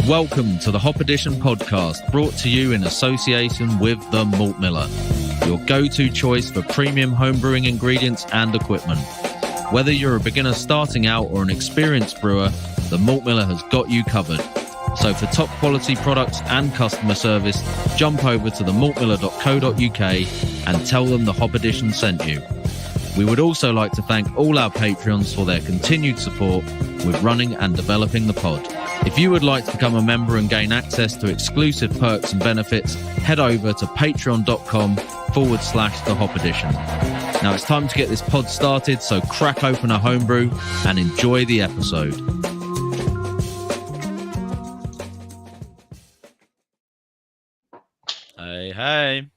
Welcome to the Hop Edition podcast, brought to you in association with the Malt Miller, your go-to choice for premium homebrewing ingredients and equipment. Whether you're a beginner starting out or an experienced brewer, the Malt Miller has got you covered. So for top quality products and customer service, jump over to themaltmiller.co.uk and tell them the Hop Edition sent you. We would also like to thank all our Patreons for their continued support with running and developing the pod. If you would like to become a member and gain access to exclusive perks and benefits, head over to patreon.com/the Hop Edition. Now it's time to get this pod started, so crack open a homebrew and enjoy the episode. Hey.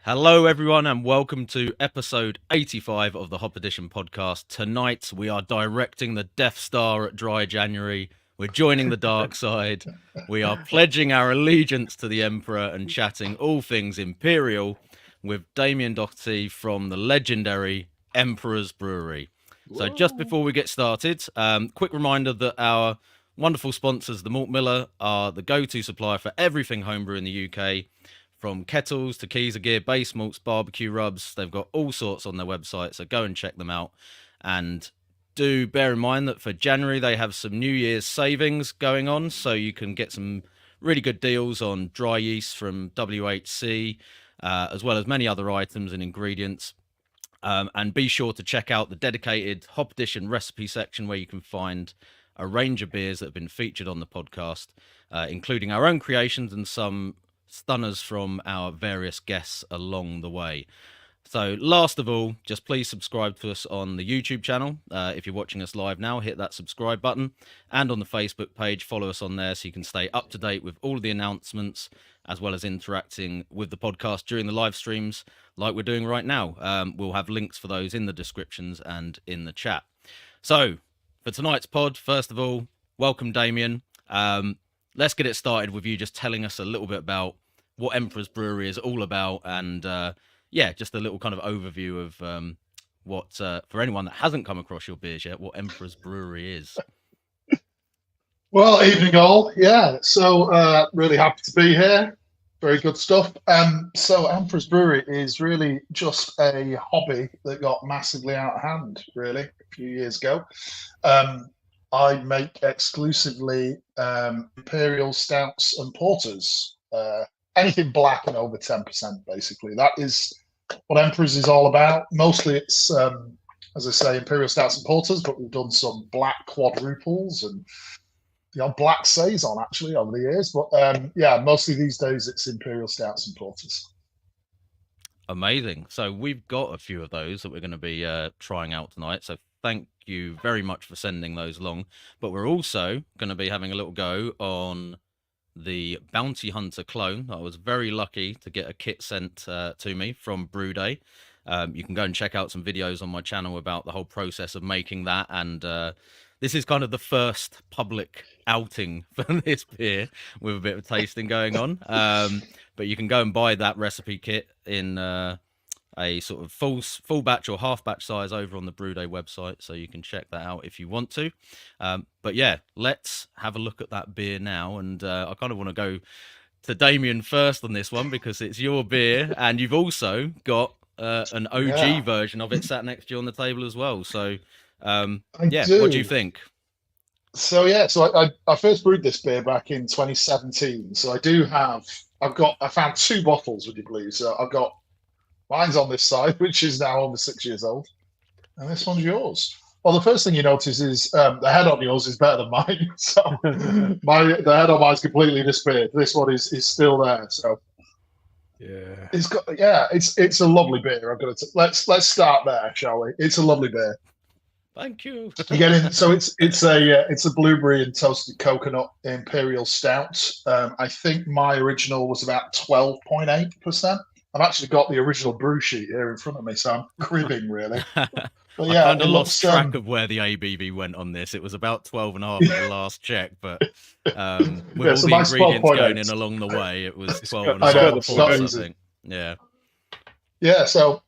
Hello, everyone, and welcome to episode 85 of the Hop Edition podcast. Tonight, we are directing the Death Star at Dry January. We're joining the dark side. We are pledging our allegiance to the Emperor and chatting all things Imperial with Damian Doherty from the legendary Emperor's Brewery. So just before we get started, quick reminder that our wonderful sponsors, the Malt Miller, are the go-to supplier for everything homebrew in the UK. From kettles to keys of gear, base malts, barbecue rubs. They've got all sorts on their website, so go and check them out. And do bear in mind that for January, they have some New Year's savings going on, so you can get some really good deals on dry yeast from WHC, as well as many other items and ingredients. And be sure to check out the dedicated Hop Edition recipe section, where you can find a range of beers that have been featured on the podcast, including our own creations and some stunners from our various guests along the way. So last of all, just please subscribe to us on the YouTube channel. If you're watching us live now, hit that subscribe button, and on the Facebook page, follow us on there so you can stay up to date with all of the announcements, as well as interacting with the podcast during the live streams like we're doing right now. We'll have links for those in the descriptions and in the chat. So for tonight's pod, first of all, welcome, Damian. Let's get it started with you just telling us a little bit about what Emperor's Brewery is all about, and just a little kind of overview of what, for anyone that hasn't come across your beers yet, what Emperor's Brewery is. Well, evening all. Yeah, so really happy to be here. Very good stuff. So Emperor's Brewery is really just a hobby that got massively out of hand, really, a few years ago. I make exclusively imperial stouts and porters, anything black and over 10%, basically. That is what Emperor's is all about. Mostly it's, as I say, imperial stouts and porters, but we've done some black quadruples and black saison actually over the years. But mostly these days it's imperial stouts and porters. Amazing. So we've got a few of those that we're going to be trying out tonight. So thank you very much for sending those along. But we're also going to be having a little go on the Bounty Hunter clone. I was very lucky to get a kit sent to me from Brew Day. You can go and check out some videos on my channel about the whole process of making that. And this is kind of the first public outing for this beer with a bit of tasting going on. But you can go and buy that recipe kit in a sort of full batch or half batch size over on the Brew Day website, so you can check that out if you want to. But yeah, let's have a look at that beer now, and I kind of want to go to Damian first on this one because it's your beer, and you've also got an OG version of it sat next to you on the table as well. So what do you think? So I first brewed this beer back in 2017. So I found two bottles, would you believe? So I've got mine's on this side, which is now almost 6 years old, and this one's yours. Well, the first thing you notice is the head on yours is better than mine. So the head on mine's completely disappeared. This one is still there. So it's a lovely beer. Let's start there, shall we? It's a lovely beer. Thank you. So it's a blueberry and toasted coconut imperial stout. I think my original was about 12.8%. I've actually got the original brew sheet here in front of me, so I'm cribbing really. But I kind of lost track of where the ABV went on this. It was about 12.5 at the last check, but with all the ingredients going in along the way, it was 12.5, I think. Yeah. Yeah, so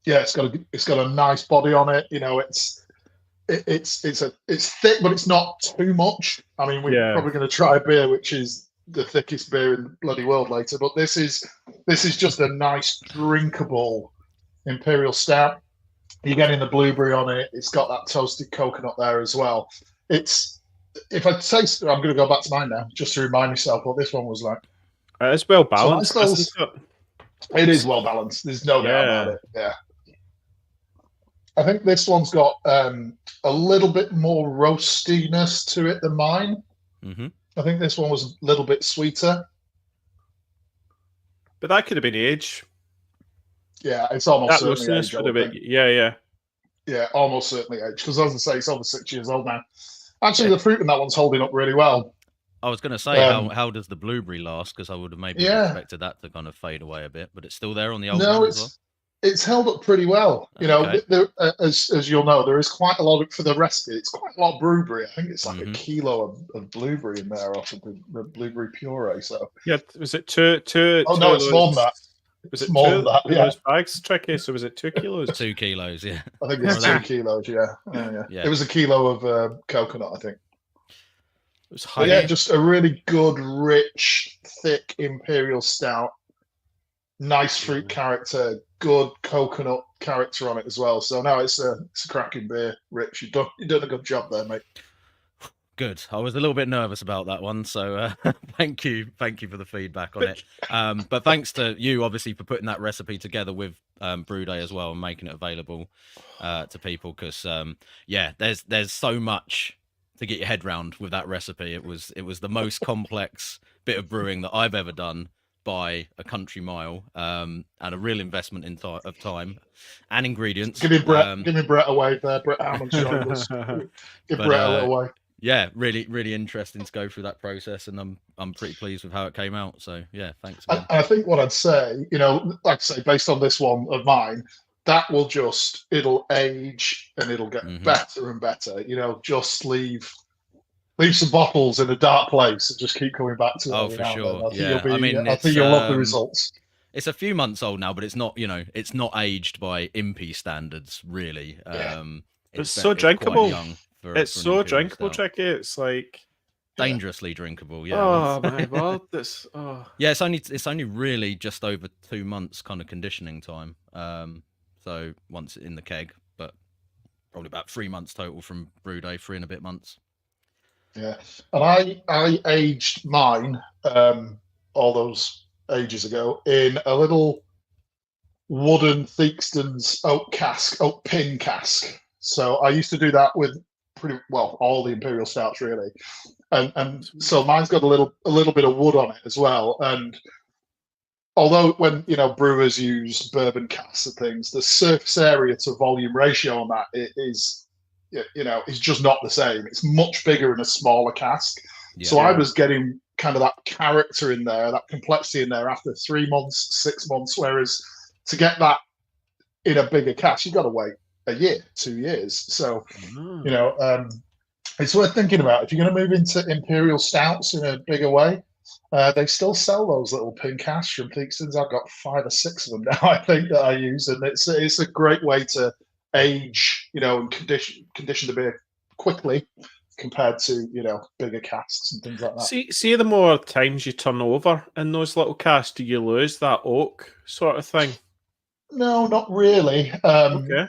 it's got a nice body on it. It's it's thick, but it's not too much. I mean, we're probably going to try a beer which is the thickest beer in the bloody world later, but this is just a nice drinkable imperial stout. You're getting the blueberry on it. It's got that toasted coconut there as well. It's if I taste, I'm going to go back to mine now just to remind myself what this one was like. It's well balanced. So it is well balanced. There's no doubt about it. Yeah. I think this one's got a little bit more roastiness to it than mine. Mm-hmm. I think this one was a little bit sweeter. But that could have been age. Yeah, it's almost that certainly age. Would have been, yeah. Yeah, almost certainly age. Because as I say, it's over 6 years old now. Actually, the fruit in that one's holding up really well. I was going to say, how does the blueberry last? Because I would have maybe expected that to kind of fade away a bit, but it's still there on the old one as well. It's held up pretty well. You know, there, as you'll know, there is quite a lot for the recipe. It's quite a lot of blueberry. I think it's like a kilo of blueberry in there off of the blueberry puree. So yeah, was it two? Oh no, it's more than that. Was it more than that? Yeah, those bags tricky. So was it 2 kilos? 2 kilos, yeah. I think it's 2 kilos. Yeah. It was a kilo of coconut, I think. It was high. Yeah, just a really good, rich, thick imperial stout. Nice fruit character, good coconut character on it as well. So no, it's a cracking beer, Rich. You've done a good job there, mate. Good. I was a little bit nervous about that one, so thank you for the feedback on it. But thanks to you, obviously, for putting that recipe together with Brew Day as well and making it available to people. Because there's so much to get your head round with that recipe. It was the most complex bit of brewing that I've ever done by a country mile, and a real investment of time and ingredients. Give me Brett away there. Brett Hammond's joined us. Give Brett a little away. Yeah, really interesting to go through that process, and I'm pretty pleased with how it came out. So yeah, thanks. I think what I'd say, like I say, based on this one of mine, that will it'll age and it'll get better and better. Just leave some bottles in a dark place and just keep coming back to it. Oh, for sure. I think you'll love the results. It's a few months old now, but it's not, it's not aged by impy standards, really. It's so drinkable. It's so drinkable, Tricky. It's like dangerously drinkable. Yeah. Oh my god, Yeah, it's only really just over 2 months kind of conditioning time. So once in the keg, but probably about 3 months total from brew day, 3 and a bit months. Yeah, and I aged mine all those ages ago in a little wooden Theakston's oak pin cask. So I used to do that with pretty well all the imperial stouts really, and so mine's got a little bit of wood on it as well. And although when brewers use bourbon casks and things, the surface area to volume ratio on that is just not the same. It's much bigger in a smaller cask. Yeah. So I was getting kind of that character in there, that complexity in there after 3 months, 6 months. Whereas to get that in a bigger cask, you've got to wait a year, 2 years. So, it's worth thinking about. If you're going to move into imperial stouts in a bigger way, they still sell those little pin casks from Theakston's. I've got 5 or 6 of them now, I think, that I use. And it's a great way to age, and condition the beer quickly compared to bigger casks and things like that. See, the more times you turn over in those little casks, do you lose that oak sort of thing? No, not really. Okay.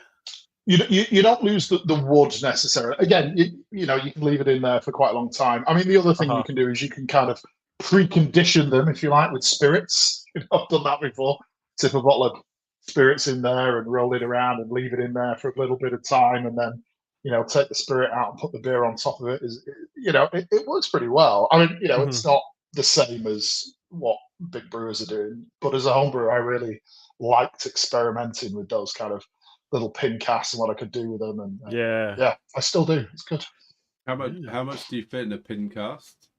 You don't lose the wood necessarily. Again, you can leave it in there for quite a long time. I mean, the other thing you can do is you can kind of precondition them, if you like, with spirits. I've done that before. Tip a bottle of spirits in there and roll it around and leave it in there for a little bit of time, and then take the spirit out and put the beer on top of it. It works pretty well. I mean, it's not the same as what big brewers are doing, but as a home brewer, I really liked experimenting with those kind of little pin casts and what I could do with them. And yeah, I still do. It's good. How much do you fit in a pin cast?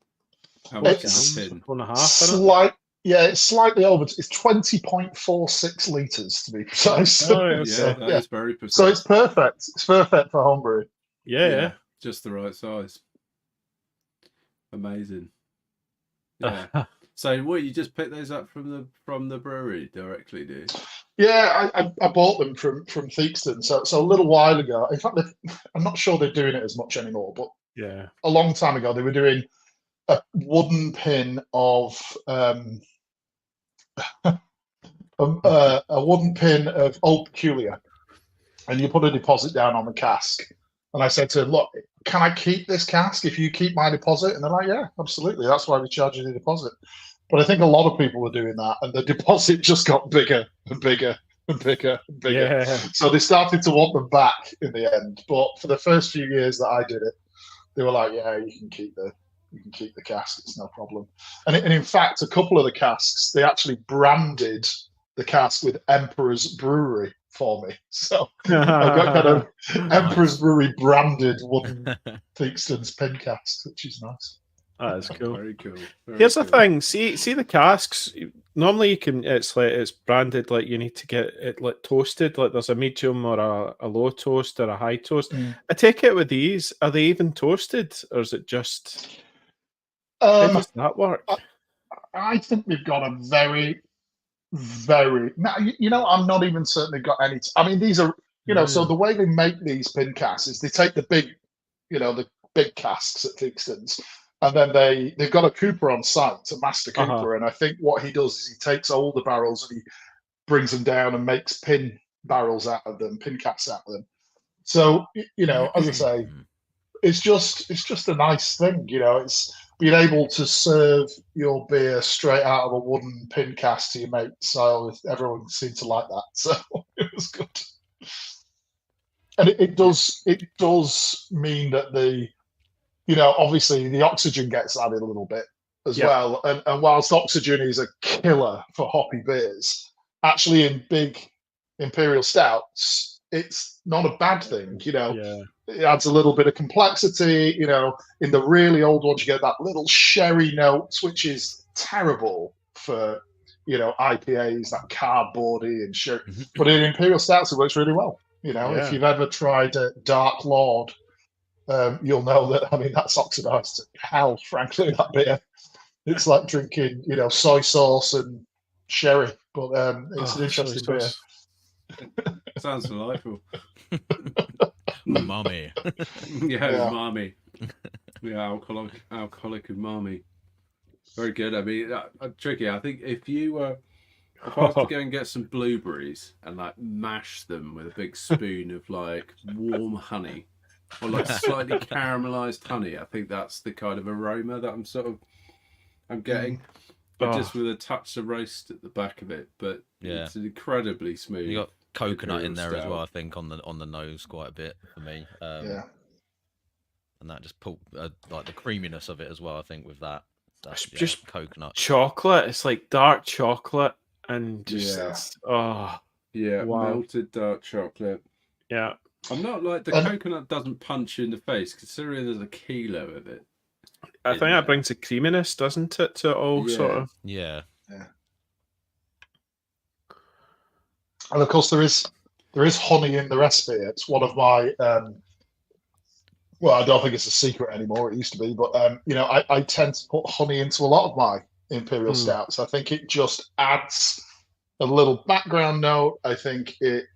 How much is a pin? 1.5. Yeah, it's slightly over. It's 20.46 litres to be precise. That's very precise. So it's perfect. It's perfect for homebrew. Yeah, just the right size. Amazing. Yeah. So, what, you just pick those up from the brewery directly, do you? Yeah, I bought them from Theakston. So a little while ago. In fact, I'm not sure they're doing it as much anymore, but Yeah. a long time ago they were doing a wooden pin of a wooden pin of Old Peculiar, and you put a deposit down on the cask. And I said to him, "Look, can I keep this cask if you keep my deposit?" And they're like, "Yeah, absolutely. That's why we charge you the deposit." But I think a lot of people were doing that, and the deposit just got bigger and bigger and bigger and bigger. Yeah. So they started to want them back in the end. But for the first few years that I did it, they were like, "Yeah, you can keep the cask. It's no problem." And in fact, a couple of the casks they actually branded the cask with Emperor's Brewery for me. So I've got kind of Emperor's Brewery branded wooden Theakston's pin casks, which is nice. That is cool. Very cool. Here's the thing. See the casks. Normally, you can. It's branded like you need to get it like toasted. Like there's a medium or a low toast or a high toast. I take it with these. Are they even toasted, or is it just? How does that work? I think we've got a very. I'm not even certain they've got any. I mean, these are. So the way they make these pin casks is they take the big, the big casks at Theakston's. And then they've got a cooper on site, a master cooper, and I think what he does is he takes older barrels and he brings them down and makes pin barrels out of them, pin casks out of them. So as I say, it's just a nice thing. It's being able to serve your beer straight out of a wooden pin cask to your mates. So everyone seemed to like that, so it was good. And it does mean that obviously the oxygen gets added a little bit as well. And whilst oxygen is a killer for hoppy beers, actually in big imperial stouts, it's not a bad thing. It adds a little bit of complexity. In the really old ones, you get that little sherry notes, which is terrible for, IPAs, that cardboardy and sherry. But in imperial stouts, it works really well. If you've ever tried a Dark Lord, you'll know that. I mean, that's oxidized to hell, frankly, that beer. It's like drinking, soy sauce and sherry, but it's an interesting beer. Sounds delightful. Umami. Umami. Yeah, alcoholic umami. Very good. I mean, tricky. I think if I was to go and get some blueberries and like mash them with a big spoon of like warm honey, or like slightly caramelized honey, I think that's the kind of aroma that I'm getting. But just with a touch of roast at the back of it. But it's incredibly smooth. You got coconut in there as well, I think, on the nose quite a bit for me. And that just pulled like the creaminess of it as well, I think, with that. It's just coconut. Chocolate. It's like dark chocolate and just melted dark chocolate. Yeah. I'm not like the coconut doesn't punch you in the face, considering there's a kilo of it. I think that brings a creaminess, doesn't it, to it all sort of. Yeah. And of course, there is honey in the recipe. It's one of my I don't think it's a secret anymore. It used to be, but I tend to put honey into a lot of my imperial stouts. I think it just adds a little background note. I think it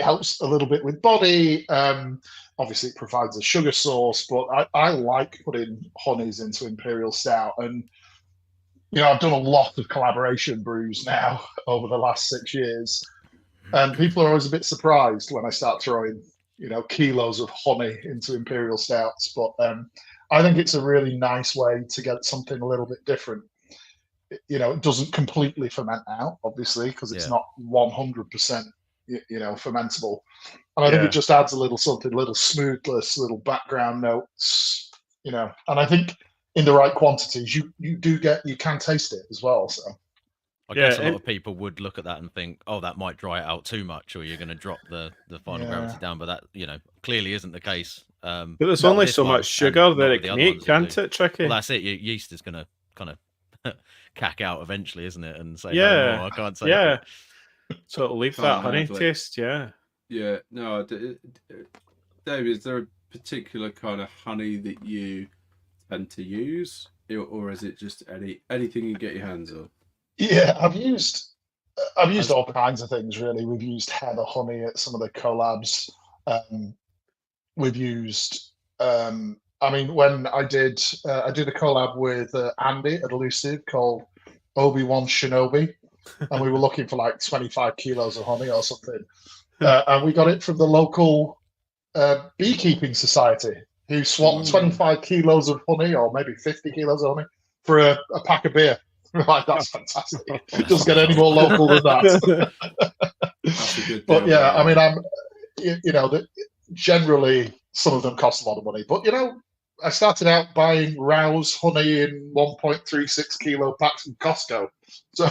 helps a little bit with body. Obviously, it provides a sugar source, but I like putting honeys into imperial stout. And, I've done a lot of collaboration brews now over the last 6 years. And people are always a bit surprised when I start throwing, kilos of honey into imperial stouts. But I think it's a really nice way to get something a little bit different. It doesn't completely ferment out, obviously, because it's not 100%. Fermentable, and I think it just adds a little something, little smoothness, little background notes, and I think in the right quantities, you can taste it as well. So I guess a lot of people would look at that and think, oh, that might dry it out too much, or you're going to drop the final gravity down. But that clearly isn't the case. But there's only so much sugar that it can make, can't it? Tricky. Well, that's it. Your yeast is going to kind of cack out eventually, isn't it? And say, no more, I can't say. Yeah. So it'll leave that honey taste, Yeah, no, Dave, is there a particular kind of honey that you tend to use, or is it just anything you get your hands on? Yeah, I've used I've used all kinds of things, really. We've used heather honey at some of the collabs. We've used, when I did a collab with Andy at Elusive called Obi-Wan Shinobi, and we were looking for like 25 kilos of honey or something. And we got it from the local beekeeping society, who swapped 25 kilos of honey, or maybe 50 kilos of honey, for a pack of beer. Like, that's fantastic. It doesn't get any more local than that. That's a good But deal, yeah, right? I'm, generally some of them cost a lot of money. But I started out buying Rouse honey in 1.36 kilo packs from Costco. So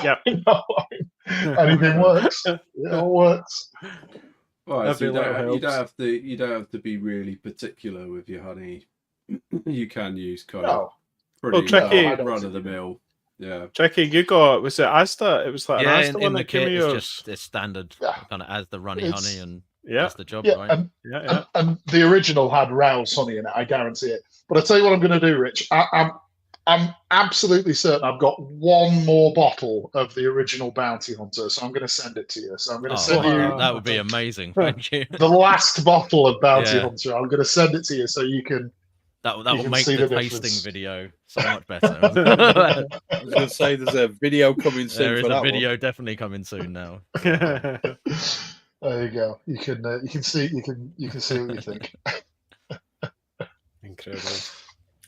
anything works. It all works. Right, so Every you don't have to be really particular with your honey. You can use kind of pretty Tricky. run of the mill. Yeah. Tricky, you got, was it Asda? It was like Yeah, an Asda in one the that came kit, with it's yours. just it's standard kind of Asda runny It's- honey, and Yeah. that's the job, Yeah, right? and the original had Rouse honey in it, I guarantee it. But I'll tell you what I'm going to do, Rich. I'm absolutely certain I've got one more bottle of the original Bounty Hunter, so I'm going to send it to you. So I'm going to send you that would be amazing. Thank you. the last bottle of Bounty Yeah. Hunter. I'm going to send it to you so you can. That You will can make see the the tasting difference. video so much better. I was going to say there's a video coming soon There is for a that video definitely coming soon now. There you go. You can see what you think. Incredible. one.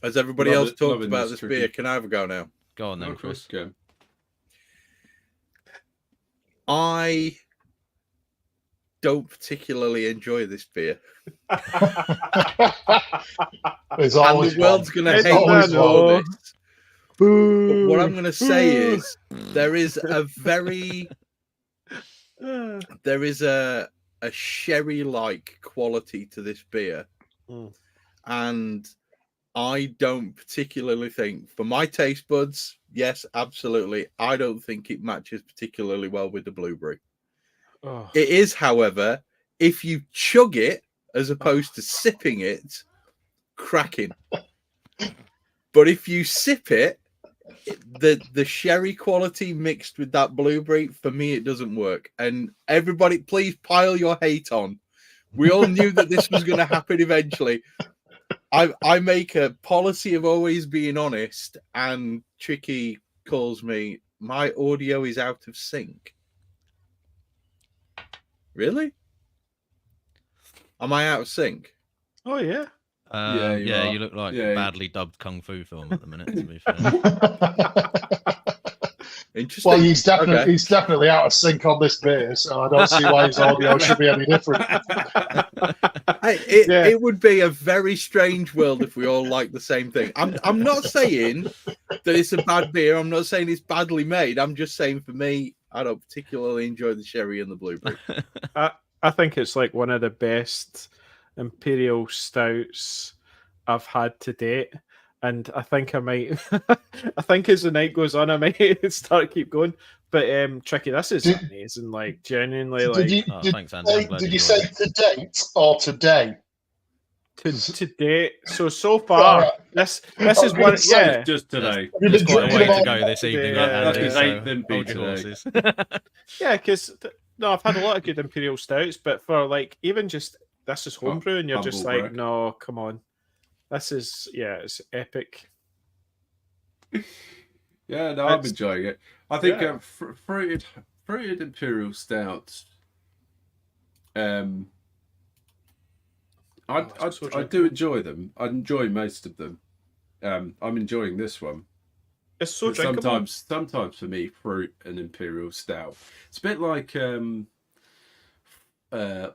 As everybody Love else it- talked loving about this this tricky. beer, can I have a go now? Go on then, Of course, Chris. go. I don't particularly enjoy this beer. It's And always the world's fun. going to It's hate me always for fun. this. But what I'm going to say is there is a sherry-like quality to this beer. Mm. And I don't particularly think, for my taste buds, yes, absolutely, I don't think it matches particularly well with the blueberry. Oh. It is, however, if you chug it as opposed to sipping it, cracking. But if you sip it, the sherry quality mixed with that blueberry, for me, it doesn't work. And everybody, please pile your hate on. We all knew that this was going to happen eventually. I make a policy of always being honest, and Tricky calls me, my audio is out of sync. Really? Am I out of sync? Oh, yeah. Yeah, you are. You look like Yeah, a badly dubbed kung fu film at the minute, to be fair. Interesting. Well, he's definitely Okay. he's definitely out of sync on this beer, so I don't see why his audio should be any different. It would be a very strange world if we all like the same thing. I'm not saying that it's a bad beer. I'm not saying it's badly made. I'm just saying, for me, I don't particularly enjoy the sherry and the blueberry. I think it's like one of the best imperial stouts I've had to date. And I think I might, I think as the night goes on, I might keep going. But Tricky, this is amazing. Like, genuinely, like, thanks, Andy. I'm glad Did you you say enjoyed it. to date or today? to date. So far, this is one. Yeah, Just today. Have you been There's quite a drinking way them to all? go this evening. Yeah, Andy, that's so eighth impy hold your today. horses. yeah. Because no, I've had a lot of good imperial stouts, but for like even just this is homebrew, and you're just like, Humblebrag. no, come on, this is it's epic. Yeah, no, I'm It's- enjoying it. I think Yeah. fruited imperial stouts. I do enjoy them. I enjoy most of them. I'm enjoying this one. It's so But drinkable. sometimes for me, fruit and imperial stout. It's a bit like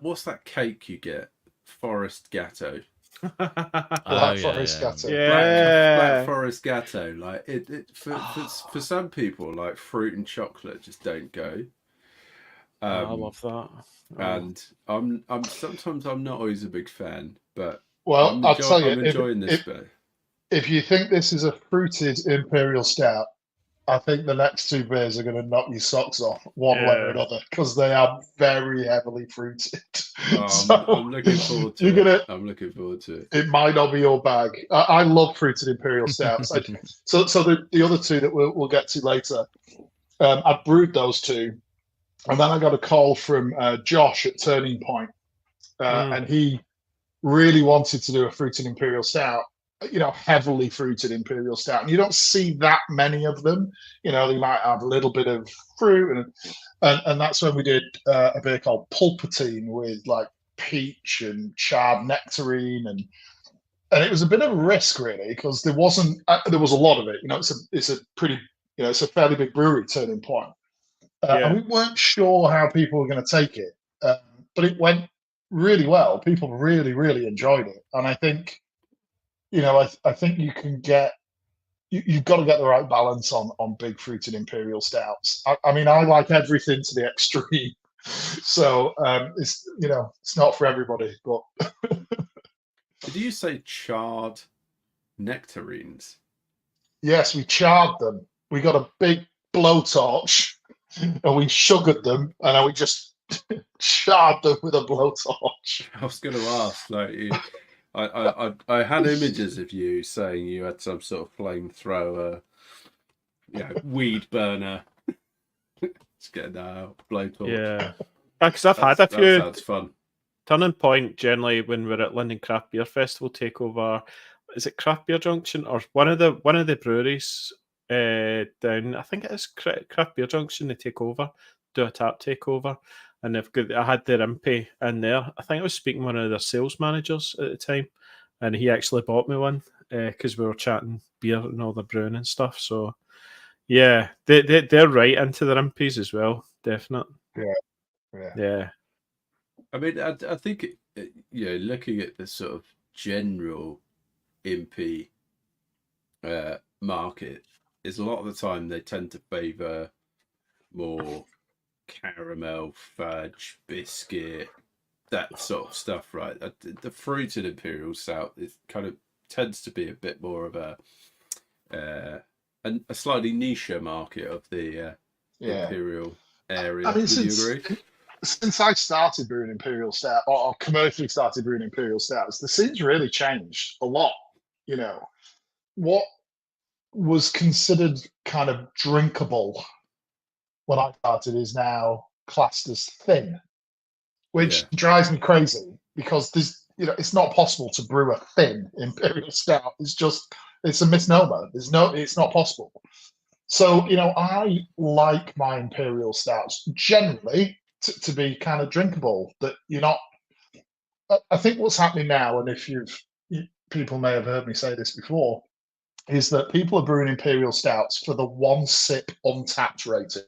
what's that cake you get? Forest Gatto. Black Forest Gatto. Black Forest Gatto. Like it for some people, like fruit and chocolate just don't go. I love that. And I'm sometimes I'm not always a big fan, but Well, I'll tell you, I'm enjoying this bit. if you think this is a fruited imperial stout, I think the next two beers are going to knock your socks off one way or another, because they are very heavily fruited. I'm looking forward to it. I'm looking forward to it. It might not be your bag. I love fruited imperial stouts. So the other two that we'll get to later, I've brewed those two, And then I got a call from Josh at Turning Point, and he really wanted to do a fruited imperial stout, heavily fruited imperial stout. And you don't see that many of them. They might have a little bit of fruit, and that's when we did a beer called Pulpatine with like peach and charred nectarine, and it was a bit of a risk really, because there was a lot of it. It's a pretty, it's a fairly big brewery, Turning Point. And we weren't sure how people were going to take it, but it went really well. People really, really enjoyed it, and I think, I think you can get, you've got to get the right balance on big fruited imperial stouts. I mean, I like everything to the extreme, so it's not for everybody. But did you say charred nectarines? yes, we charred them. We got a big blowtorch. And we sugared them, and then we just charred them with a blowtorch. I was going to ask, I had images of you saying you had some sort of flamethrower, weed burner. Just getting that out, blowtorch. Yeah, because I've had a few. That sounds fun. Turning Point, generally, when we're at London Craft Beer Festival, take over. Is it Craft Beer Junction or one of the breweries? Down, I think it is Craft Beer Junction. They take over, do a tap takeover, and I had their impy in there. I think I was speaking to one of their sales managers at the time, and he actually bought me one because we were chatting beer and all the brewing and stuff. So yeah, they're right into their impies as well, definitely. Yeah. I mean, I think looking at the sort of general impy market, is a lot of the time they tend to favour more caramel, fudge, biscuit, that sort of stuff, right? The fruited imperial stout, it kind of tends to be a bit more of a slightly niche market of the imperial area. I mean, Would you agree? Since I started brewing imperial stout, or commercially started brewing imperial stouts, the scene's really changed a lot. What was considered kind of drinkable when I started is now classed as thin, which drives me crazy, because it's not possible to brew a thin imperial stout. It's a misnomer. It's not possible. So, I like my imperial stouts generally to be kind of drinkable, that you're not. I think what's happening now, and if people may have heard me say this before, is that people are brewing imperial stouts for the one sip untapped rating.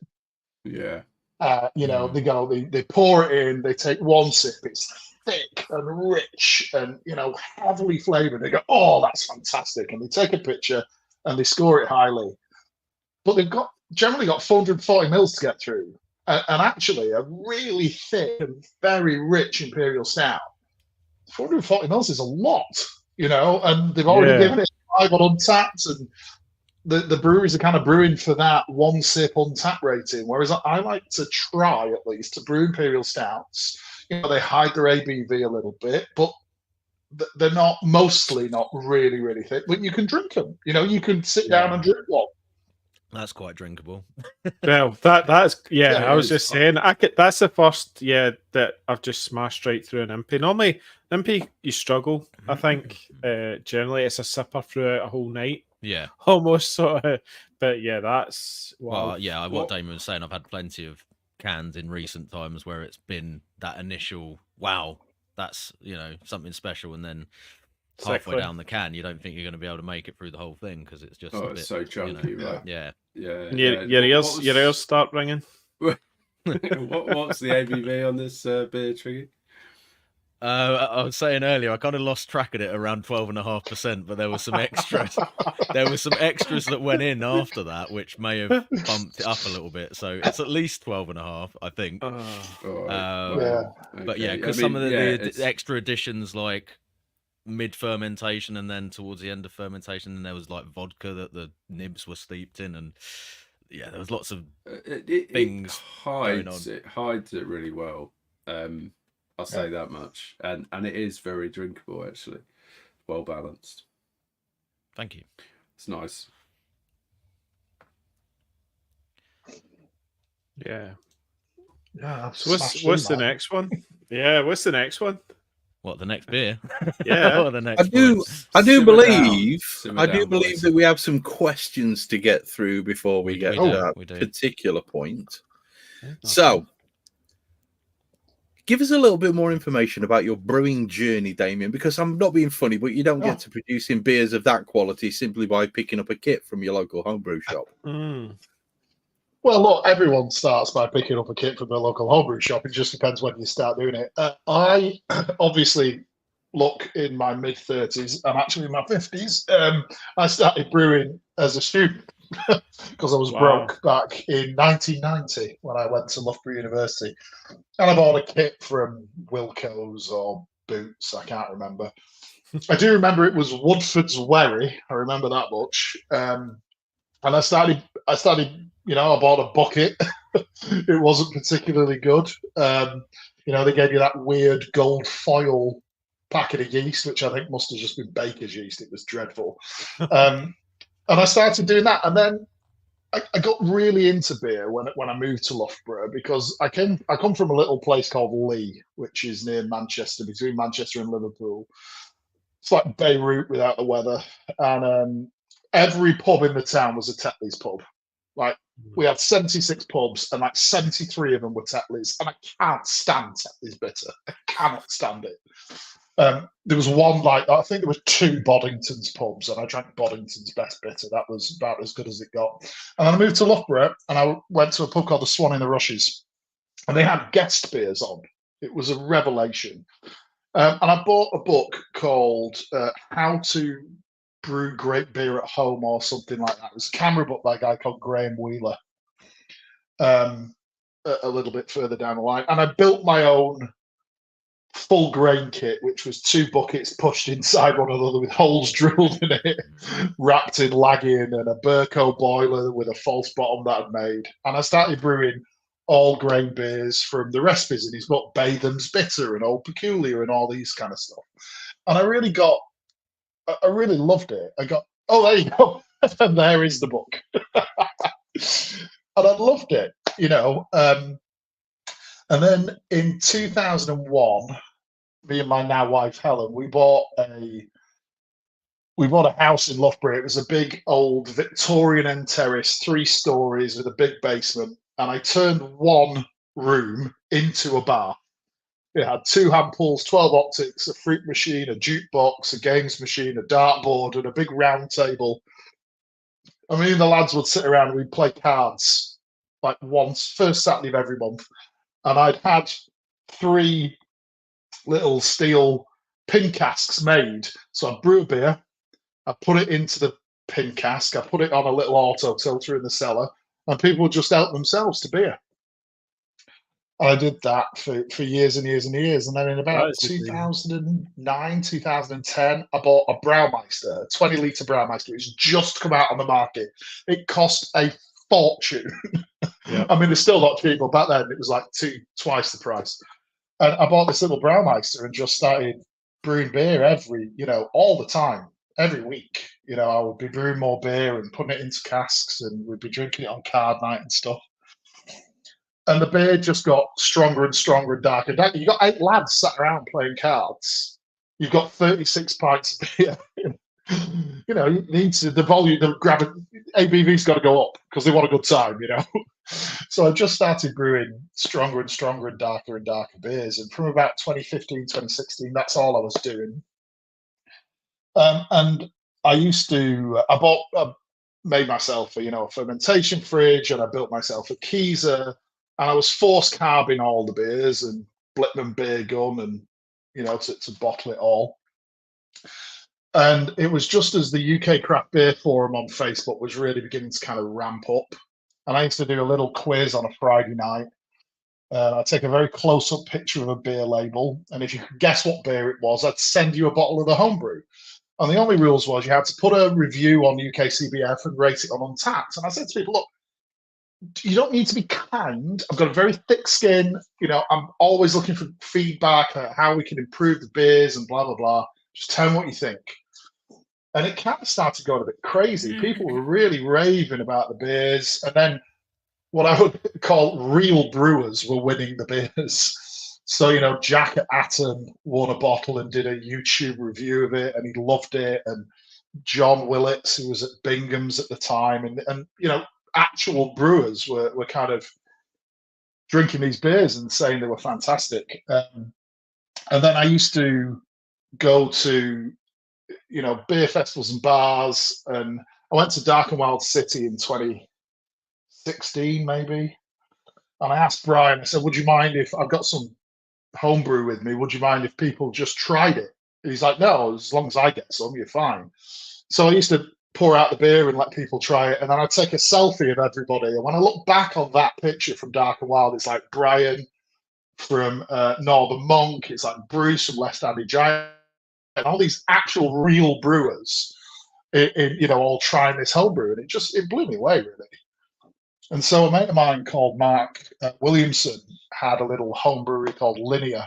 Yeah. They pour it in, they take one sip, it's thick and rich and, heavily flavored. They go, oh, that's fantastic. And they take a picture and they score it highly. But they've generally got 440 mils to get through. And actually, a really thick and very rich imperial stout, 440 mils is a lot, and they've already given it 5 on Untapped, and the breweries are kind of brewing for that one sip Untapped rating. Whereas I like to try, at least, to brew imperial stouts. They hide their ABV a little bit, but they're mostly not really, really thick. But you can drink them. You can sit down and drink one. That's quite drinkable. Well, that's I was just saying, that's the first that I've just smashed right through an impy. Normally, impy you struggle. I think generally it's a sipper throughout a whole night. Yeah, almost sort of. But that's wow. Well, what Damian was saying, I've had plenty of cans in recent times where it's been that initial wow, that's something special, and then halfway down the can, you don't think you're going to be able to make it through the whole thing because it's just a bit, it's so chunky, right? Yeah. Your ears start ringing. What's the ABV on this beer, Triggy? I was saying earlier, I kind of lost track of it around 12.5%, but there was some extras. There were some extras that went in after that, which may have bumped it up a little bit. So it's at least 12.5, I think. But because some of the extra additions, like mid-fermentation and then towards the end of fermentation, and there was like vodka that the nibs were steeped in, and there was lots of things going on. It hides it really well. I'll say that much, and it is very drinkable, actually. Well balanced. Thank you. It's nice. Yeah. Yeah, So what's the next one? Yeah, what's the next one? What, the next beer? Yeah. Or the next I do Simmer believe down, boys. that we have some questions to get through before we get to that we do. particular point. Okay. So, give us a little bit more information about your brewing journey, Damian, because I'm not being funny, but you don't get to producing beers of that quality simply by picking up a kit from your local homebrew shop. Well, look, everyone starts by picking up a kit from their local homebrew shop. It just depends when you start doing it. I obviously look in my mid-30s. I'm actually in my 50s. I started brewing as a student because I was broke back in 1990 when I went to Loughborough University. And I bought a kit from Wilco's or Boots, I can't remember. I do remember it was Woodford's Wherry. I remember that much. And I started, I bought a bucket. It wasn't particularly good. They gave you that weird gold foil packet of yeast, which I think must have just been baker's yeast. It was dreadful. And I started doing that. And then I got really into beer when I moved to Loughborough because I come from a little place called Lee, which is near Manchester, between Manchester and Liverpool. It's like Beirut without the weather. And every pub in the town was a Tetley's pub. Like, we had 76 pubs, and like 73 of them were Tetley's, and I can't stand Tetley's bitter. I cannot stand it. There was one, I think there were 2 Boddington's pubs, and I drank Boddington's best bitter. That was about as good as it got. And then I moved to Loughborough, and I went to a pub called the Swan in the Rushes, and they had guest beers on. It was a revelation. And I bought a book called How to Brew Great Beer at Home or something like that. It was a camera book by a guy called Graham Wheeler, a little bit further down the line. And I built my own full grain kit, which was 2 buckets pushed inside one another with holes drilled in it, wrapped in lagging, and a Burco boiler with a false bottom that I'd made. And I started brewing all grain beers from the recipes in his book, Batham's Bitter and Old Peculiar and all these kind of stuff. And I really loved it. There you go. And there is the book. And I loved it, And then in 2001, me and my now wife Helen, we bought a house in Loughborough. It was a big old Victorian end terrace, 3 stories with a big basement. And I turned one room into a bar. It had 2 hand pulls, 12 optics, a fruit machine, a jukebox, a games machine, a dartboard, and a big round table. I mean, the lads would sit around and we'd play cards like first Saturday of every month. And I'd had 3 little steel pin casks made. So I'd brew a beer, I put it into the pin cask, I put it on a little auto tilter in the cellar, and people would just help themselves to beer. I did that for years and years and years. And then in about 2009, 2010, I bought a Braumeister, a 20-litre Braumeister. It's just come out on the market. It cost a fortune. Yeah. I mean, it's still not cheap, but back then it was like twice the price. And I bought this little Braumeister and just started brewing beer all the time, every week. I would be brewing more beer and putting it into casks, and we'd be drinking it on card night and stuff. And the beer just got stronger and stronger and darker. You got 8 lads sat around playing cards. You've got 36 pints of beer. You need to, the volume, ABV's got to go up because they want a good time, So I just started brewing stronger and stronger and darker beers. And from about 2015, 2016, that's all I was doing. And I made myself a fermentation fridge, and I built myself a Keezer. And I was force carbing all the beers and Blitman beer gun and, to bottle it all. And it was just as the UK Craft Beer Forum on Facebook was really beginning to kind of ramp up. And I used to do a little quiz on a Friday night. I'd take a very close-up picture of a beer label. And if you could guess what beer it was, I'd send you a bottle of the homebrew. And the only rules was you had to put a review on UKCBF and rate it on Untapped. And I said to people, look, you don't need to be kind. I've got a very thick skin. I'm always looking for feedback, how we can improve the beers and blah, blah, blah. Just tell me what you think. And it kind of started going a bit crazy. People were really raving about the beers. And then what I would call real brewers were winning the beers. So, Jack at Atom won a bottle and did a YouTube review of it, and he loved it. And John Willits, who was at Bingham's at the time, and actual brewers were kind of drinking these beers and saying they were fantastic. And then I used to go to, beer festivals and bars, and I went to Dark and Wild City in 2016, maybe. And I asked Brian, I said, would you mind if I've got some homebrew with me? Would you mind if people just tried it? And he's like, no, as long as I get some, you're fine. So I used to pour out the beer and let people try it. And then I'd take a selfie of everybody. And when I look back on that picture from Dark and Wild, it's like Brian from Northern Monk. It's like Bruce from Left Handed Giant. And all these actual real brewers, all trying this homebrew. And it blew me away, really. And so a mate of mine called Mark Williamson had a little home brewery called Linear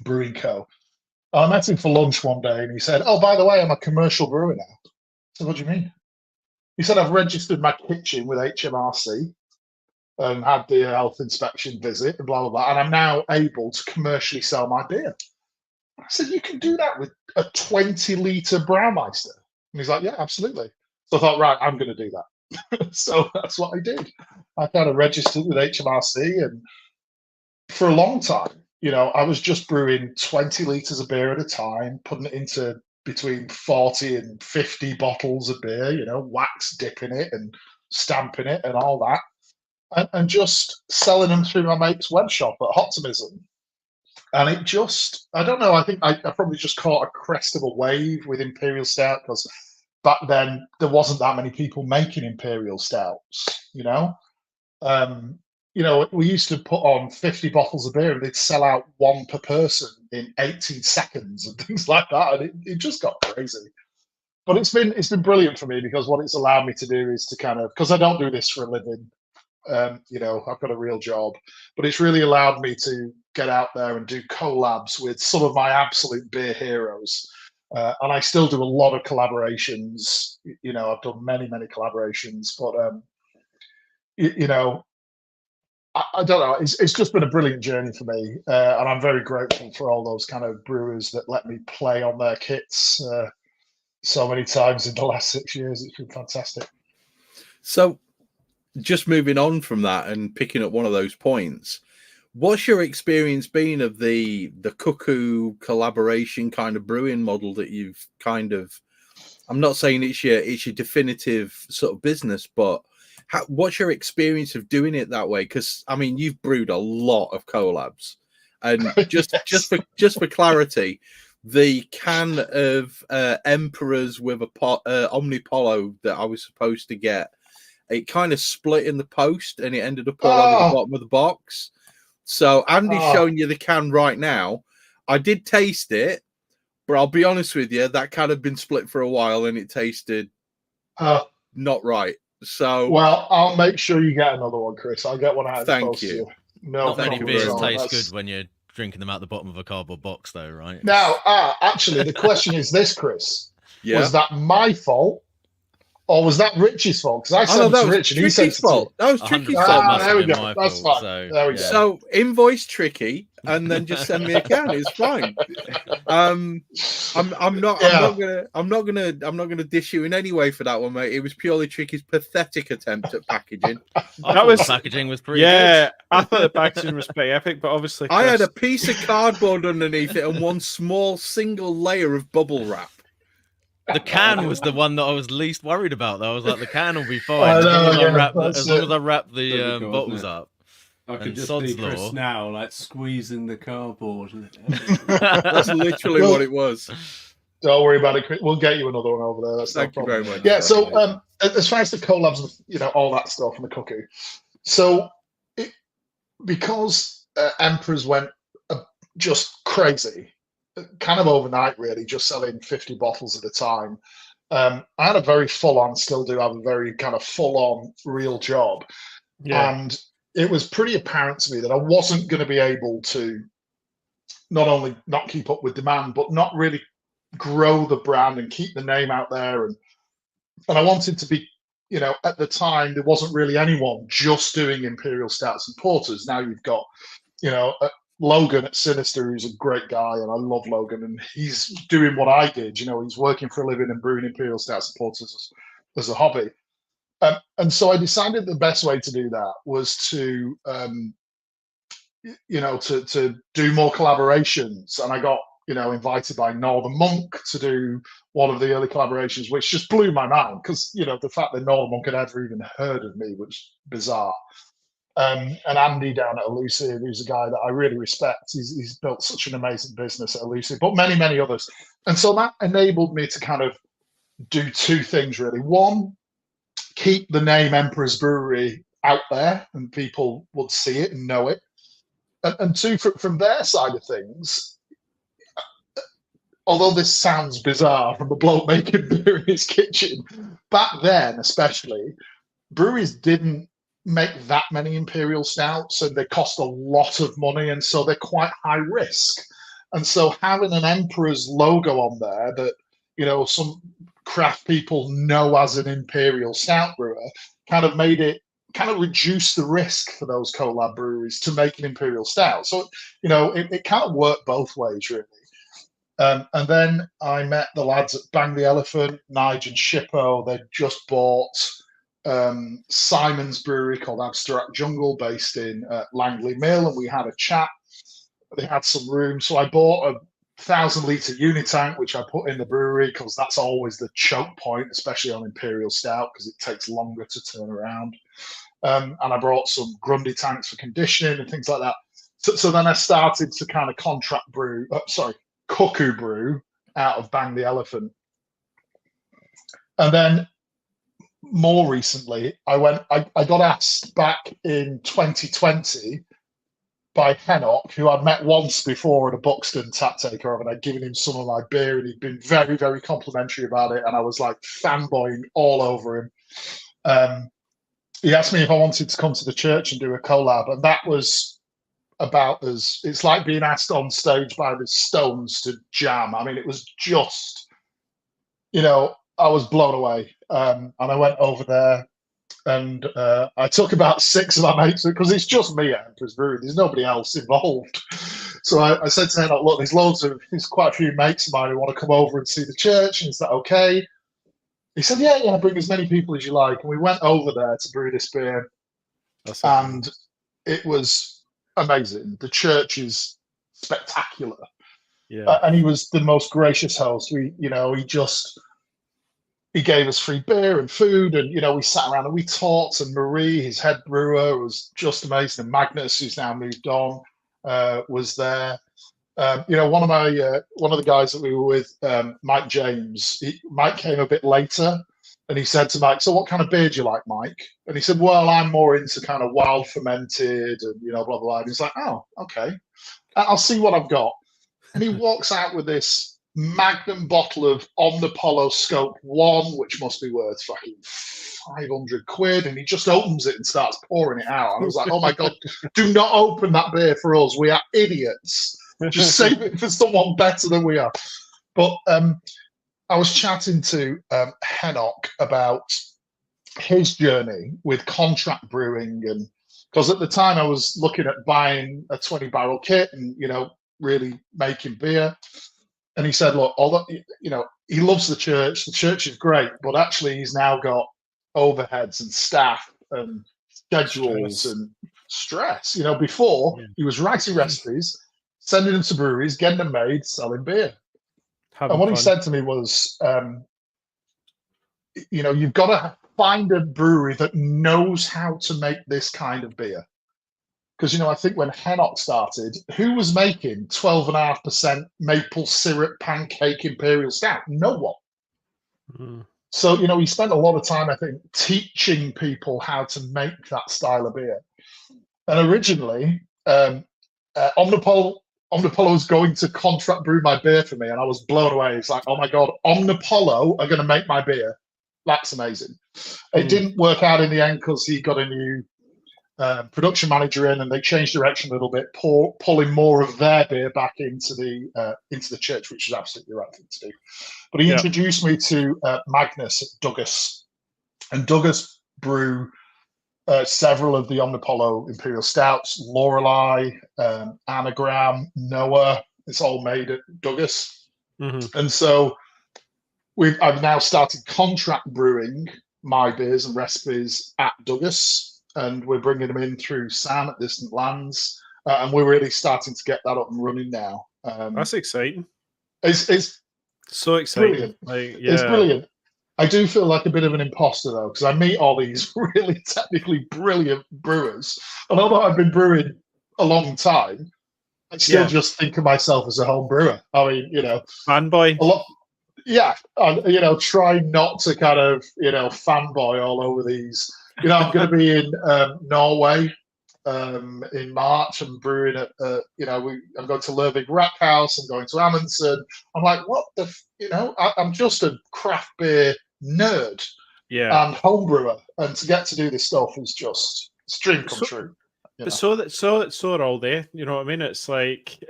Brewing Co. And I met him for lunch one day, and he said, oh, by the way, I'm a commercial brewer now. I said, what do you mean? He said, I've registered my kitchen with HMRC and had the health inspection visit and blah, blah, blah. And I'm now able to commercially sell my beer. I said, you can do that with a 20-litre Braumeister? And he's like, yeah, absolutely. So I thought, right, I'm going to do that. So that's what I did. I kind of registered with HMRC, and for a long time, I was just brewing 20 litres of beer at a time, putting it into between 40 and 50 bottles of beer, wax dipping it and stamping it and all that, and just selling them through my mate's web shop at Optimism. And it just, I don't know, I think I probably just caught a crest of a wave with Imperial Stout, because back then there wasn't that many people making Imperial Stouts, we used to put on 50 bottles of beer and they'd sell out one per person in 18 seconds and things like that. And it just got crazy. But it's been brilliant for me, because what it's allowed me to do is to kind of, because I don't do this for a living, I've got a real job, but it's really allowed me to get out there and do collabs with some of my absolute beer heroes. And I still do a lot of collaborations. I've done many, many collaborations, but, I don't know. It's just been a brilliant journey for me. And I'm very grateful for all those kind of brewers that let me play on their kits so many times in the last 6 years. It's been fantastic. So just moving on from that and picking up one of those points, what's your experience been of the Cuckoo collaboration kind of brewing model that you've kind of, I'm not saying it's your definitive sort of business, but what's your experience of doing it that way? Because I mean, you've brewed a lot of collabs, and just for clarity, the can of Emperors with a Omnipollo that I was supposed to get, it kind of split in the post and it ended up all over the bottom of the box. So Andy's showing you the can right now. I did taste it, but I'll be honest with you, that can have been split for a while and it tasted not right. So, well, I'll make sure you get another one, Chris. I'll get one out. Thank you. No, not many beers taste good when you're drinking them out the bottom of a cardboard box, though, right? Now, actually, the question is this, Chris. Yeah. Was that my fault, or was that Rich's fault? Because I sent it to Rich, and he said fault. That was Tricky's fault. There we go. That's fine. There we go. So invoice Tricky, and then just send me a can. It's fine. I'm not gonna dish you in any way for that one, mate. It was purely Tricky's pathetic attempt at packaging. Packaging was pretty good. I thought the packaging was pretty epic, but obviously I had a piece of cardboard underneath it and one small single layer of bubble wrap. The can was the one that I was least worried about, though. I was like, the can will be fine as long as I wrap the bottles up. I could just see Chris now, like squeezing the cardboard. That's literally what it was. Don't worry about it, Chris. We'll get you another one over there. That's Thank you very much. Yeah. So, as far as the collabs, all that stuff and the Cuckoo. So, because Emperors went just crazy, kind of overnight, really, just selling 50 bottles at a time. I had a very still do have a very kind of full-on real job. Yeah. And it was pretty apparent to me that I wasn't going to be able to not only not keep up with demand, but not really grow the brand and keep the name out there. And I wanted to be, you know, at the time, there wasn't really anyone just doing imperial stouts and porters. Now you've got, you know, Logan at Sinister, who's a great guy, and I love Logan, and he's doing what I did. You know, he's working for a living and brewing imperial stouts and porters as a hobby. And so I decided the best way to do that was to, you know, to do more collaborations. And I got, you know, invited by Northern Monk to do one of the early collaborations, which just blew my mind because, you know, the fact that Northern Monk had ever even heard of me was bizarre. And Andy down at Elusive, who's a guy that I really respect. He's built such an amazing business at Elusive, but many, many others. And so that enabled me to kind of do two things, really. One, keep the name Emperor's Brewery out there and people would see it and know it. And two, from their side of things, although this sounds bizarre from a bloke making beer in his kitchen, back then especially, breweries didn't make that many imperial stouts, and they cost a lot of money, and so they're quite high risk. And so having an Emperor's logo on there that, you know, some craft people know as an imperial stout brewer kind of made it, kind of reduce the risk for those collab breweries to make an imperial stout. So, you know, it kind of worked both ways, really. And then I met the lads at Bang the Elephant, Nige and Shippo. They'd just bought Simon's brewery called Abstract Jungle based in Langley Mill, and we had a chat. They had some room, so I bought a 1,000-litre unitank, which I put in the brewery because that's always the choke point, especially on imperial stout, because it takes longer to turn around. And I brought some Grundy tanks for conditioning and things like that. So then I started to kind of contract brew, cuckoo brew out of Bang the Elephant. And then more recently, I got asked back in 2020 by Henoch, who I'd met once before at a Buxton tap takeover, and I'd given him some of my beer, and he'd been very, very complimentary about it, and I was like fanboying all over him. He asked me if I wanted to come to the church and do a collab, and that was about as, it's like being asked on stage by the Stones to jam. I mean, it was just, you know, I was blown away. And I went over there, and I took about 6 of my mates, because it's just me at Emperor's Brewery. There's nobody else involved. So I said to him, look, there's quite a few mates of mine who want to come over and see the church. And is that okay? He said, yeah, bring as many people as you like. And we went over there to brew this beer. And it was amazing. The church is spectacular. Yeah. And he was the most gracious host. He gave us free beer and food, and, you know, we sat around and we talked, and Marie, his head brewer, was just amazing. And Magnus, who's now moved on, was there. You know, one of the guys that we were with, Mike James, Mike came a bit later, and he said to Mike, so what kind of beer do you like, Mike? And he said, well, I'm more into kind of wild fermented and, you know, blah, blah, blah. And he's like, oh, okay, I'll see what I've got. And he walks out with this magnum bottle of Omnipolo Scope 1, which must be worth fucking 500 quid, and he just opens it and starts pouring it out. And I was like, oh my God, do not open that beer for us. We are idiots. Just save it for someone better than we are. But I was chatting to Henoch about his journey with contract brewing, and because at the time I was looking at buying a 20-barrel kit and, you know, really making beer. And he said, look, although, you know, he loves the church is great, but actually he's now got overheads and staff and schedules and stress. You know, before he was writing recipes, sending them to breweries, getting them made, selling beer. And what he said to me was, you know, you've got to find a brewery that knows how to make this kind of beer. Because, you know, I think when Henoch started, who was making 12.5% maple syrup pancake imperial stout? No one. Mm. So, you know, he spent a lot of time, I think, teaching people how to make that style of beer. And originally, Omnipolo was going to contract brew my beer for me, and I was blown away. It's like, oh my God, Omnipolo are going to make my beer. That's amazing. It didn't work out in the end because he got a new production manager in, and they changed direction a little bit, pulling more of their beer back into the church, which was absolutely the right thing to do. But he introduced me to Magnus at Douglas, And Douglas brew several of the Omnipollo Imperial Stouts, Lorelei, Anagram, Noah. It's all made at Douglas. Mm-hmm. And so I've now started contract brewing my beers and recipes at Douglas, and we're bringing them in through Sam at Distant Lands, and we're really starting to get that up and running now. That's exciting. It's so exciting. Brilliant. Like, yeah. It's brilliant. I do feel like a bit of an imposter though, because I meet all these really technically brilliant brewers, and although I've been brewing a long time, I still just think of myself as a home brewer. I mean, fanboy. A lot. Yeah, and try not to kind of fanboy all over these. I'm going to be in Norway in March. I'm brewing at I'm going to Lervig Rack House. I'm going to Amundsen. I'm like, what the I'm just a craft beer nerd and home brewer, and to get to do this stuff is just it's a dream come true. But so are all they. You know what I mean? It's like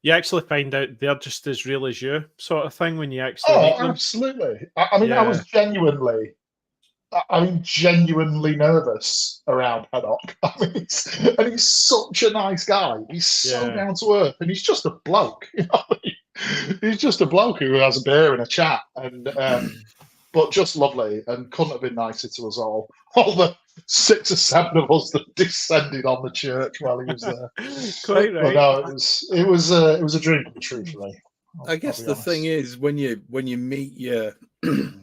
you actually find out they're just as real as you, sort of thing, when you actually meet them. Absolutely. I mean, I was genuinely nervous around Haddock. I mean, he's such a nice guy. He's so down to earth, and he's just a bloke. He's just a bloke who has a beer and a chat, and but just lovely, and couldn't have been nicer to us all. All the 6 or 7 of us that descended on the church while he was there. Quite right. But no, it was a dream come true for me. I guess the thing is, when you meet your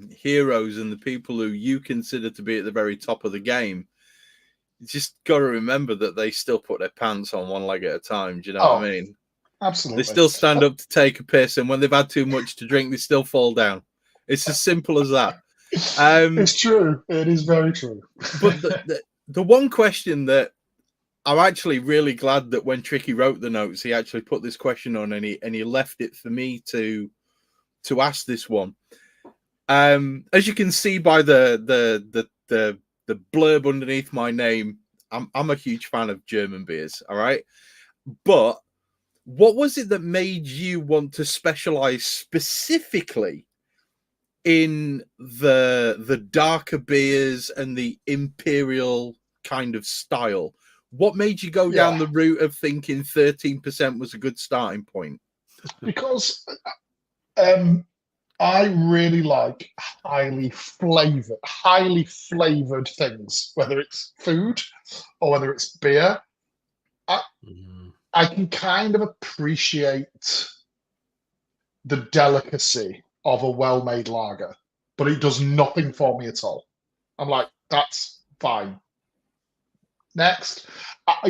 heroes and the people who you consider to be at the very top of the game, you just got to remember that they still put their pants on one leg at a time. Do you know what I mean? Absolutely. They still stand up to take a piss, and when they've had too much to drink, they still fall down. It's as simple as that. It's true. It is very true. But the one question that I'm actually really glad that when Tricky wrote the notes, he actually put this question on, and he left it for me to ask this one. As you can see by the blurb underneath my name, I'm a huge fan of German beers. All right, but what was it that made you want to specialize specifically in the darker beers and the imperial kind of style? What made you go down the route of thinking 13% was a good starting point? Because I really like highly flavored things, whether it's food or whether it's beer. I can kind of appreciate the delicacy of a well-made lager, but it does nothing for me at all. I'm like, that's fine. Next, I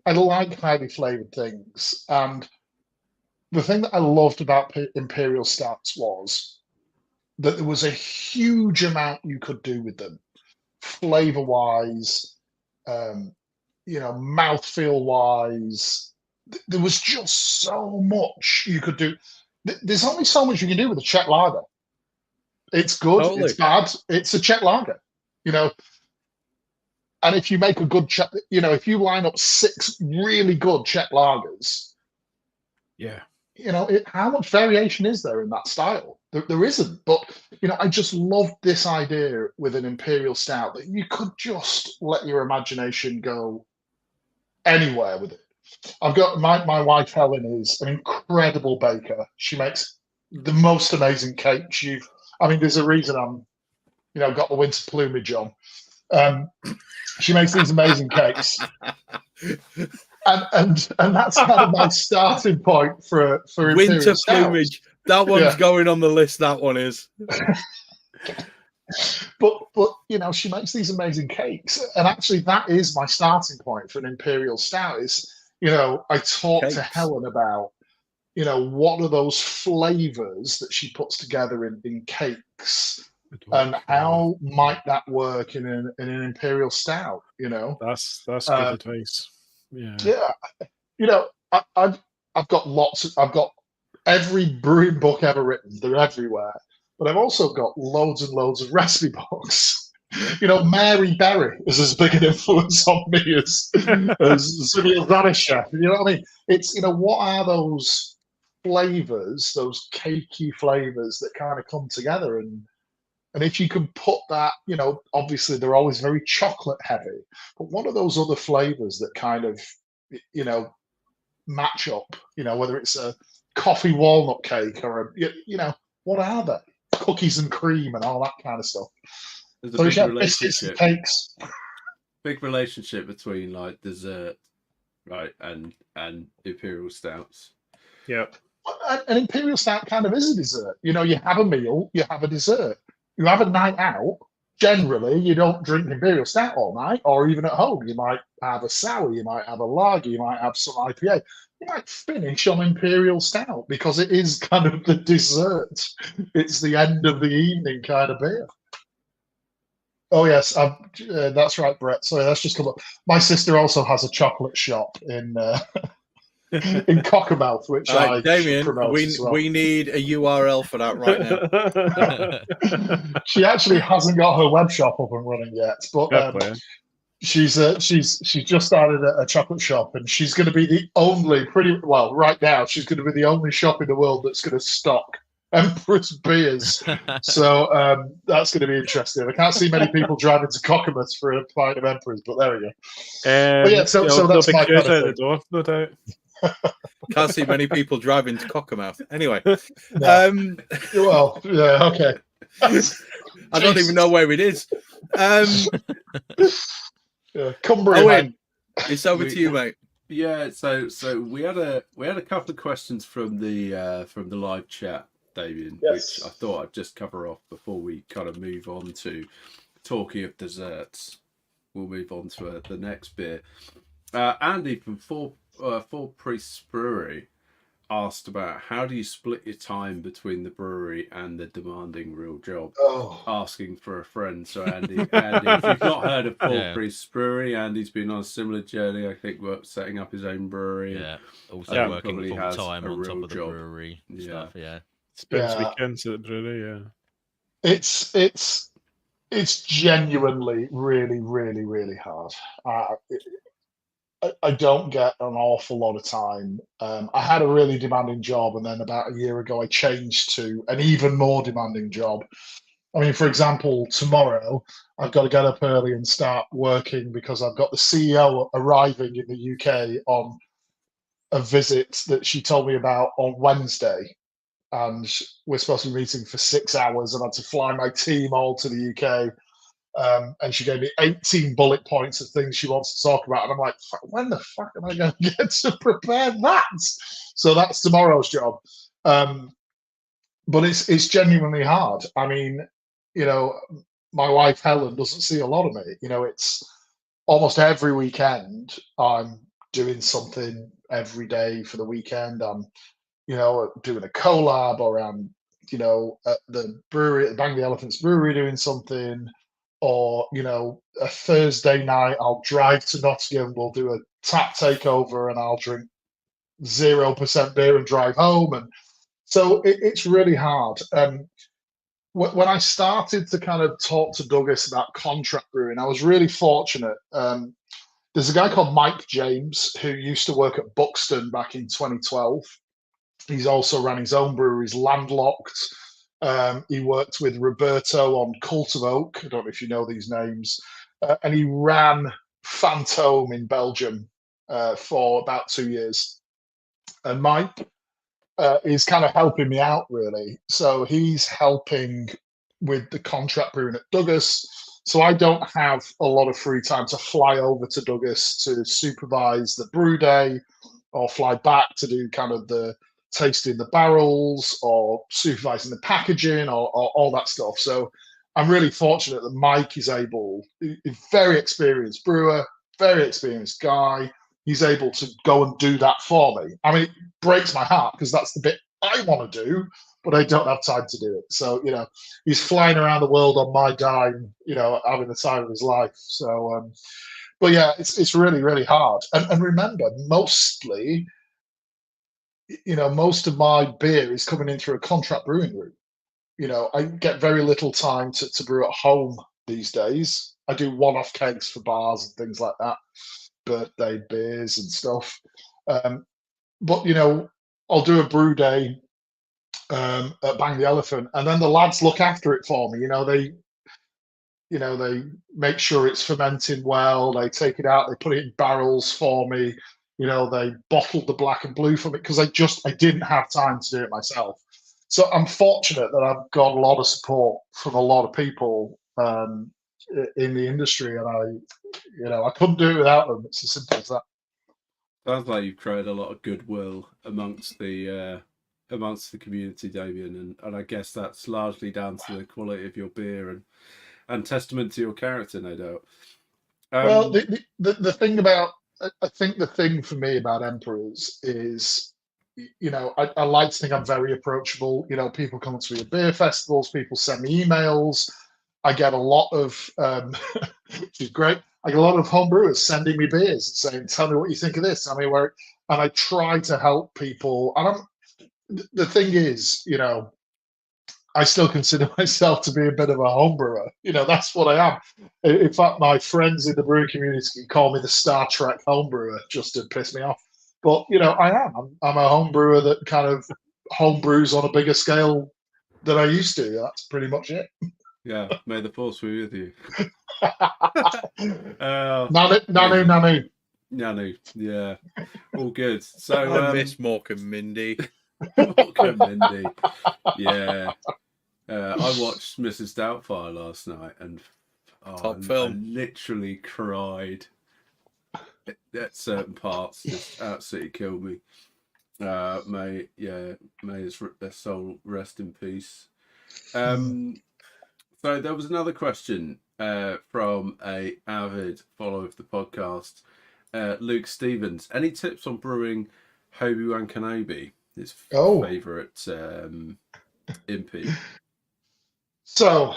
like highly flavored things, and the thing that I loved about Imperial Stouts was that there was a huge amount you could do with them, flavor-wise, mouthfeel-wise. There was just so much you could do. There's only so much you can do with a Czech lager. It's good, It's bad, it's a Czech lager, And if you make a good Czech, if you line up 6 really good Czech lagers, how much variation is there in that style? There isn't. But I just loved this idea with an Imperial Stout that you could just let your imagination go anywhere with it. I've got my wife Helen is an incredible baker. She makes the most amazing cakes. There's a reason I'm got the winter plumage on. She makes these amazing cakes, and that's kind of my starting point for winter plumage. That one's going on the list. That one is. But she makes these amazing cakes, and actually that is my starting point for an Imperial Stout. Is I talked to Helen about what are those flavors that she puts together in cakes. And how might that work in an Imperial Stout? That's good advice. I've got I've got every brewing book ever written. They're everywhere. But I've also got loads and loads of recipe books. Mary Berry is as big an influence on me as Zuniel Zanishev. You know what I mean? It's what are those flavors, those cakey flavors that kind of come together and And if you can put that, obviously they're always very chocolate heavy, but what are those other flavors that kind of, match up, whether it's a coffee walnut cake or what are they? Cookies and cream and all that kind of stuff. There's a So big yeah, biscuits and relationship. cakes. Big relationship between like dessert, right, and imperial stouts. Yeah. An imperial stout kind of is a dessert. You have a meal, you have a dessert. You have a night out. Generally, you don't drink imperial stout all night, or even at home. You might have a sour, you might have a lager, you might have some IPA. You might finish on imperial stout because it is kind of the dessert. It's the end of the evening kind of beer. Oh yes, that's right, Brett. Sorry, that's just come up. My sister also has a chocolate shop in in Cockermouth, which I Damian, promote as well. we need a URL for that right now. She actually hasn't got her web shop up and running yet, but she's just started a chocolate shop, and she's going to be the only right now she's going to be the only shop in the world that's going to stock Empress beers. So that's going to be interesting. I can't see many people driving to Cockermouth for a pint of Empress, but there we go. But yeah, so that's my kind of thing. The door, no doubt. Can't see many people driving to Cockermouth. Anyway, well, yeah, okay. I don't even know where it is. Cumbria. Owen, it's over to you, mate. Yeah, so we had a couple of questions from the live chat, Damian, yes. which I thought I'd just cover off before we kind of move on to talking of desserts. We'll move on to the next beer. Andy from Four Priests Brewery asked about how do you split your time between the brewery and the demanding real job? Asking for a friend. So Andy, if you've not heard of Four Priests Brewery, Andy's been on a similar journey. I think setting up his own brewery. Yeah, also working full time on top of the job. brewery stuff. Yeah, spends weekends at the brewery. Yeah, it's genuinely really, really, really hard. I don't get an awful lot of time. I had a really demanding job, and then about a year ago, I changed to an even more demanding job. I mean, for example, tomorrow, I've got to get up early and start working because I've got the CEO arriving in the UK on a visit that she told me about on Wednesday. And we're supposed to be meeting for 6 hours, and I had to fly my team all to the UK. And she gave me 18 bullet points of things she wants to talk about. And I'm like, when the fuck am I going to get to prepare that? So that's tomorrow's job. But it's genuinely hard. I mean, my wife, Helen, doesn't see a lot of me. It's almost every weekend I'm doing something every day for the weekend. I'm, doing a collab, or I'm, at the brewery, at Bang the Elephants Brewery doing something. Or, a Thursday night, I'll drive to Nottingham, we'll do a tap takeover, and I'll drink 0% beer and drive home. And so it's really hard. When I started to kind of talk to Douglas about contract brewing, I was really fortunate. There's a guy called Mike James who used to work at Buxton back in 2012. He's also ran his own breweries, Landlocked. He worked with Roberto on Cult of Oak. I don't know if you know these names. And he ran Fantôme in Belgium for about 2 years. And Mike is kind of helping me out, really. So he's helping with the contract brewing at Douglas. So I don't have a lot of free time to fly over to Douglas to supervise the brew day, or fly back to do kind of the tasting the barrels or supervising the packaging or all that stuff. So I'm really fortunate that Mike is able, very experienced brewer, very experienced guy. He's able to go and do that for me. I mean, it breaks my heart because that's the bit I want to do, but I don't have time to do it. So, he's flying around the world on my dime, having the time of his life. So, but yeah, it's really, really hard. And remember, mostly, most of my beer is coming in through a contract brewing route. I get very little time to brew at home these days. I do one-off kegs for bars and things like that, birthday beers and stuff. But, I'll do a brew day at Bang the Elephant, and then the lads look after it for me. They make sure it's fermenting well. They take it out. They put it in barrels for me. They bottled the black and blue for me because I didn't have time to do it myself. So I'm fortunate that I've got a lot of support from a lot of people in the industry, and I couldn't do it without them. It's as simple as that. Sounds like you've created a lot of goodwill amongst the community, Damian, and I guess that's largely down to the quality of your beer and testament to your character, no doubt. Well, the thing about, I think the thing for me about Emperors is, I like to think I'm very approachable. People come to me at beer festivals, people send me emails. I get a lot of, which is great. I get a lot of homebrewers sending me beers and saying, "Tell me what you think of this." Tell me where, and I try to help people. And the thing is, I still consider myself to be a bit of a homebrewer. That's what I am. In fact, my friends in the brewing community call me the Star Trek homebrewer just to piss me off. But I am. I'm a homebrewer that kind of homebrews on a bigger scale than I used to. That's pretty much it. Yeah, may the force be with you. Nanu, yeah, all good. So I miss Mork and Mindy. Mork and Mindy, yeah. I watched Mrs. Doubtfire last night, and Top film. I literally cried at certain parts. Just absolutely killed me. May his soul rest in peace. So there was another question from a avid follower of the podcast, Luke Stevens. Any tips on brewing Obi-Wan Kenobi? His favourite impy. So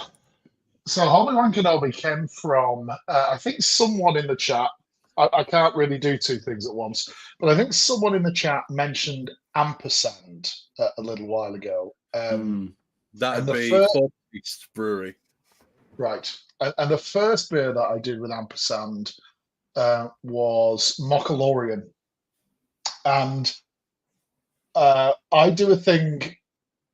Obi-Wan Kenobi came from, I think someone in the chat, I can't really do two things at once, but I think someone in the chat mentioned ampersand a little while ago. That'd be Forest Brewery. Right. And the first beer that I did with ampersand was Mockalorian. And I do a thing,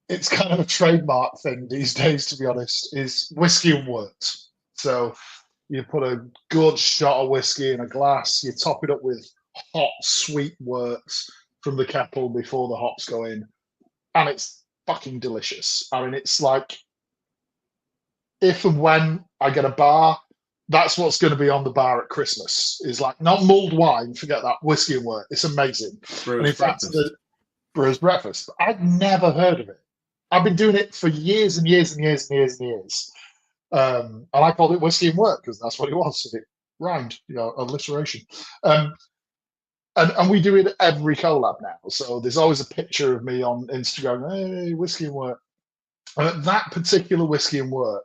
it's kind of a trademark thing these days, to be honest, is whiskey and worts. So you put a good shot of whiskey in a glass, you top it up with hot, sweet worts from the kettle before the hops go in, and it's fucking delicious. I mean, it's like, if and when I get a bar, that's what's going to be on the bar at Christmas. Is like, not mulled wine, forget that, whiskey and wort. It's amazing. And in fact, the Brewer's Breakfast, I'd never heard of it. I've been doing it for years and years and years and years and years. And I called it whiskey and wort because that's what it was. It rhymed, alliteration. And we do it at every collab now. So there's always a picture of me on Instagram, hey, whiskey and wort. And at that particular whiskey and wort,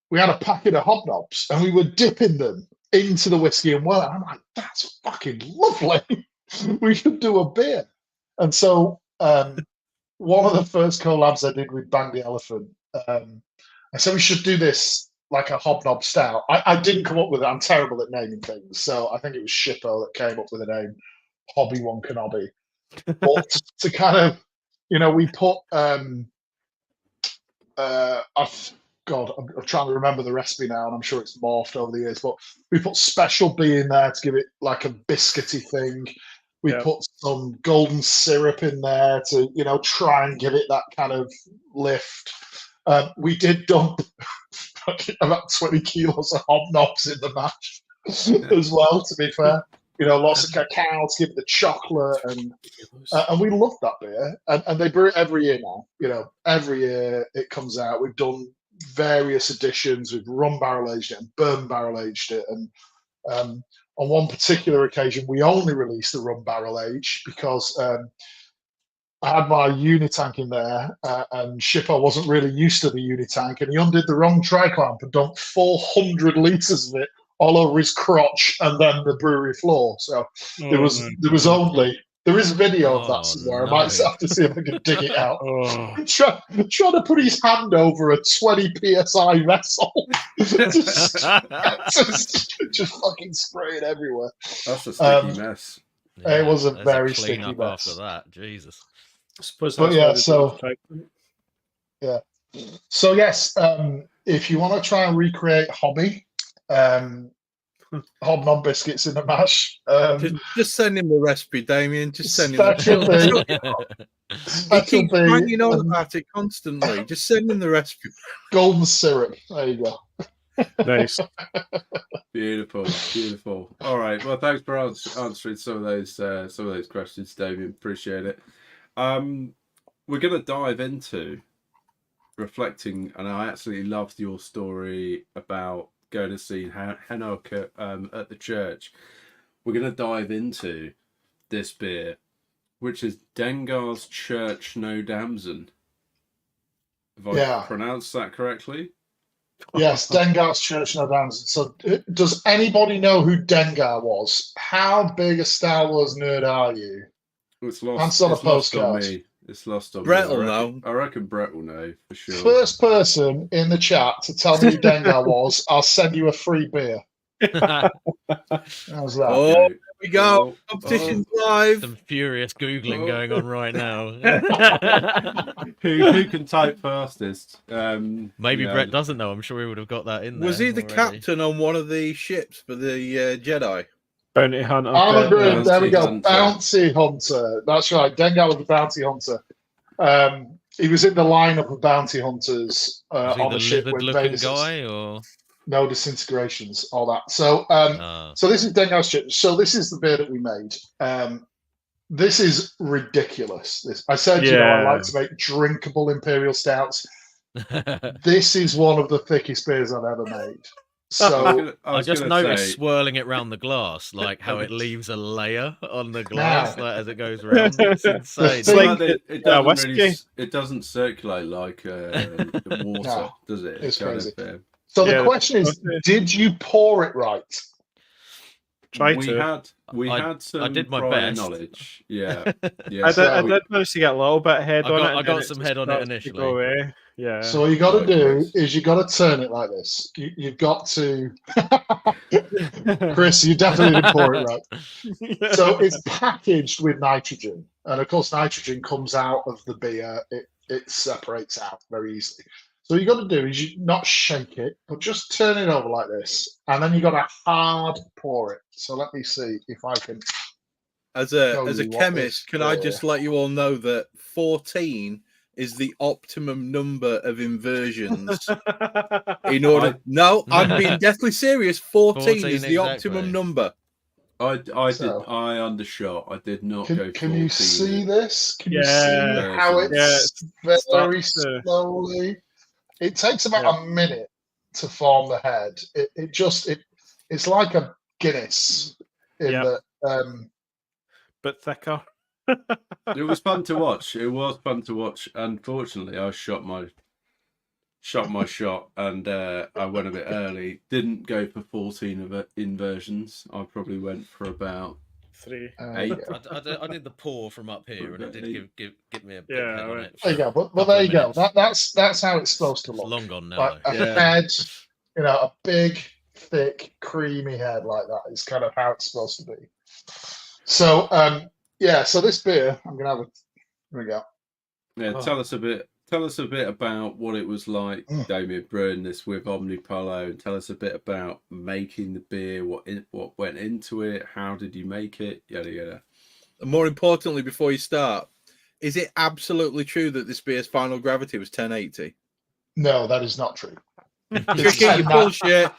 we had a packet of hobnobs and we were dipping them into the whiskey and wort. And I'm like, that's fucking lovely. We should do a beer. And so one of the first collabs I did with Bang the Elephant, I said we should do this like a hobnob stout. I didn't come up with it. I'm terrible at naming things. So I think it was Shippo that came up with the name Obi-Wan Kenobi. But to kind of, we put, I'm trying to remember the recipe now, and I'm sure it's morphed over the years, but we put special bee in there to give it like a biscuity thing. We put some golden syrup in there to, try and give it that kind of lift. We did dump about 20 kilos of hobnobs in the mash as well, to be fair. Lots of cacao to give it the chocolate, and we love that beer. And they brew it every year now. Every year it comes out. We've done various editions. We've rum barrel aged it and bourbon barrel aged it. And on one particular occasion, we only released the rum barrel age because I had my unitank in there, and Shippo wasn't really used to the unitank, and he undid the wrong tri-clamp and dumped 400 litres of it all over his crotch and then the brewery floor. So there is video of that somewhere. I might have to see if I can dig it out. Trying to put his hand over a 20 psi vessel, just fucking spray it everywhere. That's a sticky mess. Yeah, it was a very sticky mess after that. Jesus. I suppose But that's yeah, why they don't strike them. So yes, if you want to try and recreate Hobby, hobnob biscuits in a mash, Just send him the recipe, Damian. Just send him special the B, He special keeps B, banging on and about it constantly. Just send him the recipe. golden syrup. There you go. Nice. Beautiful, beautiful. All right. Well, thanks for answering some of those questions, Damian. Appreciate it. We're going to dive into reflecting, and I absolutely loved your story about going to see Henoch at the church. We're going to dive into this beer, which is Dengar's Church No Damson. Have I pronounced that correctly? Yes, Dengar's Church No Damson. So, does anybody know who Dengar was? How big a Star Wars nerd are you? It's lost. Answer on a It's lost on postcard. me. It's lost on Brett me. will know. I reckon Brett will know for sure. First person in the chat to tell me who Dengar was, I'll send you a free beer. How's that? Oh, Okay. there we go. Oh, Competition's live. Some furious googling going on right now. Who can type fastest? Maybe Brett doesn't know. I'm sure he would have got that in there. Was he the already. captain on one of the ships for the Jedi? Bounty Hunter. I'm agreed. There we go. Hunter. Bounty Hunter. That's right. Dengar was the bounty hunter. He was in the lineup of bounty hunters Was he on the the ship with livid-looking Vader's guy, or no disintegrations, all that. So, Ah. so this is Dengar's ship. So this is the beer that we made. This is ridiculous. This I said, you know, I like to make drinkable imperial stouts. This is one of the thickest beers I've ever made. So I just noticed swirling it round the glass, like how it leaves a layer on the glass like, as it goes round. It's insane. It's like it doesn't whiskey. it doesn't circulate like the water, No, does it? it's kind crazy. of, So the question is, did you pour it right? We had some I did my prior best. knowledge. Yeah. I did manage to get a little bit head on it. I got some head on it initially. Go away. Yeah. So what you got to do is you got to turn it like this. You've got to, Chris. You definitely didn't pour it right. So it's packaged with nitrogen, and of course, nitrogen comes out of the beer. It separates out very easily. So what you got to do is you not shake it, but just turn it over like this, and then you got to hard pour it. So let me see if I can. As a chemist, can I just let you all know that 14 is the optimum number of inversions in order. No, I'm being deathly serious. 14 is the optimum number. I undershot. I did not go. Can you see this? Can you see how it's very slowly? It takes about a minute to form the head. It's like a Guinness in the bit thicker. It was fun to watch. It was fun to watch. Unfortunately, I shot my shot and I went a bit early. Didn't go for 14 inversions. I probably went for about 3. 8. I did the pour from up here, and it did give me a bit head on it. There you go. But there you go. That's how it's supposed to look. It's long gone now. Like a head, a big, thick, creamy head like that is kind of how it's supposed to be. So so this beer, I'm gonna have a. Here we go. Yeah, tell us a bit about what it was like, Damian, brewing this with Omnipolo, and tell us a bit about making the beer, what went into it, how did you make it, yada yada. And more importantly, before you start, is it absolutely true that this beer's final gravity was 1080? No, that is not true. Tricky bullshit.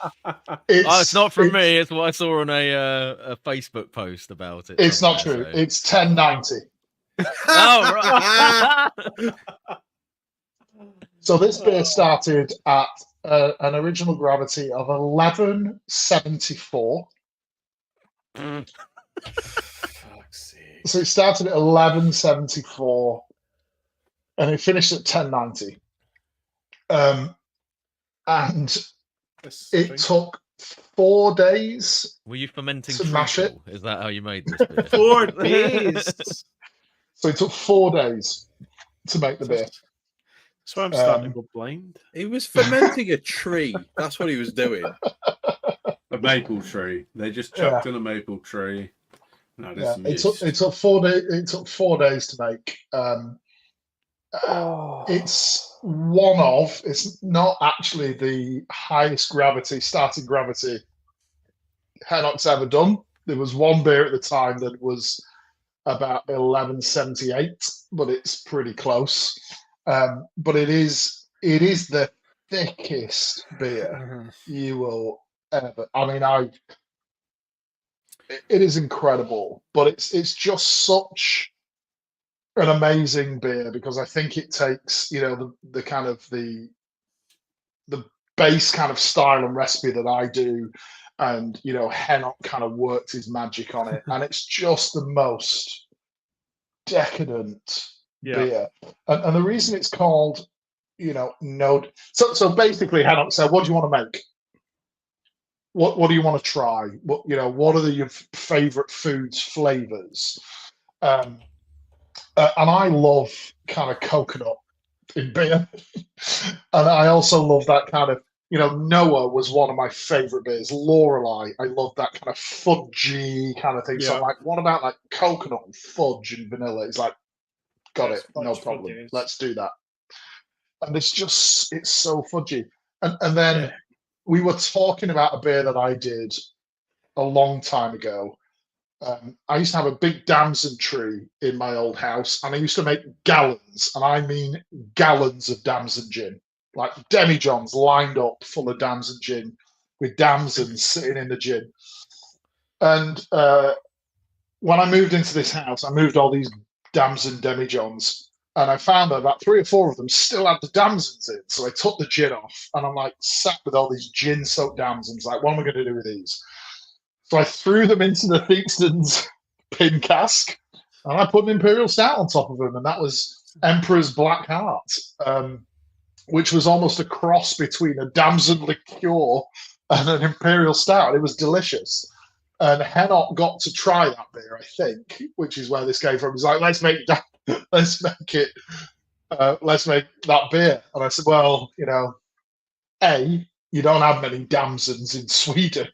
It's not from me. It's what I saw on a Facebook post about it. It's not true. So. It's 1090. Oh, right. So this beer started at an original gravity of 1174. So it started at 1174, and it finished at 1090. And it took 4 days. Were you fermenting to mash it? Is that how you made this beer? 4 days. So it took 4 days to make the beer. So I'm starting to go blind. He was fermenting a tree. That's what he was doing. A maple tree. They just chucked in a maple tree. It took 4 days. It took 4 days to make. It's one of. It's not actually the highest gravity, starting gravity Hennock's ever done. There was one beer at the time that was about 1178, but it's pretty close. But it is the thickest beer you will ever. I mean, it is incredible, but it's just such an amazing beer because I think it takes the kind of the base kind of style and recipe that I do, and Hennock kind of worked his magic on it, and it's just the most decadent beer. And the reason it's called, no. So basically, Hennock said, "What do you want to make? What do you want to try? What are your favorite foods, flavors?" And I love kind of coconut in beer, and I also love that kind of. Noah was one of my favorite beers. Lorelei, I love that kind of fudgy kind of thing. So I'm like, what about like coconut and fudge and vanilla? It's like, got it, no problem. Let's do that. And it's so fudgy. And then we were talking about a beer that I did a long time ago. I used to have a big damson tree in my old house, and I used to make gallons, and I mean gallons of damson gin, like demijohns lined up full of damson gin with damsons sitting in the gin. And when I moved into this house, I moved all these damson demijohns, and I found that about 3 or 4 of them still had the damsons in. So I took the gin off, and I'm like sat with all these gin-soaked damsons. Like, what am I going to do with these? So I threw them into the Theakston's pin cask, and I put an Imperial Stout on top of them, and that was Emperor's Black Heart, which was almost a cross between a damson liqueur and an Imperial Stout. It was delicious. And Hennock got to try that beer, I think, which is where this came from. He's like, let's make that beer. And I said, well, you don't have many damsons in Sweden,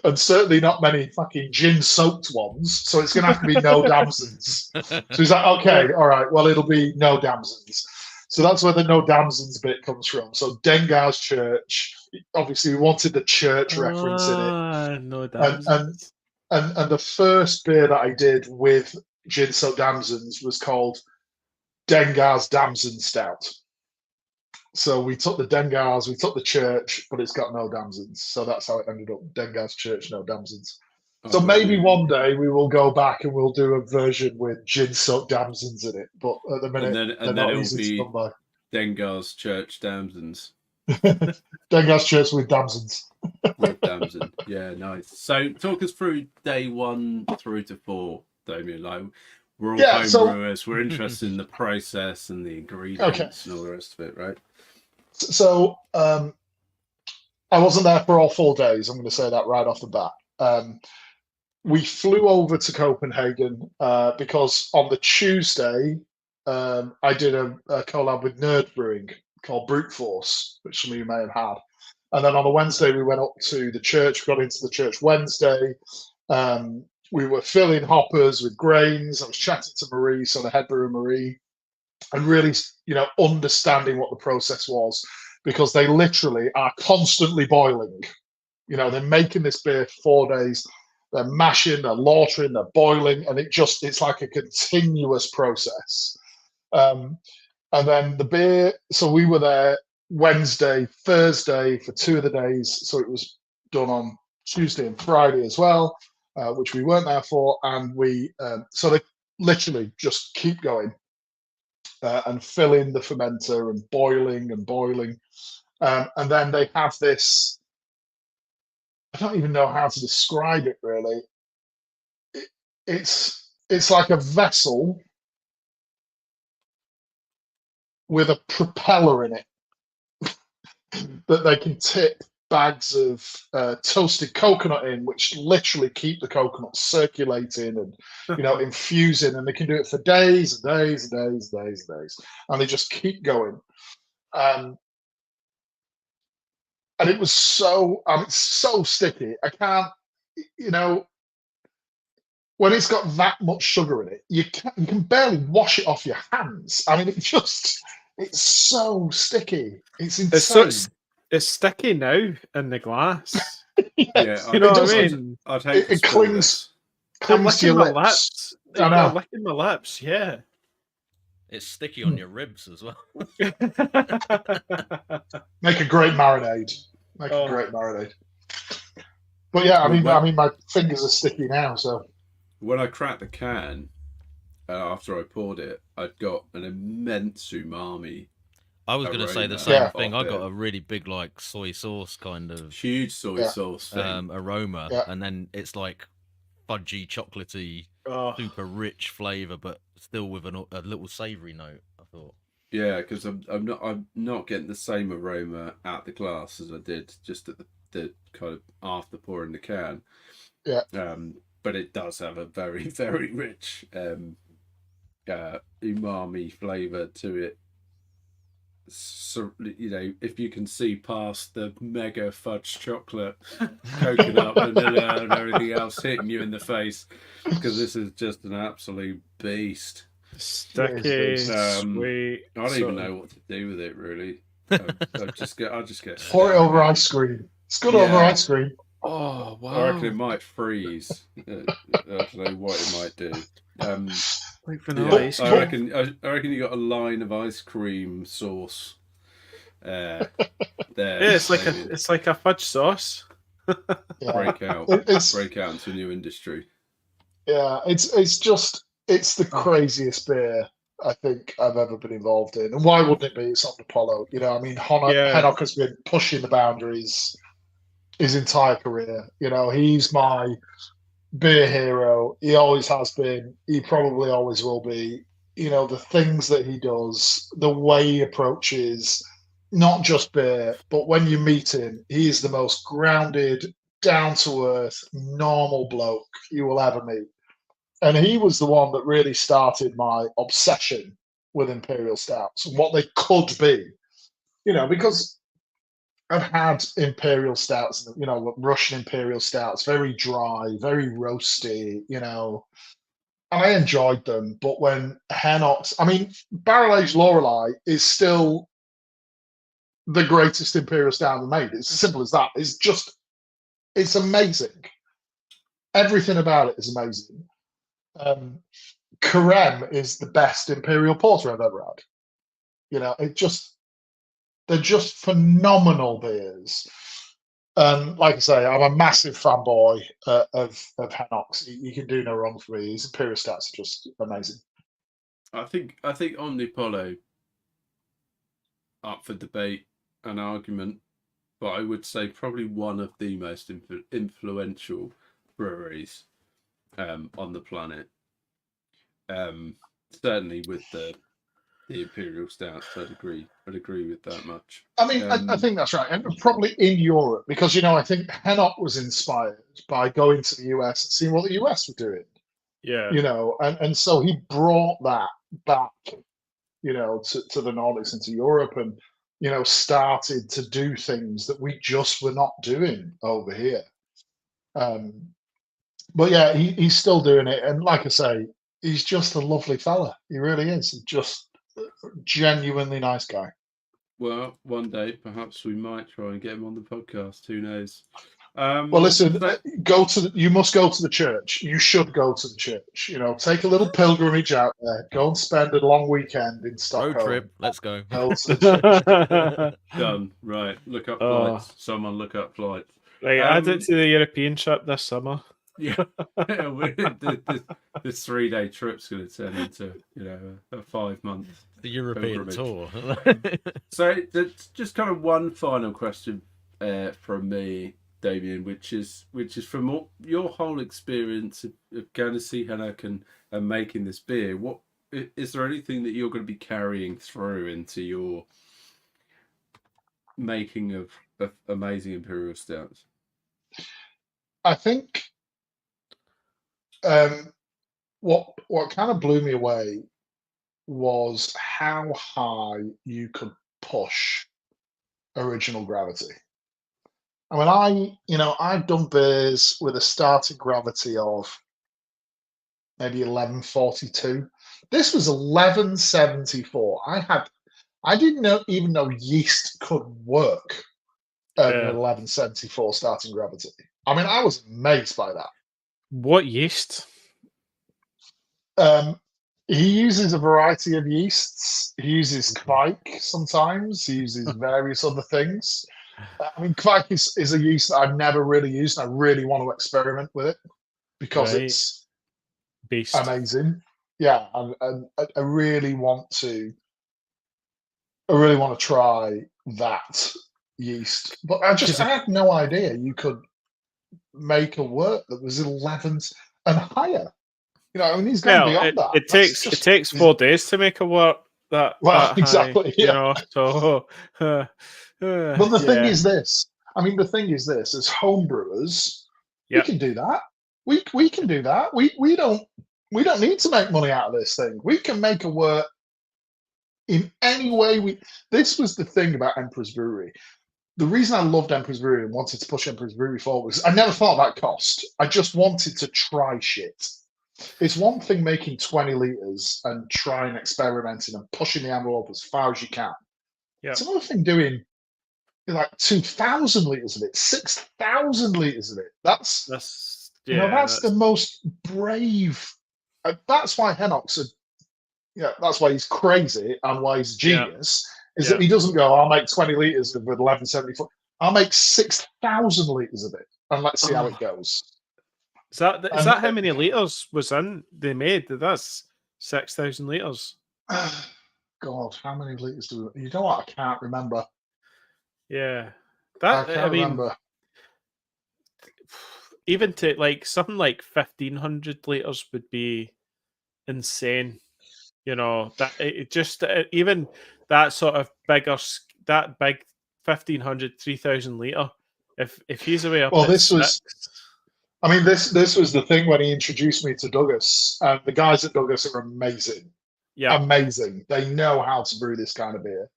and certainly not many fucking gin-soaked ones. So it's going to have to be no damsons. So he's like, okay, all right, well, it'll be no damsons. So that's where the no damsons bit comes from. So Dengar's Church, obviously we wanted the church reference in it. No damsons. And the first beer that I did with gin-soaked damsons was called Dengar's Damson Stout. So we took the Dengars, we took the church, but it's got no damsons. So that's how it ended up. Dengar's Church, no damsons. So maybe one day we will go back and we'll do a version with gin-soaked damsons in it. But at the minute, and then it will be Dengar's Church damsons. Dengar's Church with damsons. With damson. Yeah, nice. So talk us through day 1 through to 4, Damian. Like, we're all home brewers. We're interested in the process and the ingredients and all the rest of it, right? So I wasn't there for all 4 days. I'm going to say that right off the bat. We flew over to Copenhagen because on the Tuesday, I did a collab with Nerd Brewing called Brute Force, which some of you may have had. And then on the Wednesday, we went up to the church, got into the church Wednesday. We were filling hoppers with grains. I was chatting to Marie, so the head brewer Marie, and really, understanding what the process was, because they literally are constantly boiling. They're making this beer for 4 days. They're mashing, they're lautering, they're boiling, and it's like a continuous process. And then the beer, so we were there Wednesday, Thursday for 2 of the days. So it was done on Tuesday and Friday as well, which we weren't there for. And so they literally just keep going and fill in the fermenter and boiling and boiling. And then they have this, I don't even know how to describe it really. It's like a vessel with a propeller in it that they can tip bags of toasted coconut in, which literally keep the coconut circulating and infusing, and they can do it for days and days and days and days and days, and they just keep going. And it was so sticky. I can't, when it's got that much sugar in it, you can barely wash it off your hands. I mean, it's so sticky. It's insane. It's sticky now in the glass. Yeah, You know what does. I mean? I'd hate to It spill clings this. I'm to licking your my lips. lips. I know. I'm licking my lips, yeah. It's sticky on your ribs as well. Make a great marinade. Make a great marinade. But yeah, I mean, my fingers are sticky now. So when I cracked the can after I poured it, I'd got an immense umami. I was going to say the aroma same thing. off I got it. a really big, like, soy sauce kind of Huge soy sauce thing. aroma, Yeah. and then it's like fudgy, chocolatey, super rich flavor, but still with a little savory note. I thought. Yeah, because I'm not getting the same aroma out the glass as I did just at the kind of after pouring the can. Yeah. But it does have a very, very rich umami flavor to it. So, you know, if you can see past the mega fudge chocolate, coconut, vanilla, and everything else hitting you in the face, because this is just an absolute beast. Sticky, sweet. I don't even know what to do with it really. I just get. pour it over ice cream. It's good over ice cream. Oh wow! I reckon it might freeze. I don't know what it might do. Like vanilla ice cream. I reckon you got a line of ice cream sauce. There. Yeah, it's like a fudge sauce. Break out into a new industry. Yeah, it's the craziest beer I think I've ever been involved in. And why wouldn't it be? It's on Apollo. You know, I mean, Hennock has been pushing the boundaries his entire career. You know, he's my beer hero. He always has been. He probably always will be. You know, the things that he does, the way he approaches not just beer, but when you meet him, he is the most grounded, down-to-earth, normal bloke you will ever meet. And he was the one that really started my obsession with Imperial Stouts and what they could be. You know, because I've had Imperial Stouts, you know, Russian Imperial Stouts, very dry, very roasty, you know, and I enjoyed them. But when Hennock's, I mean, Barrel Aged Lorelei is still the greatest Imperial Stout ever made. It's as simple as that. It's amazing. Everything about it is amazing. Carême is the best Imperial Porter I've ever had. You know, they're just phenomenal beers. Like I say, I'm a massive fanboy of Hennock's. You can do no wrong for me. His Imperial Stouts are just amazing. I think Omnipollo up for debate and argument, but I would say probably one of the most influential breweries on the planet. Certainly with the Imperial Stouts, I'd agree with that much. I mean, I think that's right, and probably in Europe, because, you know, I think Hennock was inspired by going to the US and seeing what the US were doing. Yeah, you know, and so he brought that back, you know, to the Nordics and to Europe, and, you know, started to do things that we just were not doing over here. But yeah, he's still doing it, and like I say, he's just a lovely fella. He really is. Just a genuinely nice guy. Well, one day perhaps we might try and get him on the podcast. Who knows? Well, listen, you must go to the church. You should go to the church. You know, take a little pilgrimage out there. Go and spend a long weekend in Stockholm. Road trip. Let's go. Done. Right. Look up flights. Someone look up flights. Right, add it to the European trip this summer. Yeah. This 3-day trip's going to turn into, you know, a 5-month. The European tour. So just kind of one final question from me, Damian, which is from your whole experience of going to see Hennock and making this beer. What is there anything that you're going to be carrying through into your making of amazing Imperial Stouts? I think what kind of blew me away was how high you could push original gravity. I mean, I've done beers with a starting gravity of maybe 1142. This was 1174. I didn't even know yeast could work at 1174 starting gravity. I mean, I was amazed by that. What yeast? He uses a variety of yeasts. He uses Kvike sometimes. He uses various other things. I mean, Kvike is a yeast that I've never really used. And I really want to experiment with it because it's beast, amazing. Yeah, and I really want to. I really want to try that yeast, but I had no idea you could make a wort that was 11 and higher. You know, I mean, he's gone beyond that. It takes 4 days to make a wort that exactly. High, you know. So, but the thing is this. I mean, the thing is this: as home brewers, we can do that. We can do that. We don't need to make money out of this thing. We can make a wort in any way. This was the thing about Emperor's Brewery. The reason I loved Emperor's Brewery and wanted to push Emperor's Brewery forward was I never thought about cost. I just wanted to try shit. It's one thing making 20 litres and trying experimenting and pushing the envelope as far as you can. Yeah. It's another thing doing like 2,000 litres of it, 6,000 litres of it. That's the most brave. That's why Henoch's that's why he's crazy and why he's a genius. Is that he doesn't go, I'll make 20 litres with 1174. I'll make 6,000 litres of it and let's see how it goes. Is that how many litres was in they made? That's 6,000 litres. God, how many litres do we? You know what? I can't remember. Yeah, I can't remember. Even to like something like 1,500 litres would be insane. You know that it just even that sort of bigger, that big 1,500, 3,000 litre. If he's away up, this was the thing when he introduced me to Douglas. The guys at Douglas are amazing. Yeah, amazing. They know how to brew this kind of beer,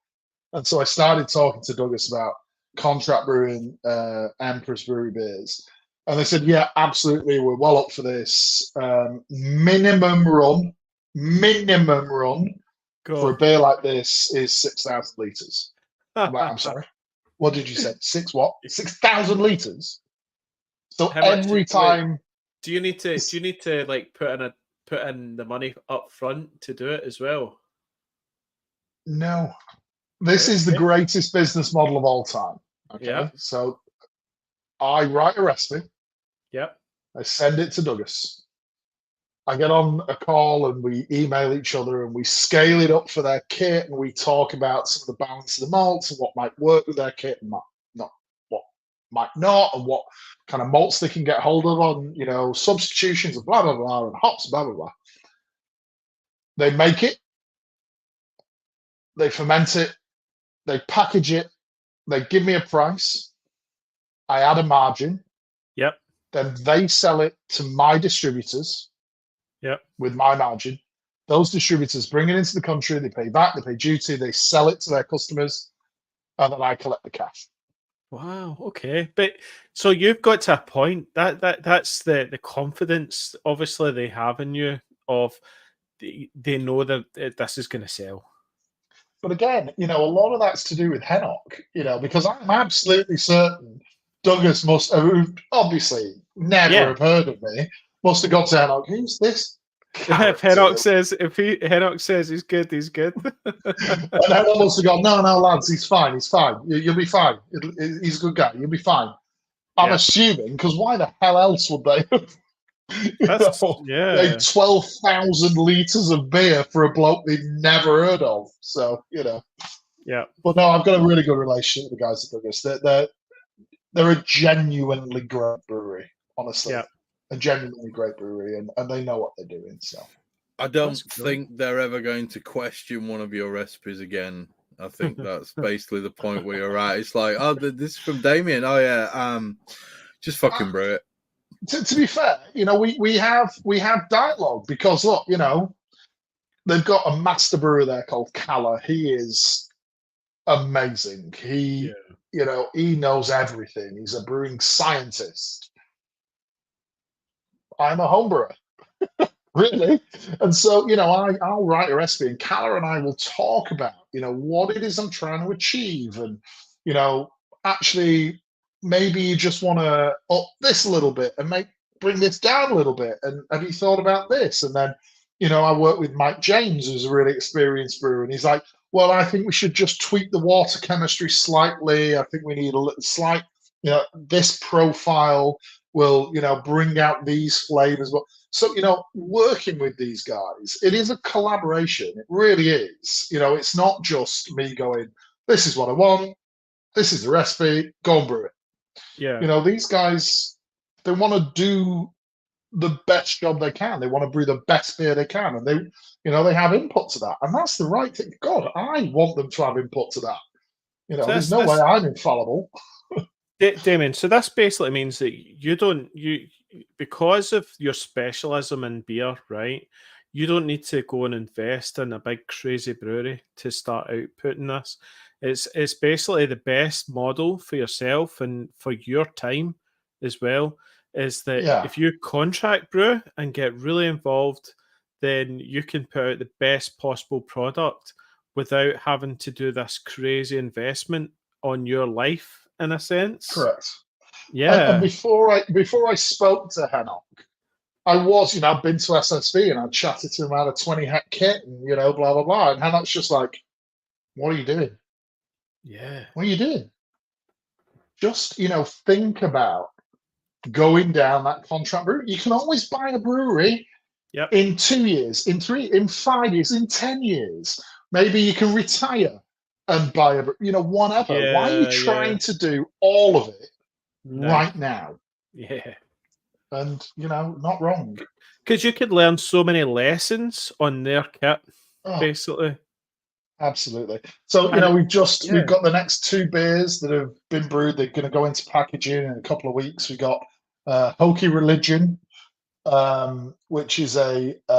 and so I started talking to Douglas about contract brewing Emperor's Brewery beers, and they said, "Yeah, absolutely, we're well up for this. Minimum run for a beer like this is 6,000 litres." I'm like, I'm sorry. What did you say? 6,000 litres. So every time, do you need to like put in the money up front to do it as well? No, this is the greatest business model of all time. Okay, yeah. So I write a recipe. Yep. I send it to Douglas. I get on a call and we email each other and we scale it up for their kit and we talk about some of the balance of the malts and what might work with their kit and what might not, and what kind of malts they can get hold of on, substitutions and blah, blah, blah, and hops, blah, blah, blah. They make it, they ferment it, they package it, they give me a price, I add a margin. Yep. Then they sell it to my distributors. Yep. With my margin. Those distributors bring it into the country, they pay VAT, they pay duty, they sell it to their customers, and then I collect the cash. Wow. Okay, but so you've got to a point that's the confidence obviously they have in you of they know that this is going to sell. But again, a lot of that's to do with Henoch, because I'm absolutely certain Douglas must have obviously never have heard of me. Must have got to Henoch. Who's this? If Henoch says he's good, he's good. And Henoch must have gone, no, lads, he's fine. You'll be fine. He's a good guy. You'll be fine. I'm assuming, because why the hell else would they have? Paid 12,000 litres of beer for a bloke they've never heard of. So, Yeah. But no, I've got a really good relationship with the guys at Douglas. They're a genuinely great brewery, honestly. Yeah. A genuinely great brewery, and they know what they're doing. So I don't think they're ever going to question one of your recipes again. I think that's basically the point where you're at. It's like, oh, this is from Damian. Oh yeah, just fucking brew it. To be fair, we have dialogue because look, they've got a master brewer there called Calla. He is amazing. He knows everything. He's a brewing scientist. I'm a home brewer. really. And so, I'll write a recipe, and Calla and I will talk about, what it is I'm trying to achieve. And, actually, maybe you just want to up this a little bit and bring this down a little bit. And have you thought about this? And then, I work with Mike James, who's a really experienced brewer, and he's like, well, I think we should just tweak the water chemistry slightly. I think we need a little slight, this profile will, bring out these flavors. But so, working with these guys, it is a collaboration. It really is. It's not just me going, this is what I want. This is the recipe. Go and brew it. Yeah. These guys, they want to do the best job they can. They want to brew the best beer they can. And they have input to that. And that's the right thing. God, I want them to have input to that. So there's no way I'm infallible. Damian, so this basically means that you because of your specialism in beer, right? You don't need to go and invest in a big crazy brewery to start outputting this. It's basically the best model for yourself and for your time as well. Is that if you contract brew and get really involved, then you can put out the best possible product without having to do this crazy investment on your life, in a sense. Correct. Yeah. And before I spoke to Henok, I was, I've been to SSV and I chatted to him about a 20-hect kit and, blah, blah, blah. And Henok's just like, what are you doing? Yeah. What are you doing? Just, think about going down that contract route. You can always buy a brewery in 2 years, in 3, in 5 years, in 10 years. Maybe you can retire and buy a, whatever. Yeah, why are you trying to do all of it right now? Yeah. And, not wrong. Because you could learn so many lessons on their kit, basically. Absolutely. So, we've got the next 2 beers that have been brewed. They're going to go into packaging in a couple of weeks. We got Hokey Religion, which is Hokey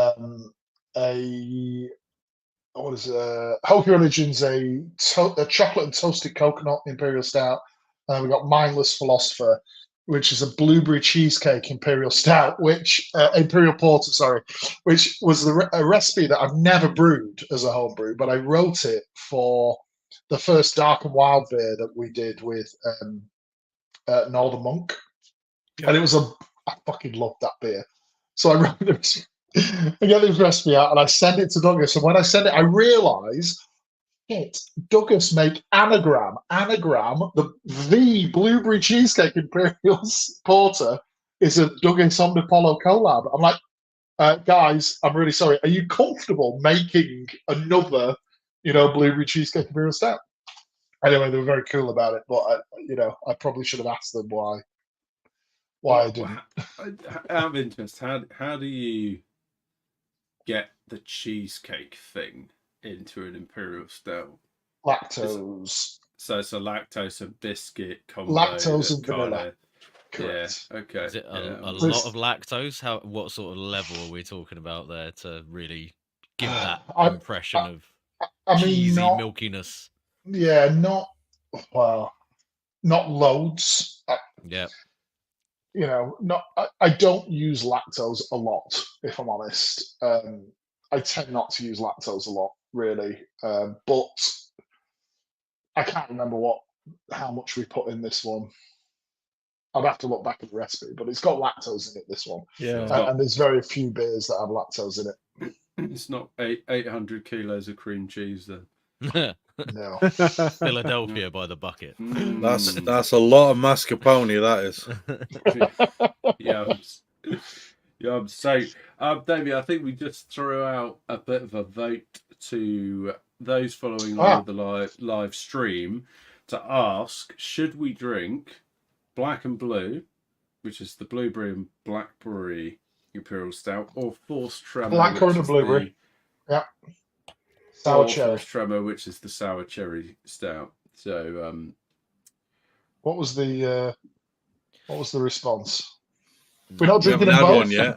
Religion's a chocolate and toasted coconut imperial stout. We got Mindless Philosopher, which is a blueberry cheesecake imperial stout, imperial porter, sorry, which was a recipe that I've never brewed as a home brew, but I wrote it for the first Dark and Wild beer that we did with Northern Monk, and it was I fucking loved that beer. So I wrote this. I get this recipe out and I send it to Douglas, and when I send it, I realise Douglas make Anagram, the blueberry cheesecake imperial porter is a Douglas Omnipolo collab. I'm like, guys, I'm really sorry. Are you comfortable making another, blueberry cheesecake imperial stout? Anyway, they were very cool about it, but I probably should have asked them why I didn't. Out of interest, how do you get the cheesecake thing into an imperial stout? Lactose. So it's a lactose and biscuit combo. Lactose and vanilla. Correct. Yeah. Okay. Is it a lot of lactose? What sort of level are we talking about there to really give that impression of cheesy milkiness? Yeah, not loads. Yeah. I don't use lactose a lot, if I'm honest. I tend not to use lactose a lot, really. But I can't remember how much we put in this one. I'd have to look back at the recipe, but it's got lactose in it, this one. Yeah. And there's very few beers that have lactose in it. It's not 800 kilos of cream cheese, then. No. Philadelphia by the bucket. That's a lot of mascarpone, that is. Yeah. So, Damian, I think we just threw out a bit of a vote to those following on with the live stream to ask, should we drink Black and Blue, which is the blueberry and blackberry imperial stout, or Forced Tremor? Blackcurrant and blueberry. Yeah. Sour cherry. Forced Tremor, which is the sour cherry stout. So, what was the response? We're not drinking them both. One yet.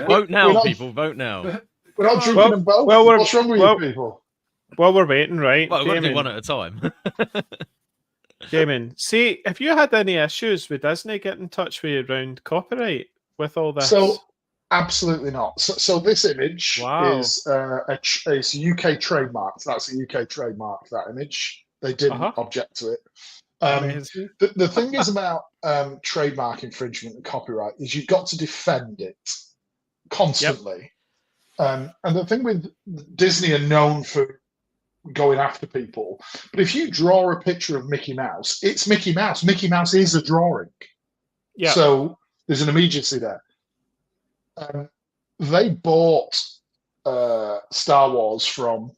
Vote now, people. Vote now. We're not drinking them both. What's wrong with you people? Well, we're waiting, right? Well, we're going to do one at a time. Damian, see, if you had any issues with Disney, get in touch with you around copyright with all this. So, Absolutely not. So this image Wow. is it's UK trademark. That's a UK trademark. That image, they didn't object to it. Amazing. The thing is about trademark infringement and copyright is you've got to defend it constantly. And the thing with Disney are known for going after people, but if you draw a picture of Mickey Mouse, it's Mickey Mouse. Mickey Mouse is a drawing. Yeah. So there's an immediacy there. They bought Star Wars from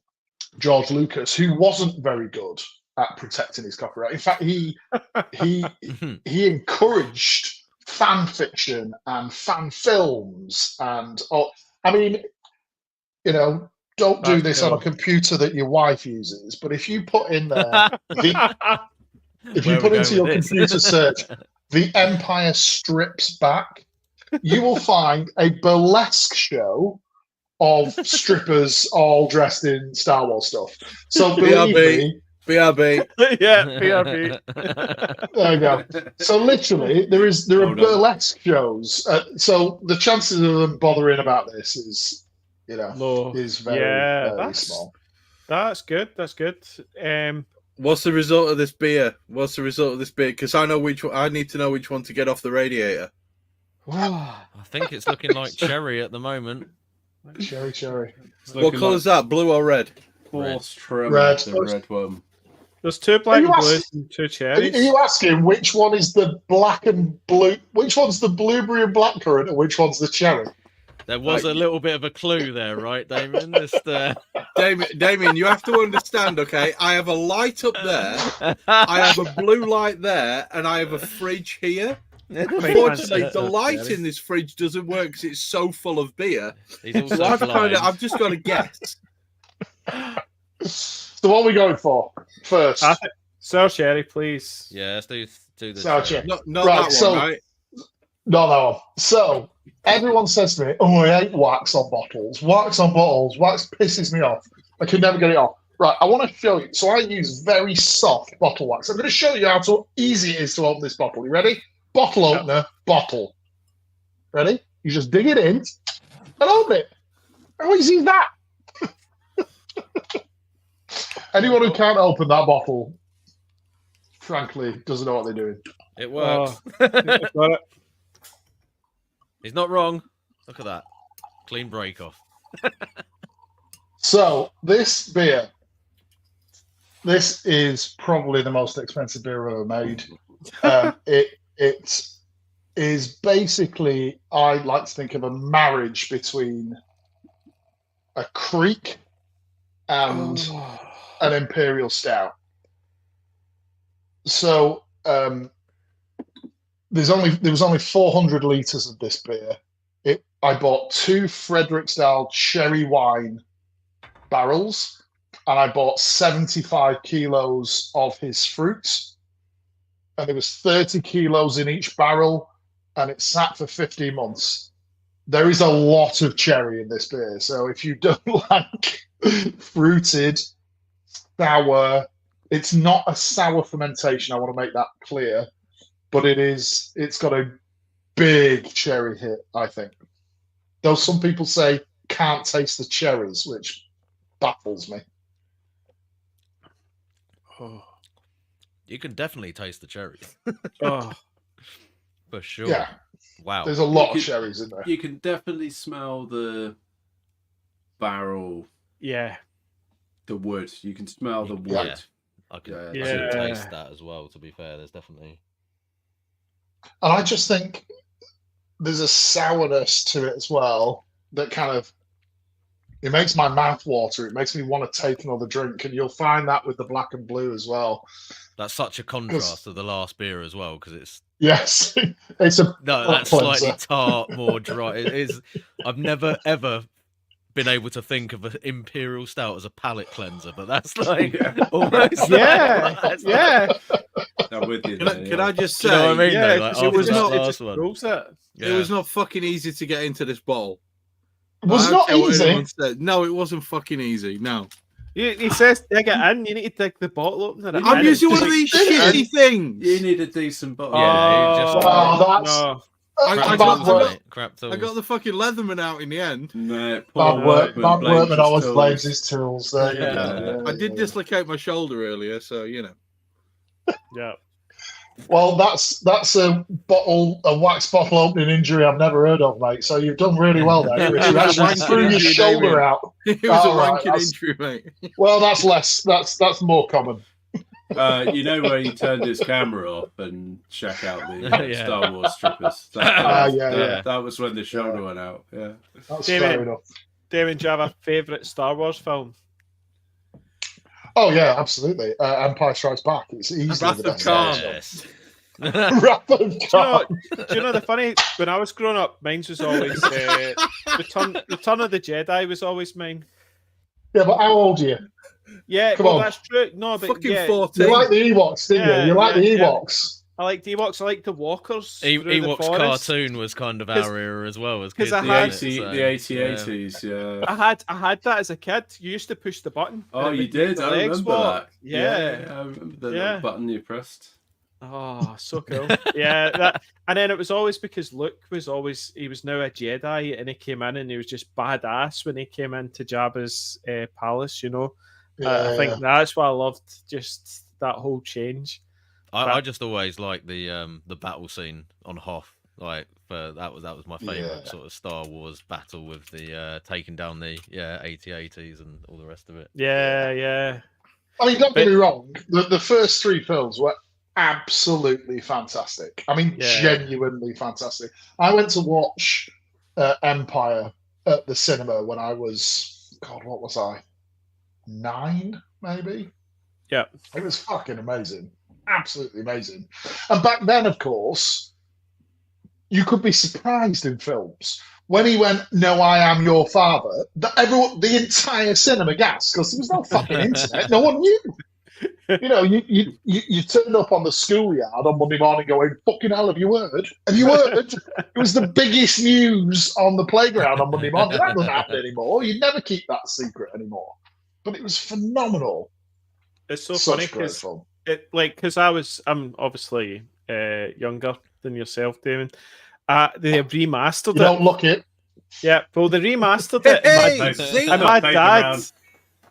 George Lucas, who wasn't very good at protecting his copyright. In fact, he encouraged fan fiction and fan films, and I mean, you know, don't do this on a computer that your wife uses. But if you put in there, if you put into your computer search, "The Empire Strips Back," you will find a burlesque show of strippers all dressed in Star Wars stuff. So believe me, BRB. Yeah, BRB. there you go. So literally, there are burlesque shows. So the chances of them bothering about this is, you know, low. Is very small. That's good. That's good. What's the result of this beer? Because I know which one. I need to know which one to get off the radiator. I think it's looking like cherry at the moment. Cherry. What colour is that? Blue or red? False tremor. Red. The red one. There's two black and blues and two cherries. Are you asking which one is the black and blue? Which one's the blueberry and blackcurrant, and which one's the cherry? There was a little bit of a clue there, right, Damian? Damian, you have to understand, okay? I have a light up there, I have a blue light there, and I have a fridge here. Unfortunately, the light in this fridge doesn't work because it's so full of beer. So I've just got to guess. So what are we going for first? Sour cherry, please. Yeah, let's do the sour cherry. Not right, that one, right? Not that one. So everyone says to me, "Oh, I hate wax on bottles. Wax on bottles. Wax pisses me off. I can never get it off." Right, I want to show you. So I use very soft bottle wax. I'm going to show you how easy it is to open this bottle. You ready? Bottle opener, bottle. Ready? You just dig it in and open it. How easy is that? Anyone who can't open that bottle, frankly, doesn't know what they're doing. It works. Got it. He's not wrong. Look at that. Clean break off. So this beer, this is probably the most expensive beer ever made. It is basically, I like to think of a marriage between a creek and an imperial stout. So there was only 400 liters of this beer. I bought 2 Fredericksdale cherry wine barrels, and I bought 75 kilos of his fruits. And there was 30 kilos in each barrel, and it sat for 15 months. There is a lot of cherry in this beer. So if you don't like fruited, sour, it's not a sour fermentation. I want to make that clear, but it's got a big cherry hit, I think. Though some people say can't taste the cherries, which baffles me. Oh. You can definitely taste the cherries. For sure. Yeah. Wow. There's a lot of cherries in there. You can definitely smell the barrel. Yeah. The wood. You can smell the wood. Yeah. I can taste that as well, to be fair. There's definitely... And I just think there's a sourness to it as well that kind of... It makes my mouth water. It makes me want to take another drink. And you'll find that with the black and blue as well. That's such a contrast to the last beer as well, because it's... Yes. It's a... No, that's slightly tart, more dry. It is... I've never, ever been able to think of an imperial stout as a palate cleanser, but that's like almost... Yeah. I'm with you. Can I just say... You know what I mean? Yeah, like, it was not... It was not fucking easy to get into this bottle. It was not easy. No, it wasn't fucking easy. No. He says dig it in. You need to dig the bottle opener. I'm using one of these shitty things. You need a decent bottle. Yeah, I bad work. Crap tools. I got the fucking Leatherman out in the end. No, Bad work. Bad blames workman his always tools. blames his tools. There you Yeah. go. I did dislocate my shoulder earlier, so you know. Yeah. Well, that's a wax bottle opening injury I've never heard of, mate. So you've done really well there. It You was a actually wanking threw your injury, shoulder Damian. out. It was a Right, wanking injury, mate. Well, that's less. That's more common. You know where he turned his camera off and check out the Yeah. Star Wars strippers. That was when the shoulder went out. Yeah. That's David. fair enough. Damien, do you have a favourite Star Wars film? Oh yeah, absolutely. Empire Strikes Back. It's easily Wrath the of best. Khan. Yes. Wrath of Khan. Do you know the funny? When I was growing up, mine was always Return of the Jedi was always mine. Yeah, but how old are you? Yeah, Come well, on. that's true. No, but Fucking yeah, 14. You like the Ewoks, didn't Yeah, you? You like the yeah. Ewoks. I like the Ewoks. I like the Walkers. through the Ewoks forest. cartoon was kind of our era as well as 'cause kids. I The had- 80s, yeah. I had that as a kid. You used to push the button. Oh, and it you would make did? the I legs remember walk. that. Yeah. I remember the Yeah. little button you pressed. Oh, so cool. Yeah, that, and then it was always because Luke he was now a Jedi, and he came in and he was just badass when he came into Jabba's palace. You know, I think that's why I loved just that whole change. I just always liked the battle scene on Hoth. Like that was my favorite sort of Star Wars battle with the taking down the AT-ATs and all the rest of it. Yeah. I mean, don't get me wrong. The first three films were absolutely fantastic. I mean, genuinely fantastic. I went to watch Empire at the cinema when I was, God, what was I? 9, maybe? Yeah. It was fucking amazing. Absolutely amazing. And back then, of course, you could be surprised in films. When he went, "No, I am your father," the entire cinema gasped because there was no fucking internet. No one knew. You know, you turned up on the schoolyard on Monday morning going, "Fucking hell, have you heard? Have you heard?" It was the biggest news on the playground on Monday morning. That doesn't happen anymore. You never keep that secret anymore. But it was phenomenal. It's so Such funny great because fun. I'm obviously younger than yourself, Damon. They have remastered You it. don't look it. Yeah, well, they remastered it. Hey, and see?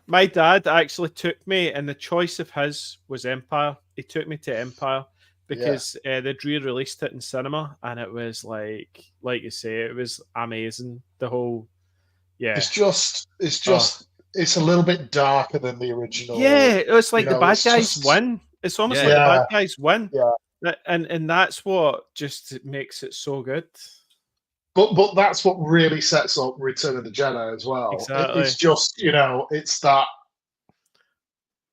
my dad actually took me, and the choice of his was Empire. He took me to Empire because they'd re-released it in cinema, and it was like you say, it was amazing. The whole, It's just it's a little bit darker than the original. Yeah, it's like You the know, bad it's guys just- win. It's almost Yeah. like the bad guys win. Yeah. And that's what just makes it so good. But that's what really sets up Return of the Jedi as well. Exactly. It's just, it's that.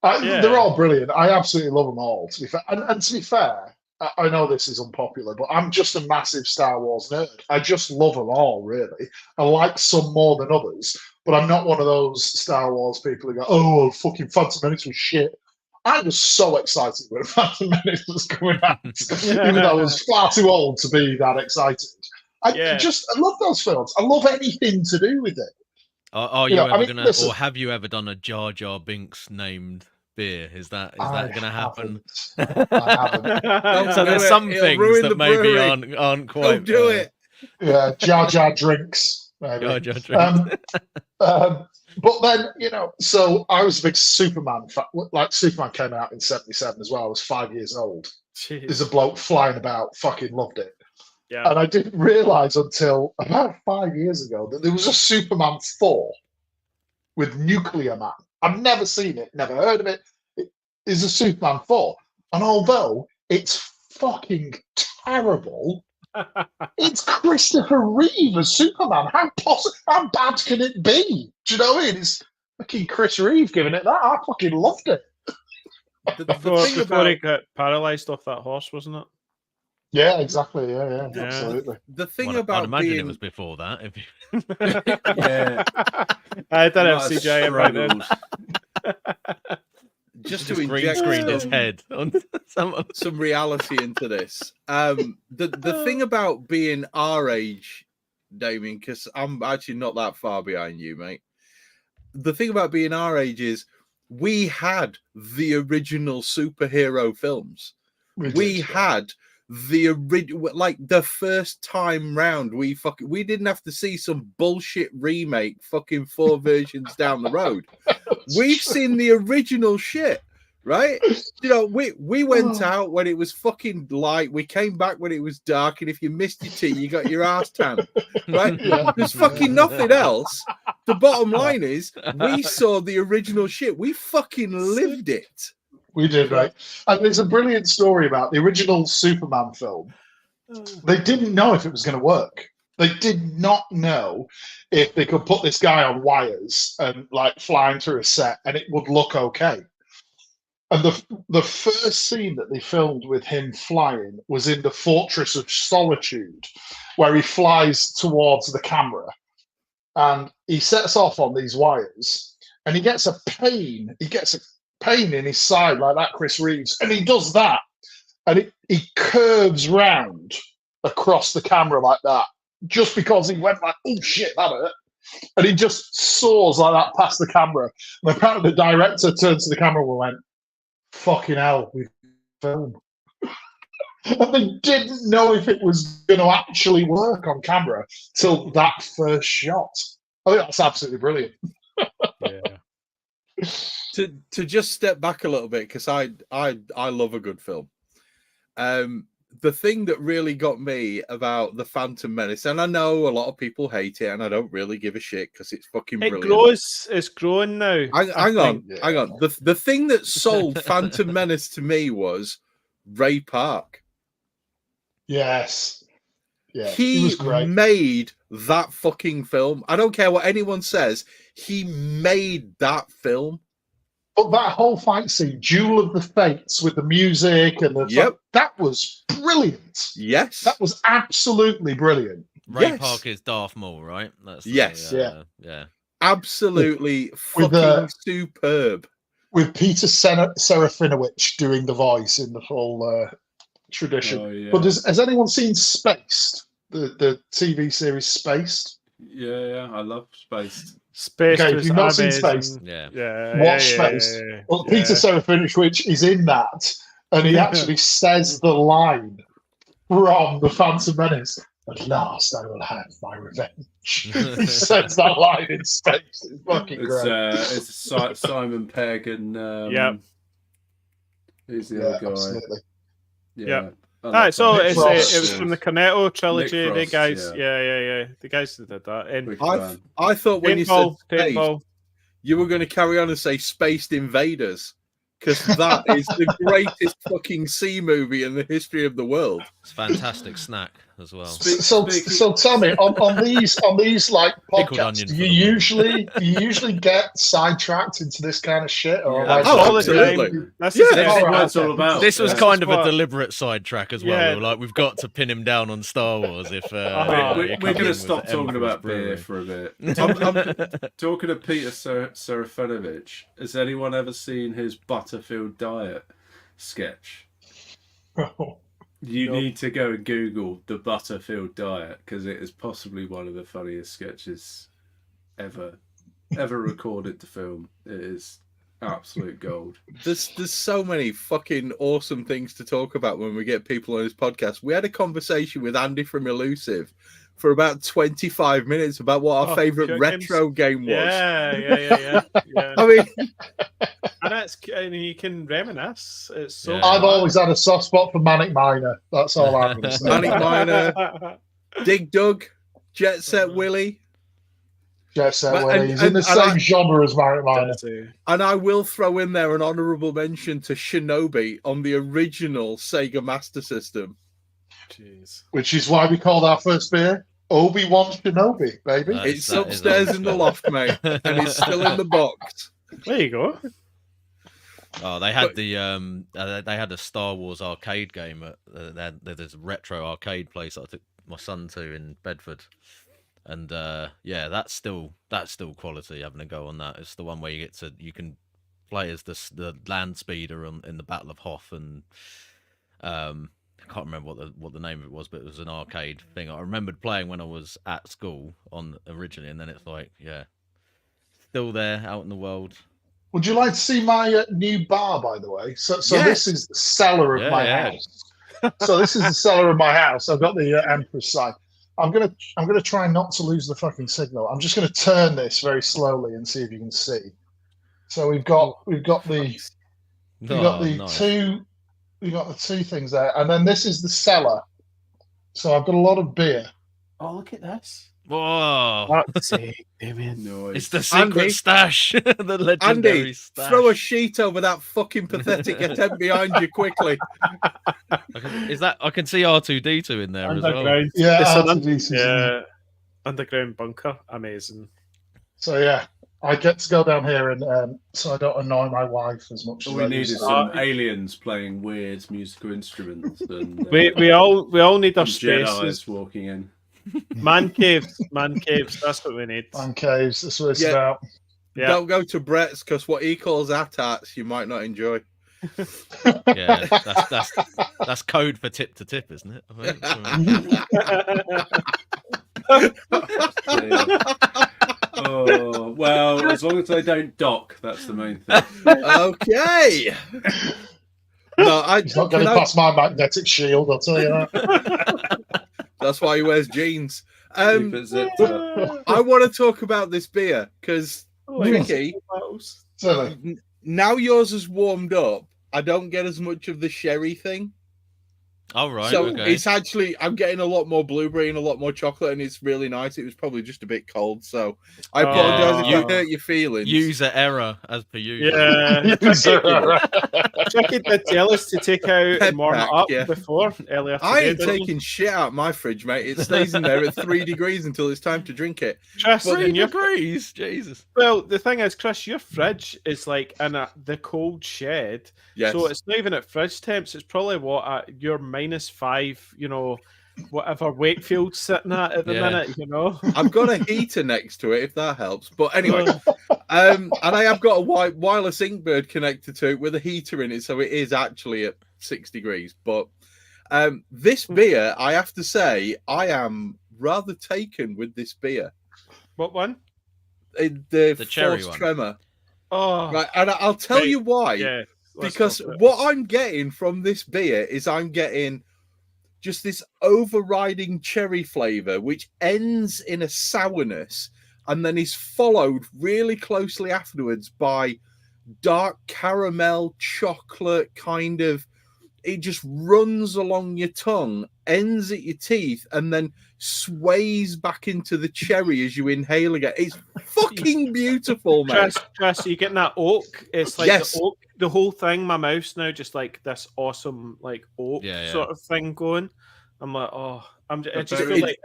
Yeah. They're all brilliant. I absolutely love them all, to be fair. And to be fair, I know this is unpopular, but I'm just a massive Star Wars nerd. I just love them all, really. I like some more than others, but I'm not one of those Star Wars people who go, "Oh, well, fucking Phantom Menace was shit." I was so excited when Phantom Menace was coming out, even though I was far too old to be that excited. I love those films. I love anything to do with it. Are you ever gonna, or have you ever done a Jar Jar Binks named beer? Is that gonna happen? I haven't. So there's some things that maybe aren't quite. Don't do it. Yeah, Jar Jar drinks. Maybe. Jar Jar drinks. But then, so I was a big Superman fan. Like, Superman came out in 1977 as well. I was 5 years old. Jeez. There's a bloke flying about, fucking loved it. Yeah. And I didn't realise until about 5 years ago that there was a Superman 4 with Nuclear Man. I've never seen it, never heard of it. It is a Superman 4. And although it's fucking terrible, it's Christopher Reeve as Superman. How bad can it be? Do you know what I mean? It's fucking Chris Reeve giving it that. I fucking loved it. Before he got paralysed off that horse, wasn't it? Yeah, exactly. Yeah, absolutely. The thing I'd about imagine being... it was before that. If you... Yeah. I don't have CGI right then. Just to green inject screen his head on some reality into this. The thing about being our age, Damien, because I'm actually not that far behind you, mate. The thing about being our age is we had the original superhero films. We had the original, like the first time round, we didn't have to see some bullshit remake fucking 4 versions down the road. We've seen the original shit, right? You know, we went out when it was fucking light. We came back when it was dark, and if you missed your tea, you got your ass tan, right? There's fucking nothing else. The bottom line is, we saw the original shit. We fucking lived it. We did, right? And there's a brilliant story about the original Superman film. They didn't know if it was going to work. They did not know if they could put this guy on wires and like flying through a set and it would look okay. And the first scene that they filmed with him flying was in the Fortress of Solitude, where he flies towards the camera. And he sets off on these wires and he gets a pain. He gets a pain in his side like that, Chris Reeves. And he does that. And he curves round across the camera like that, just because he went like, oh shit, that hurt. And he just soars like that past the camera. And apparently the director turned to the camera and went, fucking hell, we filmed. And they didn't know if it was going to actually work on camera till that first shot. I think that's absolutely brilliant. Yeah. To just step back a little bit, because I love a good film. The thing that really got me about the Phantom Menace, and I know a lot of people hate it, and I don't really give a shit because it's fucking brilliant. It's growing now. Hang on. The thing that sold Phantom Menace to me was Ray Park. Yes. Yeah. He was great. made that fucking film. I don't care what anyone says. He made that film. But that whole fight scene, Duel of the Fates with the music and that was brilliant. Yes. That was absolutely brilliant. Ray Park is Darth Maul, right? That's yeah. Absolutely fucking superb. With Peter Serafinowicz doing the voice in the full tradition. Oh, yeah. But has anyone seen Spaced? The TV series Spaced? Yeah, I love Spaced. Space. Okay, if you've not seen Spaced, watch Spaced. Well, Peter Serafinowicz is in that, and he actually says the line from the Phantom Menace. At last, I will have my revenge. He says that line in Space. It's fucking great. It's Simon Pegg and who's the other guy? Absolutely. Yeah. So it Frost. was from the Cornetto trilogy. Nick The Frost, guys, the guys that did that. And I thought when you said Paintball, you were going to carry on and say Spaced Invaders, because that is the greatest fucking sea movie in the history of the world. It's a fantastic snack as well. So tell me, on these like podcasts, do you usually get sidetracked into this kind of shit? Or absolutely. That's what it's all about. This was kind of a deliberate sidetrack as well. We were like, we've got to pin him down on Star Wars. If we're going to stop talking about beer for a bit. I'm talking to Peter Serafinowicz. Has anyone ever seen his Butterfield Diet sketch? You need to go and Google the Butterfield Diet, because it is possibly one of the funniest sketches ever recorded to film. It is absolute gold. There's so many fucking awesome things to talk about when we get people on this podcast. We had a conversation with Andy from Elusive for about 25 minutes about what our favorite retro game was. Yeah. I mean, and you can reminisce. It's so. I've always had a soft spot for Manic Miner. That's all I'm going to say. Manic Miner, Dig Dug, Jet Set Willy. Jet Set Willy. He's in the same genre as Manic Miner. And I will throw in there an honourable mention to Shinobi on the original Sega Master System. Jeez. Which is why we called our first beer Obi-Wan Shinobi, baby. It's upstairs in the loft, mate, and it's still in the box. There you go. Oh, they had they had a Star Wars arcade game at there's a retro arcade place I took my son to in Bedford, and that's still quality. Having a go on that, it's the one where you can play as the land speeder in the Battle of Hoth, and I can't remember what the name of it was, but it was an arcade thing. I remembered playing when I was at school on originally, and then it's like, still there out in the world. Would you like to see my new bar, by the way? So this is the cellar of my house. So this is the cellar of my house. I've got the Empress side. I'm gonna try not to lose the fucking signal. I'm just gonna turn this very slowly and see if you can see. So we've got the Nice. two things there, and then this is the cellar. So I've got a lot of beer. Oh, look at this. Whoa. Fuck's sake, Damian. No, It's the secret Andy. stash. The legendary Andy, stash. throw a sheet over that fucking pathetic attempt behind you quickly. I can see R2D2 in there as well. Underground. Yeah, It's an R2D2's in there. yeah, underground bunker. Amazing. So yeah, I get to go down here, and so I don't annoy my wife as much. All as we I need used is to. some aliens playing weird musical instruments and We all need our some Jedi's spaces. walking in. Man caves. That's what we need. Man caves. That's what it's Yeah. about. Yeah. Don't go to Brett's because what he calls AT-ATs, you might not enjoy. Yeah, that's code for tip to tip, isn't it? I think. Oh well, as long as they don't dock, that's the main thing. Okay. No, He's not getting past my magnetic shield. I'll tell you that. That's why he wears jeans. Keep it zipped up. I want to talk about this beer because Tricky, Certainly. now yours has warmed up. I don't get as much of the sherry thing. Oh, right. So okay. it's actually, I'm getting a lot more blueberry and a lot more chocolate, and it's really nice. It was probably just a bit cold, so I apologize if I hurt your feelings. User error, as per usual. Yeah. Tricky did tell us to take out and warm it up yeah. before earlier today. I ain't didn't he? taking shit out my fridge, mate. It stays in there at 3 degrees until it's time to drink it. Chris, 3 and your degrees, Jesus. well, the thing is, Chris, your fridge is like in the cold shed, Yes. so it's not even at fridge temps. It's probably what at your -5, whatever Wakefield's sitting at the Yeah. minute, I've got a heater next to it, if that helps. But anyway, and I have got a wireless Inkbird connected to it with a heater in it, so it is actually at 6 degrees. But this beer, I have to say, I am rather taken with this beer. What one? The cherry Force one. Tremor. Oh, Right, and I'll tell Right. you why. yeah. let's Because go for it. what I'm getting from this beer is I'm getting just this overriding cherry flavor, which ends in a sourness and then is followed really closely afterwards by dark caramel chocolate kind of. It just runs along your tongue, ends at your teeth, and then sways back into the cherry as you inhale again. It's fucking beautiful, mate. Chris, are you getting that oak? It's like Yes. the oak, the whole thing. My mouth's now just like this awesome, like oak Yeah. sort of thing going. I'm like, I just very- feel like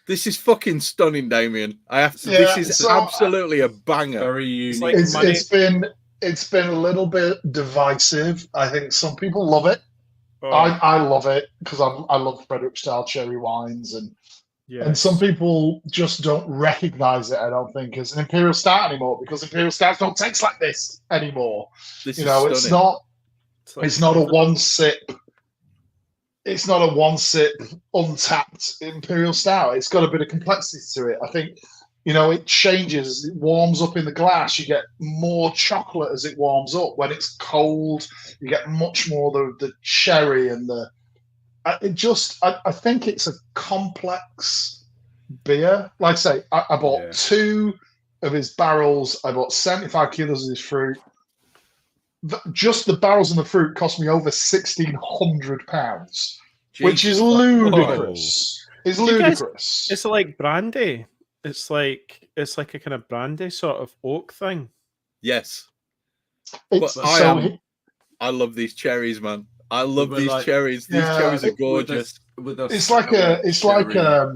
This is fucking stunning, Damian. I have to. Yeah, this is so- absolutely a banger. Very unique. like It's, money. it's been a little bit divisive. I think some people love it. oh, I love it because I love Frederick style cherry wines, and yes. some people just don't recognize it. I don't think as an imperial stout anymore because imperial stouts don't taste like this anymore. This You is know, it's stunning. not. like- It's not a one sip. It's not a one sip untapped imperial stout. It's got a bit of complexity to it. I think, it changes. It warms up in the glass. You get more chocolate as it warms up. When it's cold, you get much more the cherry and the. I think it's a complex beer. Like I say, I bought 2 of his barrels. I bought 75 kilos of his fruit. Just the barrels and the fruit cost me over £1,600, which is ludicrous. It's You guys- ludicrous. It's like brandy. It's like a kind of brandy sort of oak thing. Yes, It's, but I love these cherries, man. I love But these like- cherries. These Yeah, cherries are it- gorgeous. it's like a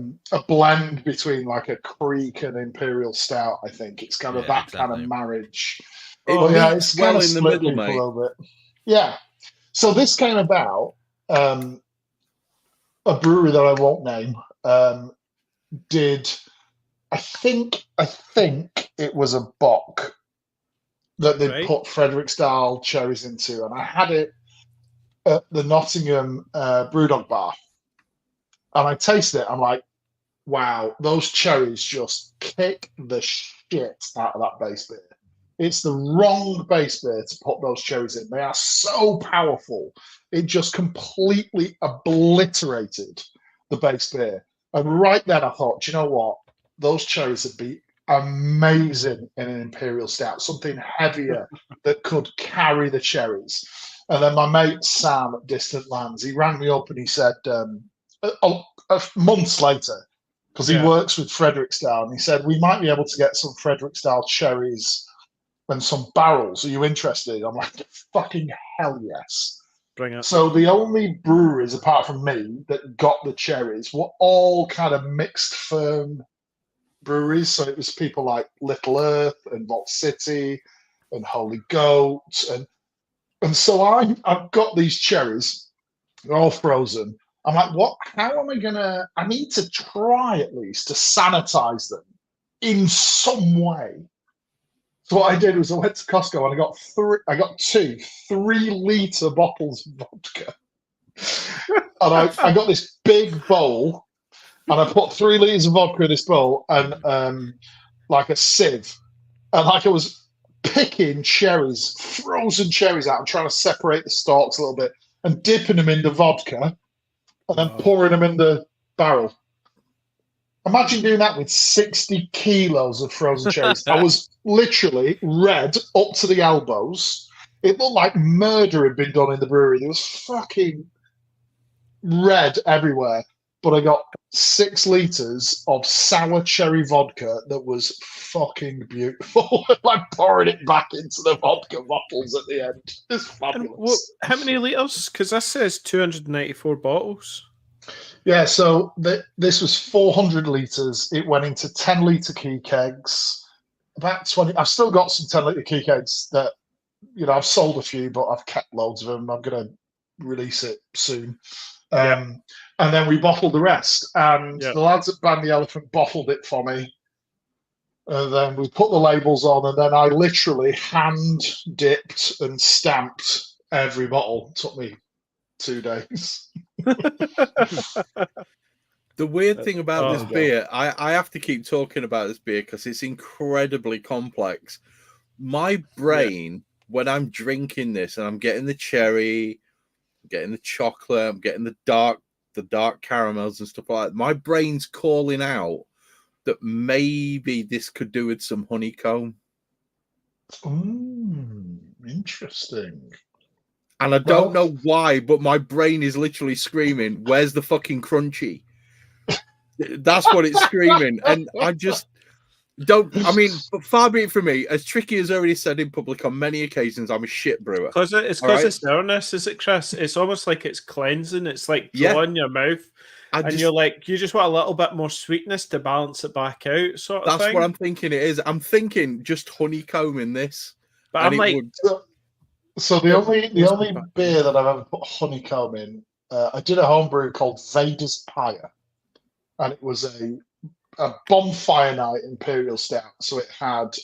blend between like a creek and imperial stout. I think it's kind of Yeah, that kind exactly. of marriage. It But yeah, meets it's well kind of in the split middle, people mate. a little bit. Yeah. So this came about. A brewery that I won't name did. I think it was a bock that they Right. put Frederick style cherries into, and I had it at the Nottingham Brewdog Bar, and I tasted it. I'm like, wow, those cherries just kick the shit out of that base beer. It's the wrong base beer to put those cherries in. They are so powerful. It just completely obliterated the base beer. And right then I thought, do you know what? Those cherries would be amazing in an imperial stout, something heavier that could carry the cherries. And then my mate Sam at Distant Lands, he rang me up and he said, months later, because he works with Fredericksdale, and he said, we might be able to get some Fredericksdale cherries and some barrels. Are you interested? I'm like, fucking hell yes. Bring it. So the only breweries, apart from me, that got the cherries were all kind of mixed firm breweries. So it was people like Little Earth and Vault City and Holy Goat. And so I've got these cherries, they're all frozen. I'm like, what? How am I gonna? I need to try at least to sanitize them in some way. So what I did was I went to Costco and I got two 3-liter bottles of vodka, and I got this big bowl, and I put 3 liters of vodka in this bowl and like a sieve, and like I was picking cherries, frozen cherries out, and trying to separate the stalks a little bit, and dipping them in the vodka. And then pouring them in the barrel. Imagine doing that with 60 kilos of frozen cherries. I was literally red up to the elbows. It looked like murder had been done in the brewery. There was fucking red everywhere. But I got 6 liters of sour cherry vodka that was fucking beautiful. Like pouring it back into the vodka bottles at the end. It's fabulous. How many liters? Because this says 294 bottles. Yeah, so this was 400 liters. It went into 10-liter key kegs. About 20. I've still got some 10-liter key kegs that, I've sold a few, but I've kept loads of them. I'm going to release it soon. And then we bottled the rest. And the lads at Band the Elephant bottled it for me. And then we put the labels on, and then I literally hand dipped and stamped every bottle. It took me 2 days. The weird thing about this beer, I have to keep talking about this beer because it's incredibly complex. My brain, when I'm drinking this and I'm getting the cherry, getting the chocolate, I'm getting the dark caramels and stuff like that, my brain's calling out that maybe this could do with some honeycomb. Interesting. And I don't know why, but my brain is literally screaming, where's the fucking crunchy? That's what it's screaming. And I just don't, far be it from me, as Tricky has already said in public on many occasions, I'm a shit brewer. Because it's of sourness, is it, Chris? It's almost like it's cleansing. It's like drawing your mouth. You're like, you just want a little bit more sweetness to balance it back out, sort of thing. That's what I'm thinking it is. I'm thinking just honeycomb in this. But I'm like... So the only beer that I've ever put honeycomb in, I did a homebrew called Vader's Pyre, and it was a bonfire night imperial stout. So it had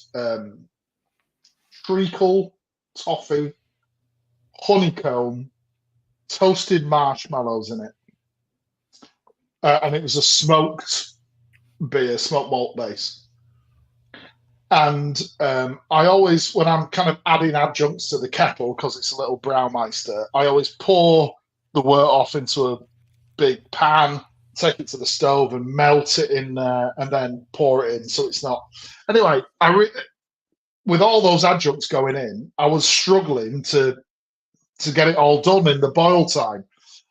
treacle, toffee, honeycomb, toasted marshmallows in it, and it was a smoked beer, smoked malt base. And I always, when I'm kind of adding adjuncts to the kettle, because it's a little Braumeister, I always pour the wort off into a big pan, take it to the stove and melt it in there, and then pour it in. So it's not. Anyway, with all those adjuncts going in, I was struggling to get it all done in the boil time.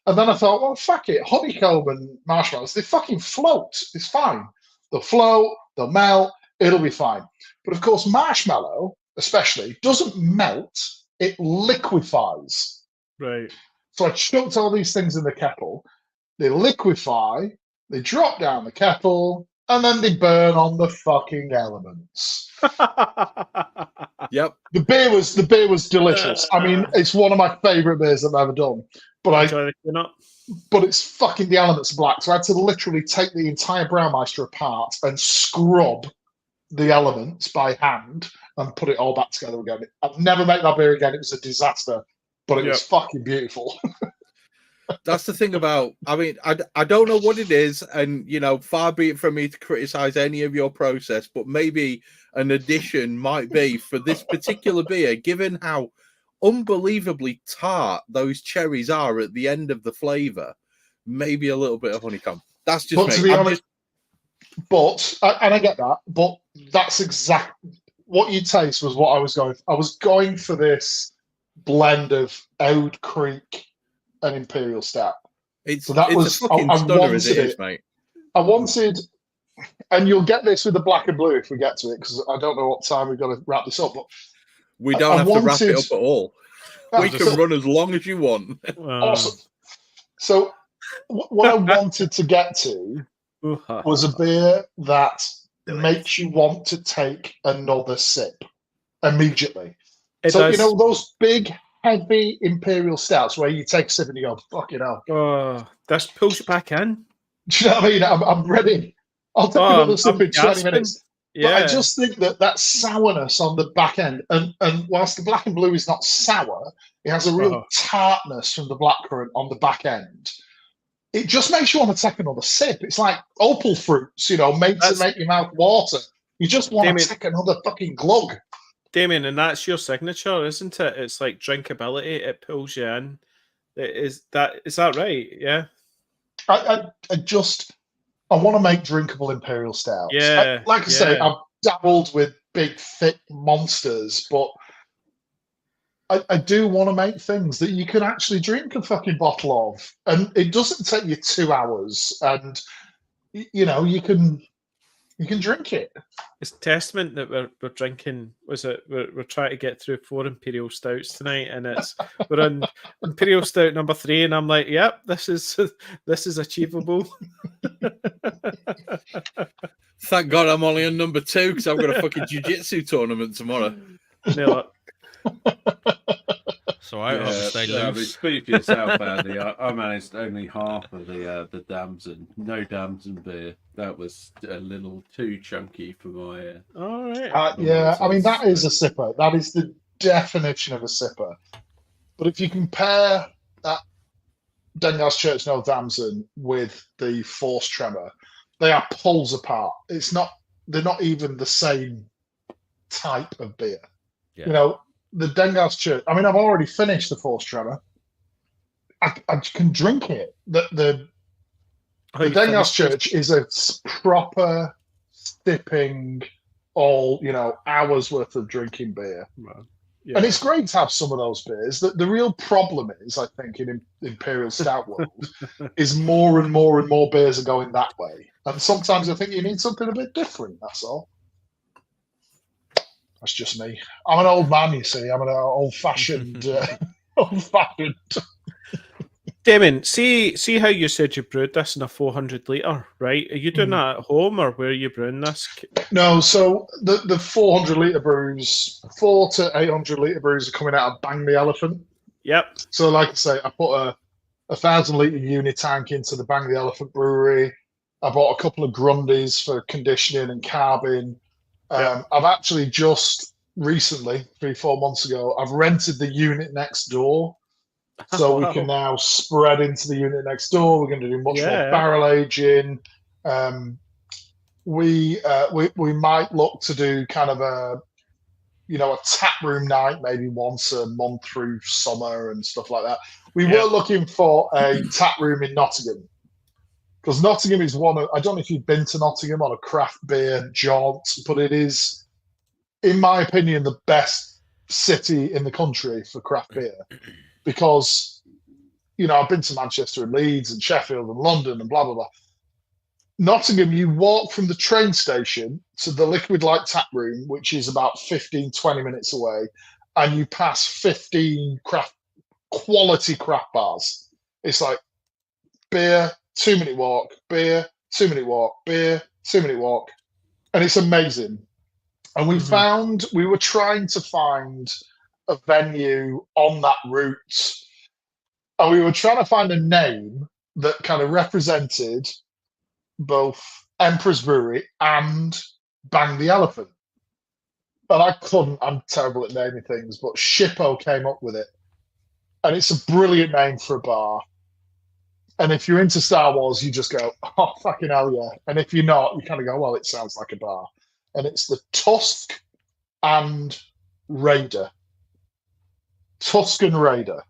And then I thought, well, fuck it, honeycomb and marshmallows, they fucking float. It's fine. They'll float, they'll melt, it'll be fine. But of course, marshmallow, especially, doesn't melt, it liquefies. Right. So I chucked all these things in the kettle, they liquefy, they drop down the kettle, and then they burn on the fucking elements. Yep. The beer was delicious. I mean, it's one of my favourite beers I've ever done. But but it's fucking the elements black. So I had to literally take the entire Braumeister apart and scrub the elements by hand and put it all back together again. I've never made that beer again. It was a disaster, but it was fucking beautiful. That's the thing about. I mean, I don't know what it is, and far be it from me to criticize any of your process, but maybe an addition might be for this particular beer, given how unbelievably tart those cherries are at the end of the flavor. Maybe a little bit of honeycomb. That's just But me. to be honest, and I get that, but that's exactly what you taste was what I was going for. I was going for this blend of Oud Creek and Imperial Stout. It's So that a was fucking I stunner as it wanted is, mate. I wanted, and you'll get this with the black and blue if we get to it, because I don't know what time we've got to wrap this up. But We don't have to wrap it up at all. We can run as long as you want. Awesome. So what I wanted to get to was a beer that makes you want to take another sip immediately. Those big, heavy Imperial Stouts where you take a sip and you go, fucking hell. Oh, this pulls you back in. Do you know what I mean? I'm ready. I'll take another sip in 20 minutes. Yeah. But I just think that sourness on the back end, and whilst the black and blue is not sour, it has a real tartness from the blackcurrant on the back end. It just makes you want to take another sip. It's like opal fruits, made to make your mouth water. You just want to take another fucking glug. Damian, and that's your signature, isn't it? It's like drinkability. It pulls you in. Is that right? Yeah. I want to make drinkable Imperial Stouts. Yeah. I say, I've dabbled with big, thick monsters, but I do want to make things that you can actually drink a fucking bottle of, and it doesn't take you 2 hours, and you can drink it. It's testament that we're drinking. We're trying to get through 4 Imperial Stouts tonight, and we're on Imperial Stout number 3, and I'm like, yep, this is achievable. Thank God I'm only on number 2 because I've got a fucking jiu-jitsu tournament tomorrow. So I'll stay loose. Speak for yourself, Andy. I managed only half of the Damson. No Damson beer. That was a little too chunky for my. All right. I mean, that is a sipper. That is the definition of a sipper. But if you compare that Dengar's Church No Damson with the Force Tremor, they are poles apart. They're not even the same type of beer. Yeah. The Dengar's Church. I mean, I've already finished the Force Tremor. I can drink it. The Dengar's Church is a proper sipping, hours worth of drinking beer. Wow. Yeah. And it's great to have some of those beers. The real problem is, I think, in Imperial Stout world, is more and more and more beers are going that way. And sometimes I think you need something a bit different, that's all. That's just me. I'm an old man, you see. I'm an old-fashioned. Damien, see how you said you brewed this in a 400 litre, right? Are you doing that at home, or where are you brewing this? No, so the 400 litre brews, 400 to 800 litre brews are coming out of Bang the Elephant. Yep. So, like I say, I put a 1,000 litre uni tank into the Bang the Elephant brewery. I bought a couple of Grundies for conditioning and carbing. I've actually just recently, 3-4 months ago, I've rented the unit next door. So we can now spread into the unit next door. We're going to do much more barrel aging. We might look to do kind of a tap room night maybe once a month through summer and stuff like that. We were looking for a tap room in Nottingham, because Nottingham is I don't know if you've been to Nottingham on a craft beer jaunt, but it is, in my opinion, the best city in the country for craft beer. Because, I've been to Manchester and Leeds and Sheffield and London and blah, blah, blah. Nottingham, you walk from the train station to the Liquid Light tap room, which is about 15, 20 minutes away, and you pass 15 quality craft bars. It's like beer, 2-minute walk, beer, 2-minute walk, beer, 2-minute walk. And it's amazing. And we were trying to find a venue on that route, and we were trying to find a name that kind of represented both Emperor's Brewery and Bang the Elephant. But I couldn't. I'm terrible at naming things, but Shippo came up with it, and it's a brilliant name for a bar. And if you're into Star Wars, you just go, oh, fucking hell yeah. And if you're not, you kind of go, well, it sounds like a bar. And it's the Tusk and Raider. Tuscan Raider.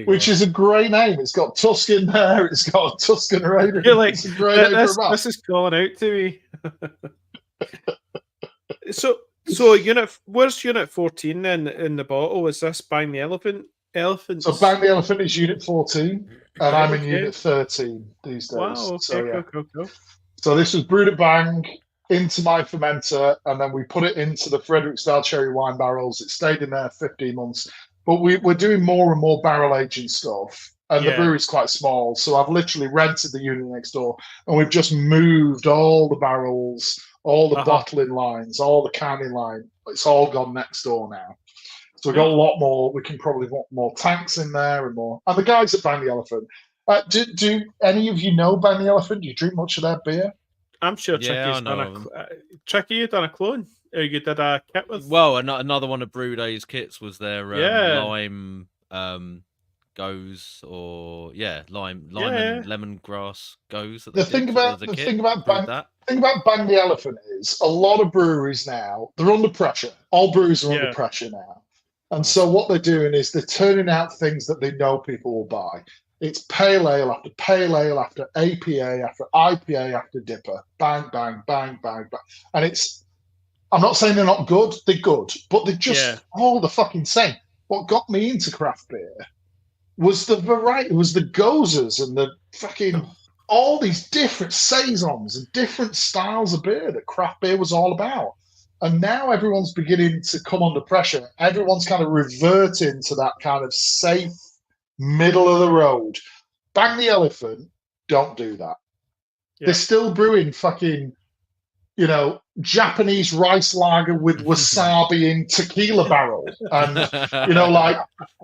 Which is a great name. It's got Tusk in there. It's got Tuscan Raider. You're like, it's a great name for a bar. This is calling out to me. So where's Unit 14 then in the bottle? Is this Bang the Elephant? Elephants? So Bang the Elephant is Unit 14, and I'm in Unit 13 these days. Wow, okay, so, yeah. cool. So this was brewed at Bang into my fermenter, and then we put it into the Frederick-style cherry wine barrels. It stayed in there 15 months. But we're doing more and more barrel aging stuff, and the brewery's quite small. So I've literally rented the unit next door, and we've just moved all the barrels, all the bottling lines, all the canning line. It's all gone next door now. So we've got a lot more. We can probably want more tanks in there and more. And the guys at Bang the Elephant, do any of you know Bang the Elephant? Do you drink much of their beer? I'm sure Tricky's done Tricky, you done a clone. Or you did a kit with? Well, another one of Brew Day's kits was their lime goes, or lime and lemongrass goes. The thing about Bang the Elephant is a lot of breweries now, they're under pressure. All breweries are under pressure now. And so what they're doing is they're turning out things that they know people will buy. It's pale ale after pale ale after APA after IPA after dipper. Bang, bang, bang, bang, bang. And I'm not saying they're not good. They're good. But they're just all the fucking same. What got me into craft beer was the variety, was the gozers and the fucking all these different saisons and different styles of beer that craft beer was all about. And now everyone's beginning to come under pressure. Everyone's kind of reverting to that kind of safe, middle of the road. Bang the Elephant, don't do that. Yeah. They're still brewing fucking, Japanese rice lager with wasabi in tequila barrel. And, like,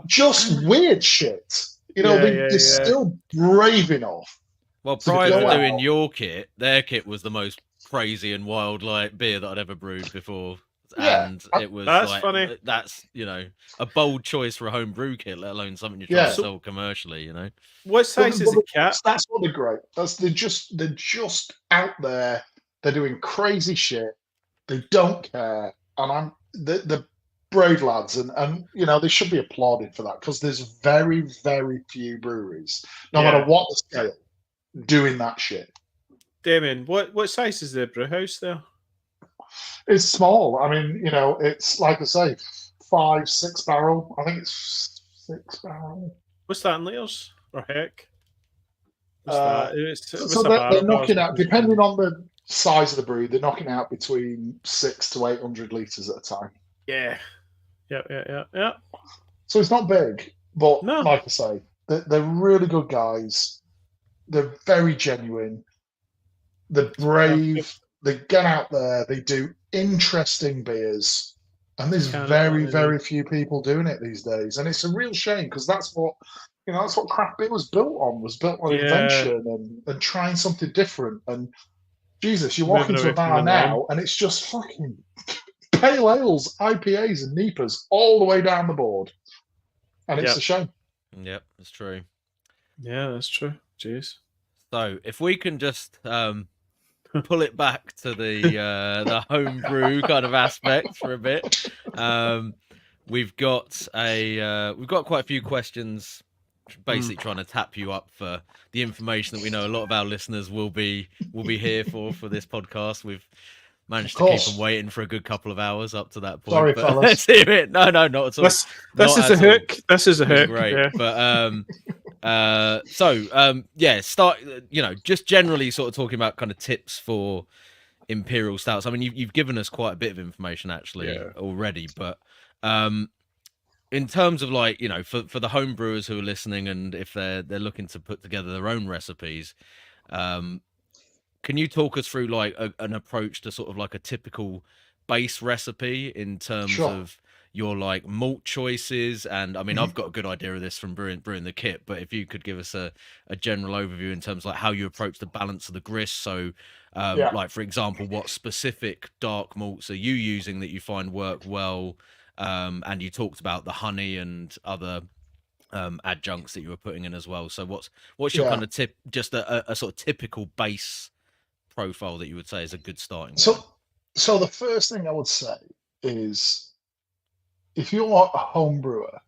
just weird shit. They're still brave enough. Well, prior to doing your kit, their kit was the most crazy and wild like beer that I'd ever brewed before, and it was funny. That's a bold choice for a home brew kit, let alone something you're trying to sell commercially. What size is the cat? That's what they're great. They're just out there. They're doing crazy shit. They don't care, and the brave lads, and they should be applauded for that, because there's very, very few breweries, no matter what the scale, doing that shit. Damian, what size is the brew house there? It's small. I mean, it's like I say, 5-6 barrel. I think it's 6 barrel. What's that in liters or heck? So they're knocking out, depending on the size of the brew, they're knocking out between 600 to 800 liters at a time. Yeah. So it's not big, but like I say, they're really good guys. They're very genuine. They're brave. They get out there. They do interesting beers, and there's very, very few people doing it these days. And it's a real shame, because that's what craft beer was built on. Was built on invention and trying something different. And Jesus, you walk into a bar now, and it's just fucking pale ales, IPAs, and NEPAs all the way down the board, and it's a shame. Yep, that's true. Yeah, that's true. Jeez. So if we can just pull it back to the homebrew kind of aspect for a bit, we've got quite a few questions, basically trying to tap you up for the information that we know a lot of our listeners will be here for this podcast. We've managed to keep them waiting for a good couple of hours up to that point. Sorry, fellas. Let's hear it. No, not at all. This is a hook. This is a hook. Great. Yeah. But start. Just generally sort of talking about kind of tips for imperial stouts. I mean, you've given us quite a bit of information actually already, but in terms of for the home brewers who are listening, and if they're looking to put together their own recipes, can you talk us through an approach to sort of like a typical base recipe in terms of your malt choices? And I mean, I've got a good idea of this from brewing the kit, but if you could give us a general overview in terms of how you approach the balance of the grist. So for example, what specific dark malts are you using that you find work well? And you talked about the honey and other adjuncts that you were putting in as well. So what's your kind of just a sort of typical base profile that you would say is a good starting point? So the first thing I would say is, if you're a home brewer,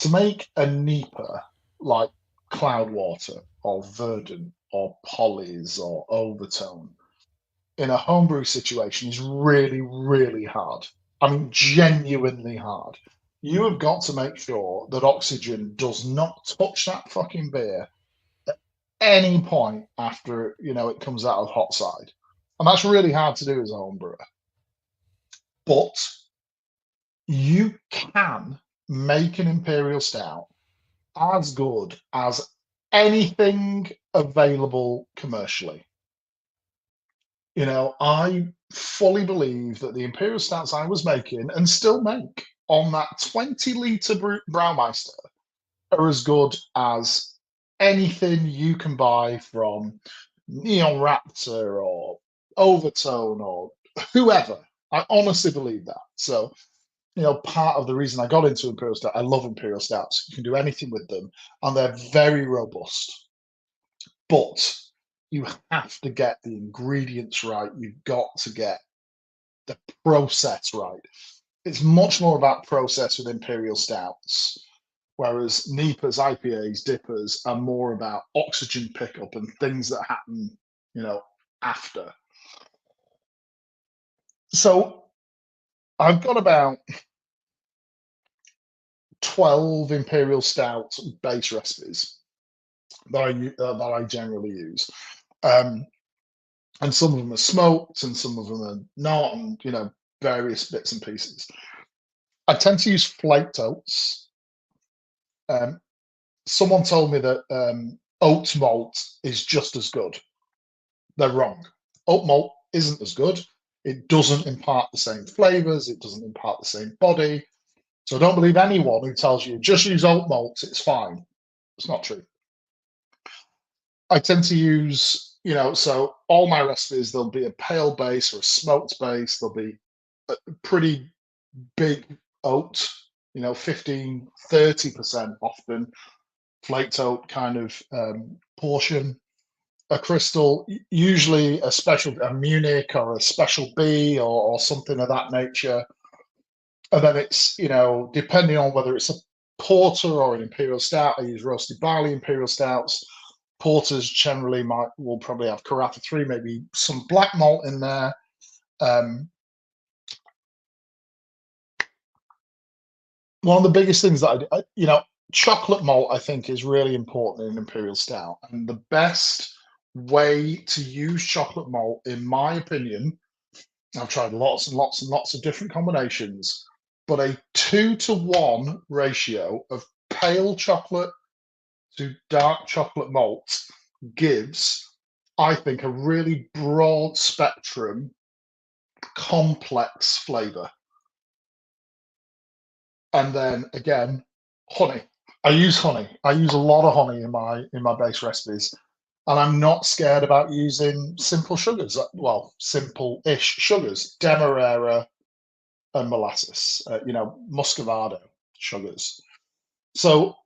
to make a NEPA like Cloudwater or Verdant or Polly's or Overtone in a homebrew situation is really, really hard. I mean, genuinely hard. You have got to make sure that oxygen does not touch that fucking beer at any point after, it comes out of hot side. And that's really hard to do as a home brewer. But you can make an imperial stout as good as anything available commercially. I fully believe that the imperial stouts I was making and still make on that 20-litre Braumeister are as good as anything you can buy from Neon Raptor or Overtone or whoever. I honestly believe that. So, part of the reason I got into imperial stout, I love imperial stouts. You can do anything with them, and they're very robust. But you have to get the ingredients right. You've got to get the process right. It's much more about process with imperial stouts, whereas NEPAs, IPAs, dippers are more about oxygen pickup and things that happen, after. So I've got about 12 imperial stout base recipes that I generally use. And some of them are smoked and some of them are not, and various bits and pieces. I tend to use flaked oats. Someone told me that oat malt is just as good. They're wrong. Oat malt isn't as good. It doesn't impart the same flavors. It doesn't impart the same body. So don't believe anyone who tells you just use oat malt, it's fine. It's not true. I tend to use, so all my recipes, there'll be a pale base or a smoked base. There'll be a pretty big oat, 15, 30% often, flaked oat kind of portion. A crystal, usually a Munich or a special B or something of that nature. And then it's, depending on whether it's a porter or an imperial stout, I use roasted barley imperial stouts. Porters generally will probably have Carafa 3, maybe some black malt in there. One of the biggest things that chocolate malt, I think, is really important in imperial stout. And the best way to use chocolate malt, in my opinion, I've tried lots and lots and lots of different combinations, but a 2-to-1 ratio of pale chocolate to dark chocolate malt gives, I think, a really broad spectrum, complex flavor. And then again, honey. I use honey. I use a lot of honey in my base recipes, and I'm not scared about using simple sugars. Well, simple-ish sugars, demerara and molasses. Muscovado sugars. So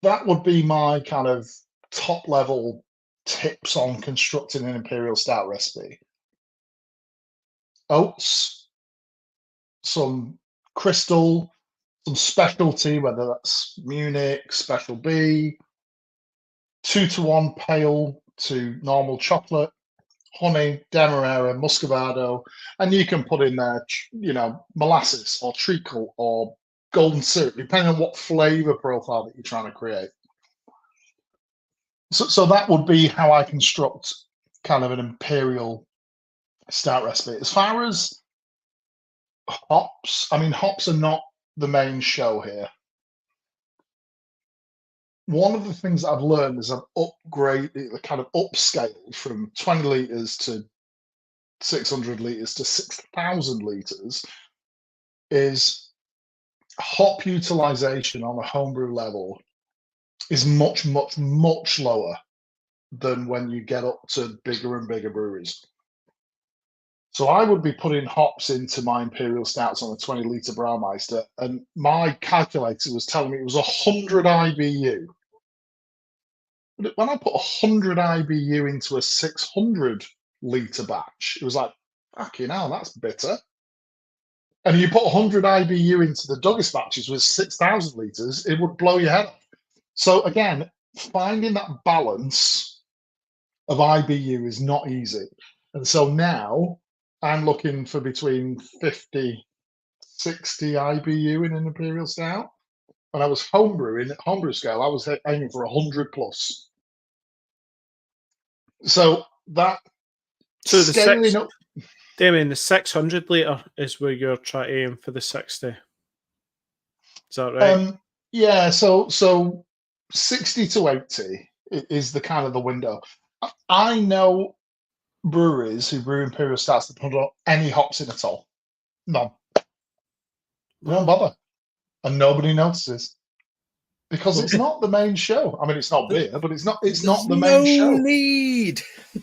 that would be my kind of top level tips on constructing an imperial stout recipe. Oats, some crystal, some specialty, whether that's Munich, Special B, 2-to-1 pale to normal chocolate, honey, demerara, muscovado, and you can put in there, molasses or treacle or golden syrup, depending on what flavor profile that you're trying to create. So that would be how I construct kind of an imperial stout recipe. As far as hops, hops are not the main show here. One of the things that I've learned is I've upscaled from 20 litres to 600 litres to 6,000 litres, is hop utilization on a homebrew level is much, much, much lower than when you get up to bigger and bigger breweries. So I would be putting hops into my Imperial Stouts on a 20-litre Braumeister, and my calculator was telling me it was 100 IBU. But when I put 100 IBU into a 600-litre batch, it was like, fucking hell, that's bitter. And you put 100 IBU into the Douglas batches with 6,000 litres, it would blow your head off. So again, finding that balance of IBU is not easy. And so now I'm looking for between 50, 60 IBU in an Imperial Stout. When I was homebrewing, at homebrew scale, I was aiming for 100 plus. So that So the scaling up. Damian, the 600 litre is where you're trying to aim for the 60. Is that right? Yeah, so 60 to 80 is the kind of the window. I know breweries who brew Imperial Stouts that put any hops in at all. None. They don't bother. And nobody notices. Because it's not the main show. I mean, it's not beer, but it's not the main show. No need.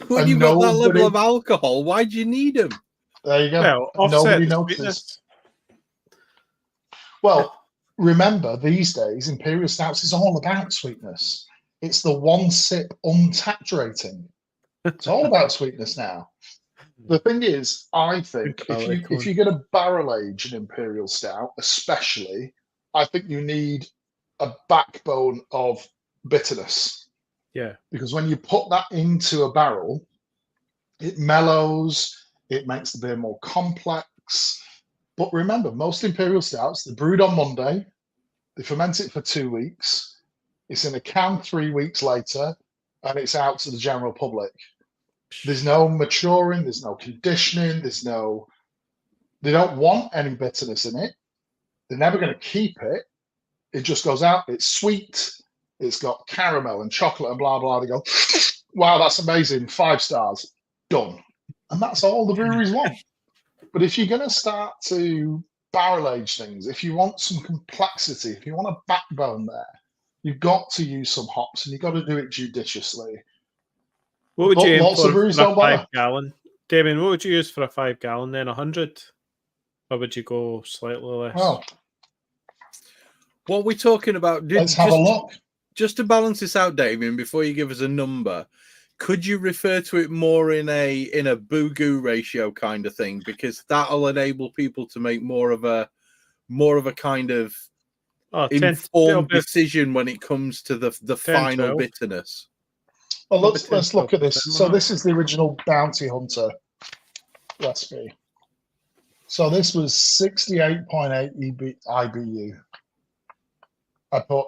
When And you've got that nobody- level of alcohol, why do you need them? There you go. Well, offset Nobody the notices. sweetness. Well, remember, these days, Imperial Stouts is all about sweetness. It's the one sip untapped rating. It's all about sweetness now. The thing is, I think if you're going to barrel age an Imperial Stout, especially, I think you need a backbone of bitterness. Yeah. Because when you put that into a barrel, it mellows, it makes the beer more complex. But remember, most Imperial Stouts, they're brewed on Monday, they ferment it for 2 weeks, it's in a can 3 weeks later, and it's out to the general public. There's no maturing, there's no conditioning, they don't want any bitterness in it. They're never going to keep it. It just goes out, it's sweet, it's got caramel and chocolate and blah, blah. They go, wow, that's amazing, 5 stars, done. And that's all the breweries want. But if you're going to start to barrel age things, if you want some complexity, if you want a backbone there, you've got to use some hops and you've got to do it judiciously. What would you aim Lots for of breweries a don't bother. 5 gallon? Damian, what would you use for a 5 gallon then? 100? Or would you go slightly less? Well, What we're talking about, let's have a look. Just to balance this out, Damian, before you give us a number, could you refer to it more in a boo-goo ratio kind of thing? Because that'll enable people to make more of a kind of informed decision when it comes to the 10, final 12. Bitterness. Well, let's look at this. So this is the original Bounty Hunter recipe. So this was 68.8 IBU. I put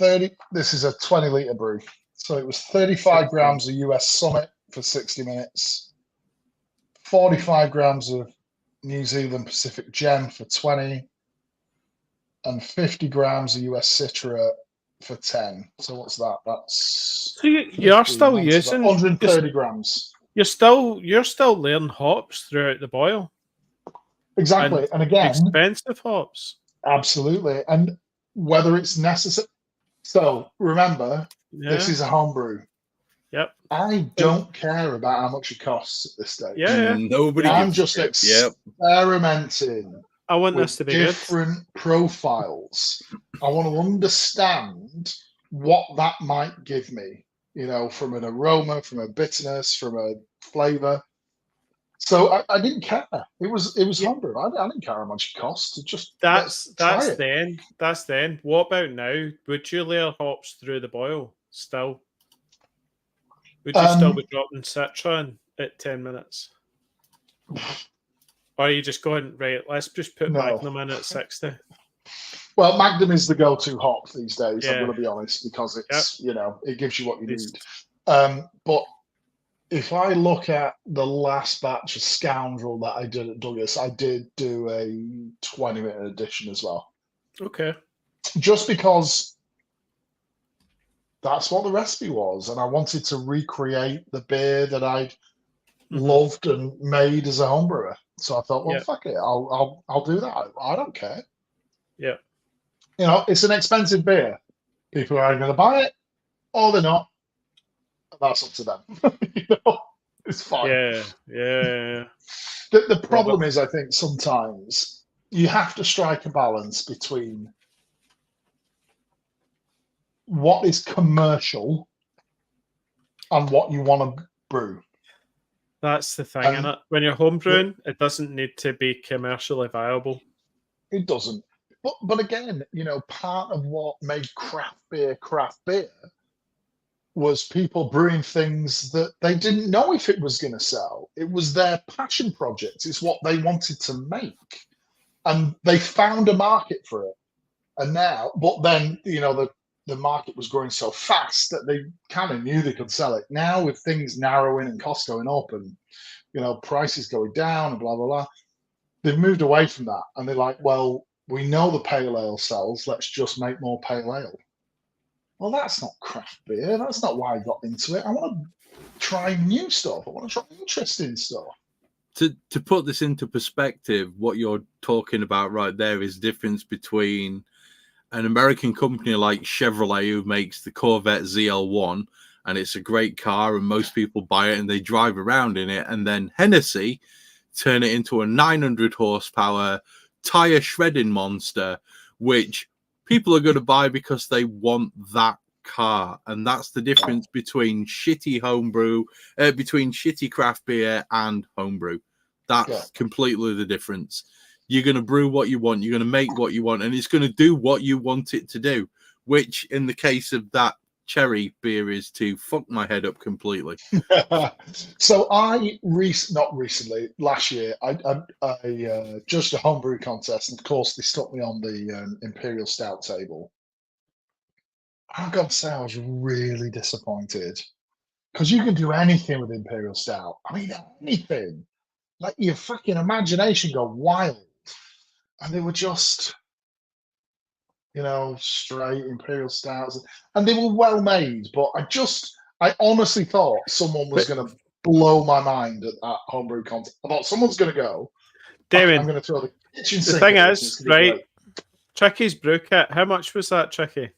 30. This is a 20-litre brew. So it was 35 grams of US Summit for 60 minutes, 45 grams of New Zealand Pacific Gem for 20, and 50 grams of US Citra for 10. So what's that? That's so you're still using 130 grams. You're still layering hops throughout the boil. Exactly, and again, expensive hops. Absolutely, and whether it's necessary. So remember, this is a homebrew. Yep. I don't care about how much it costs at this stage. Yeah. Nobody. I'm just experimenting. I want this to be different profiles. I want to understand what that might give me. You know, from an aroma, from a bitterness, from a flavor. So I didn't care. It was homebrew. I didn't care how much it cost. That's then. What about now? Would you layer hops through the boil still? Would you still be dropping Citra in at 10 minutes? Or are you just going, right, let's just put Magnum in at 60? Well, Magnum is the go-to hop these days, I'm going to be honest, because it's, it gives you what you need. But if I look at the last batch of Scoundrel that I did at Douglas, I did do a 20-minute edition as well. Okay. Just because that's what the recipe was, and I wanted to recreate the beer that I'd loved and made as a homebrewer. So I thought, well, fuck it, I'll do that. I don't care. Yeah. It's an expensive beer. People are either going to buy it or they're not. That's up to them. It's fine. Yeah. The problem is, I think sometimes you have to strike a balance between what is commercial and what you want to brew. That's the thing, innit? When you're homebrewing, it doesn't need to be commercially viable. It doesn't. But again, part of what made craft beer was people brewing things that they didn't know if it was going to sell. It was their passion project. It's what they wanted to make. And they found a market for it. And now, but then, the market was growing so fast that they kind of knew they could sell it. Now, with things narrowing and costs going up and, prices going down and blah, blah, blah, they've moved away from that. And they're like, well, we know the pale ale sells. Let's just make more pale ale. Well, that's not craft beer. That's not why I got into it. I want to try new stuff. I want to try interesting stuff. To put this into perspective, what you're talking about right there is the difference between an American company like Chevrolet, who makes the Corvette ZL1, and it's a great car, and most people buy it and they drive around in it, and then Hennessy turn it into a 900 horsepower tire shredding monster, which people are going to buy because they want that car. And that's the difference between shitty homebrew, between shitty craft beer and homebrew. That's completely the difference. You're going to brew what you want. You're going to make what you want, and it's going to do what you want it to do, which in the case of that cherry beer is to fuck my head up completely. So last year, I judged a homebrew contest, and of course they stuck me on the Imperial Stout table. I've got to say I was really disappointed, because you can do anything with Imperial Stout. I mean, anything. Like, your fucking imagination go wild. And they were just, straight Imperial Stouts. And they were well made, but I honestly thought someone was going to blow my mind at that homebrew contest. I thought someone's going to go, Damian, I'm going to throw the kitchen the sink. thing is, right, Tricky's brew kit, how much was that, Tricky?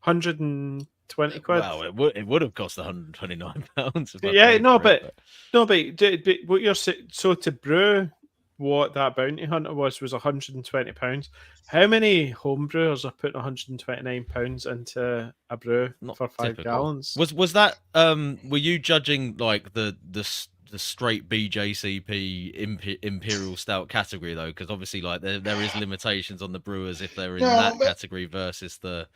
120 quid? Well, it would have cost £129. But what you're so to brew what that bounty hunter was £120. How many homebrewers are putting £129 into a brew for 5 gallons? Was that were you judging like the straight BJCP Imperial Stout category though? Because obviously, like there is limitations on the brewers if they're in that category versus the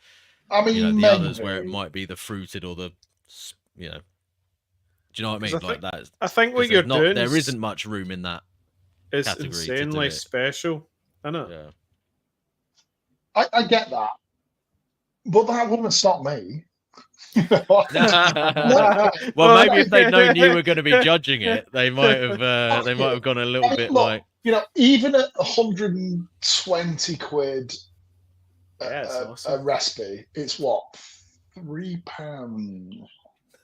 the others where it might be the fruited or the do you know what I mean? Like that. I think what you're doing, there isn't much room in that. It's insanely special, isn't it? Yeah. I get that, but that wouldn't have stopped me. Well, maybe if they'd known you were going to be judging it, they might have gone a little bit like even at 120 quid awesome. a recipe, it's what, £3,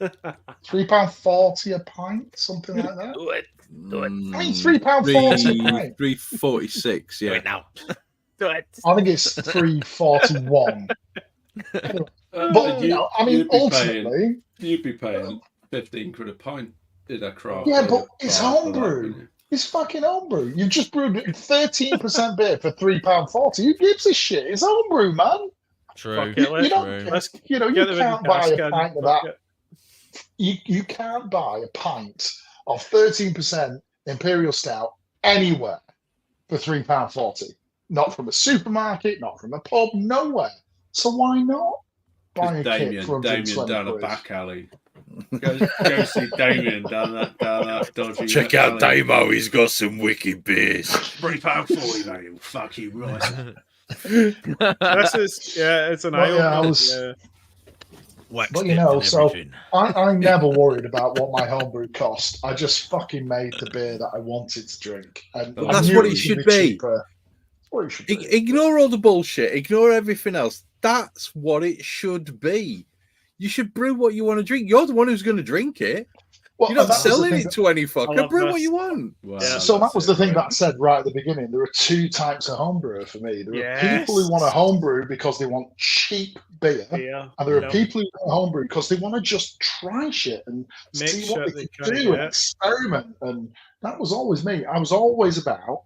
£3.40 a pint, something like that. Do it. I mean, £3.40 a pint. £3.46. Yeah. Do it now. Do it. I think it's £3.41. But ultimately, you'd be paying 15 quid a pint in a craft. Yeah, but it's homebrew. It's fucking homebrew. You just brewed 13% beer for £3.40. Who gives a shit? It's homebrew, man. True. You can't buy a pint of that. You can't buy a pint of 13% Imperial Stout anywhere for £3.40. Not from a supermarket, not from a pub, nowhere. So why not buy a kit for Damian down a back alley. Go see Damian down that dodgy. Check out Damo, he's got some wicked beers. £3.40, mate. Fuck you, right. This is it's an eye But so I never worried about what my homebrew cost. I just fucking made the beer that I wanted to drink, and that's what it should be. Ignore all the bullshit. Ignore everything else. That's what it should be. You should brew what you want to drink. You're the one who's going to drink it. Well, You're not and that was the selling thing it to any fucker. love Brew what this. you want. Wow, So that that's was it, the thing right? that I said right at the beginning. There are two types of homebrewer for me. There are people who want a Yes. homebrew because they want cheap beer, Yeah. and there are Yep. people who want a homebrew because they want to just try shit and Make see sure what they they try can to do and get it. experiment. And that was always me. I was always about,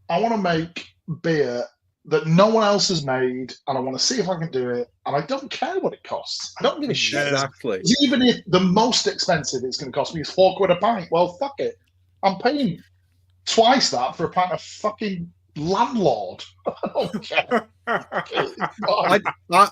I want to make beer that no one else has made, and I want to see if I can do it. And I don't care what it costs. I don't give a shit. Exactly. Even if the most expensive it's going to cost me is £4 a pint, well, fuck it. I'm paying twice that for a pint of fucking landlord. I don't care.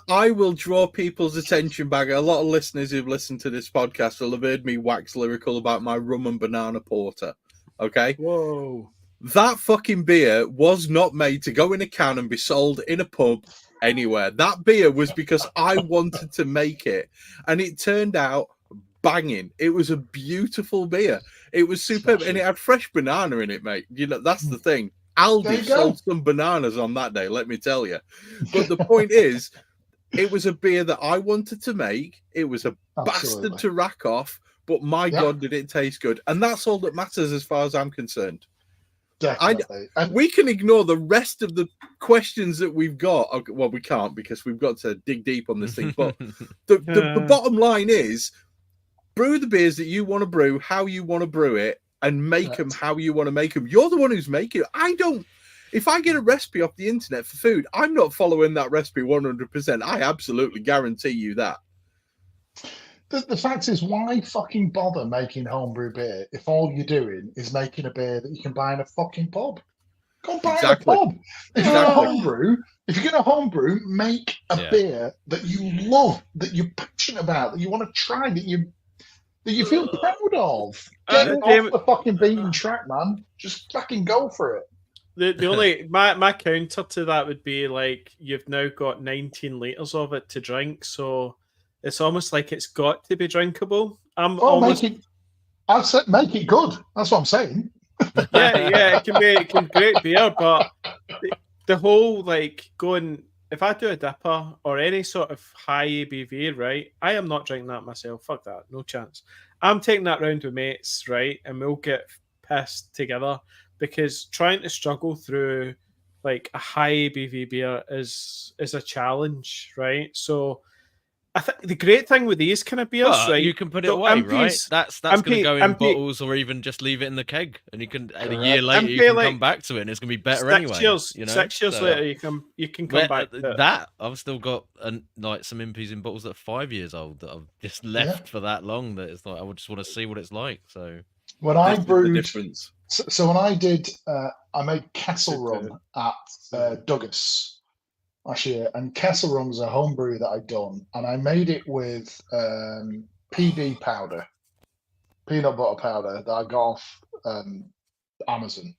I will draw people's attention back. A lot of listeners who've listened to this podcast will have heard me wax lyrical about my rum and banana porter. Okay? Whoa. That fucking beer was not made to go in a can and be sold in a pub anywhere. That beer was because I wanted to make it, and it turned out banging. It was a beautiful beer. It was superb, and it had fresh banana in it, mate. You know, that's the thing. There Aldi you go. sold some bananas on that day, let me tell you. But the point is, it was a beer that I wanted to make. It was a Absolutely. bastard to rack off, but my Yeah. God, did it taste good. And that's all that matters as far as I'm concerned. Definitely. And We can ignore the rest of the questions that we've got. Okay, well, we can't because we've got to dig deep on this thing. But the bottom line is, brew the beers that you want to brew, how you want to brew it, and make them how you want to make them. You're the one who's making it. I don't. If I get a recipe off the internet for food, I'm not following that recipe 100%. I absolutely guarantee you that. the fact is, why fucking bother making homebrew beer if all you're doing is making a beer that you can buy in a fucking pub? Go and buy Exactly. in a pub. If you're Exactly. going to homebrew, if you're going to homebrew, make a Yeah. beer that you love, that you're passionate about, that you want to try, that you feel proud of. Get off the fucking beaten track, man. Just fucking go for it. The only my counter to that would be like you've now got 19 liters of it to drink, so it's almost like it's got to be drinkable. I've said make it good. That's what I'm saying. yeah, it can be great beer, but the whole like going. If I do a dipper or any sort of high ABV, right, I am not drinking that myself. Fuck that, no chance. I'm taking that round with mates, right, and we'll get pissed together because trying to struggle through like a high ABV beer is a challenge, right? So I think the great thing with these kind of beers, But right, you can put it so away, right? MPs That's going to go in MP bottles or even just leave it in the keg, and you can a Correct. year later MP, you can like, come back to it, and it's going to be better 6 anyway. years, you know? 6 years So- later, you can come back to it. That I've still got like some impies in bottles that are 5 years old that I've just left for that long that it's like I would just want to see what it's like. So When I This is the brewed, difference. so when I did, I made Kessel Rum at Douglas last year, and Kessel Rum's a homebrew that I'd done, and I made it with PB powder, peanut butter powder that I got off Amazon.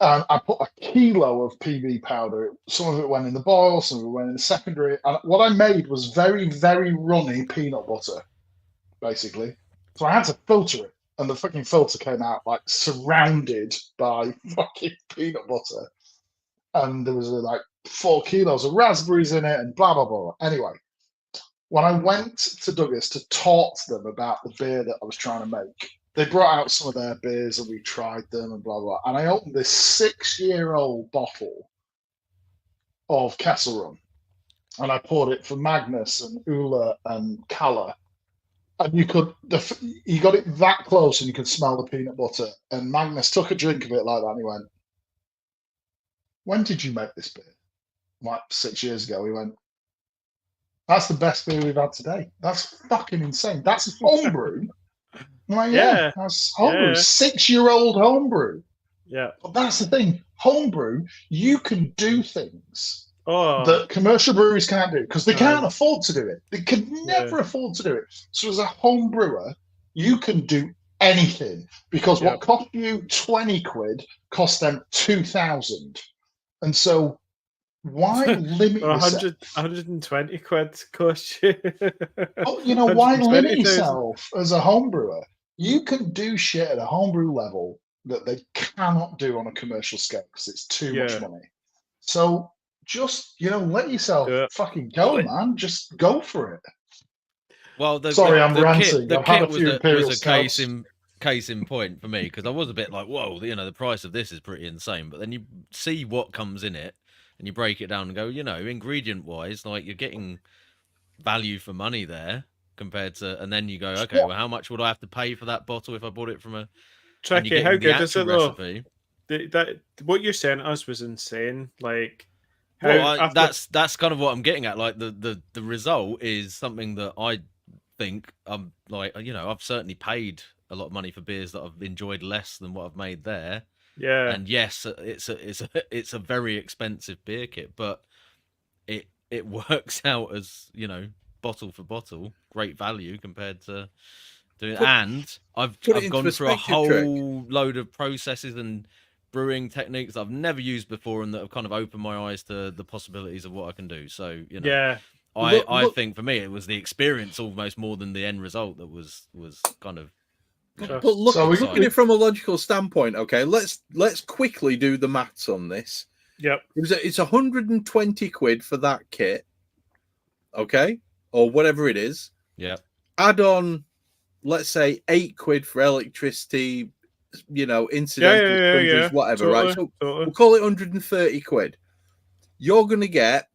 And I put a kilo of PB powder. Some of it went in the boil, some of it went in the secondary. And what I made was very, very runny peanut butter, basically. So I had to filter it, and the fucking filter came out like surrounded by fucking peanut butter. And there was like 4 kilos of raspberries in it and blah, blah, blah. Anyway, when I went to Douglas to talk to them about the beer that I was trying to make, they brought out some of their beers and we tried them and blah, blah. And I opened this 6-year-old bottle of Kessel Rum, and I poured it for Magnus and Ula and Kalla. And you got it that close and you could smell the peanut butter. And Magnus took a drink of it like that and he went, "When did you make this beer?" Like 6 years ago. He went, "That's the best beer we've had today. That's fucking insane. That's homebrew." I'm like, yeah, that's homebrew. Yeah. 6-year-old homebrew. Yeah. But that's the thing. Homebrew, you can do things Oh, that commercial breweries can't do because they can't afford to do it. They can never Yeah. afford to do it. So as a home brewer, you can do anything because what cost you 20 quid cost them 2,000. And so why limit or yourself? 120 quid cost you. Oh, you know, why limit 120,000. yourself as a home brewer? You can do shit at a homebrew level that they cannot do on a commercial scale because it's too much money. So just, let yourself Yeah. fucking go, man. Just go for it. Well, Sorry, I'm the ranting. Kit, the I've had kit a few Imperial was a Stouts. case in point for me, because I was a bit like, whoa, the price of this is pretty insane. But then you see what comes in it, and you break it down and go, ingredient wise, like you're getting value for money there compared to, and then you go, okay, well, how much would I have to pay for that bottle if I bought it from a? Tricky. How good is it though? Recipe. That what you sent us was insane. Like, that's kind of what I'm getting at. Like the result is something that I think I'm like, I've certainly paid a lot of money for beers that I've enjoyed less than what I've made there. Yeah. And yes, it's a very expensive beer kit, but it works out as, bottle for bottle, great value compared to doing. And I've gone through a whole load of processes and brewing techniques I've never used before, and that have kind of opened my eyes to the possibilities of what I can do. So, I think for me it was the experience almost more than the end result that was kind of. But looking at it from a logical standpoint, okay, let's quickly do the maths on this. Yep. It's 120 quid for that kit, okay, or whatever it is. Yeah. Add on, let's say, 8 quid for electricity, incidental whatever, totally, right? So we'll call it 130 quid. You're going to get,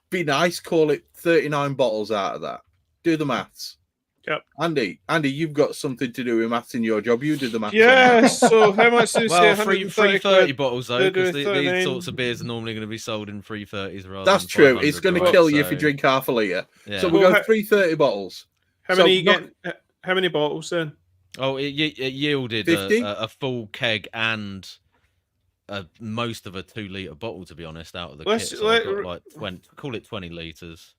be nice, call it 39 bottles out of that. Do the maths. Yep. Andy, you've got something to do with maths in your job. You do the maths. Yeah, so how much do you say? 330 bottles, though, because these sorts of beers are normally going to be sold in 330s rather That's than true. It's going to kill you if you drink half a litre. Yeah. So we'll go 330 bottles. How many bottles then? Oh, it yielded a full keg and most of a 2-litre bottle, to be honest, out of the kit. So I got like 20, call it 20 litres.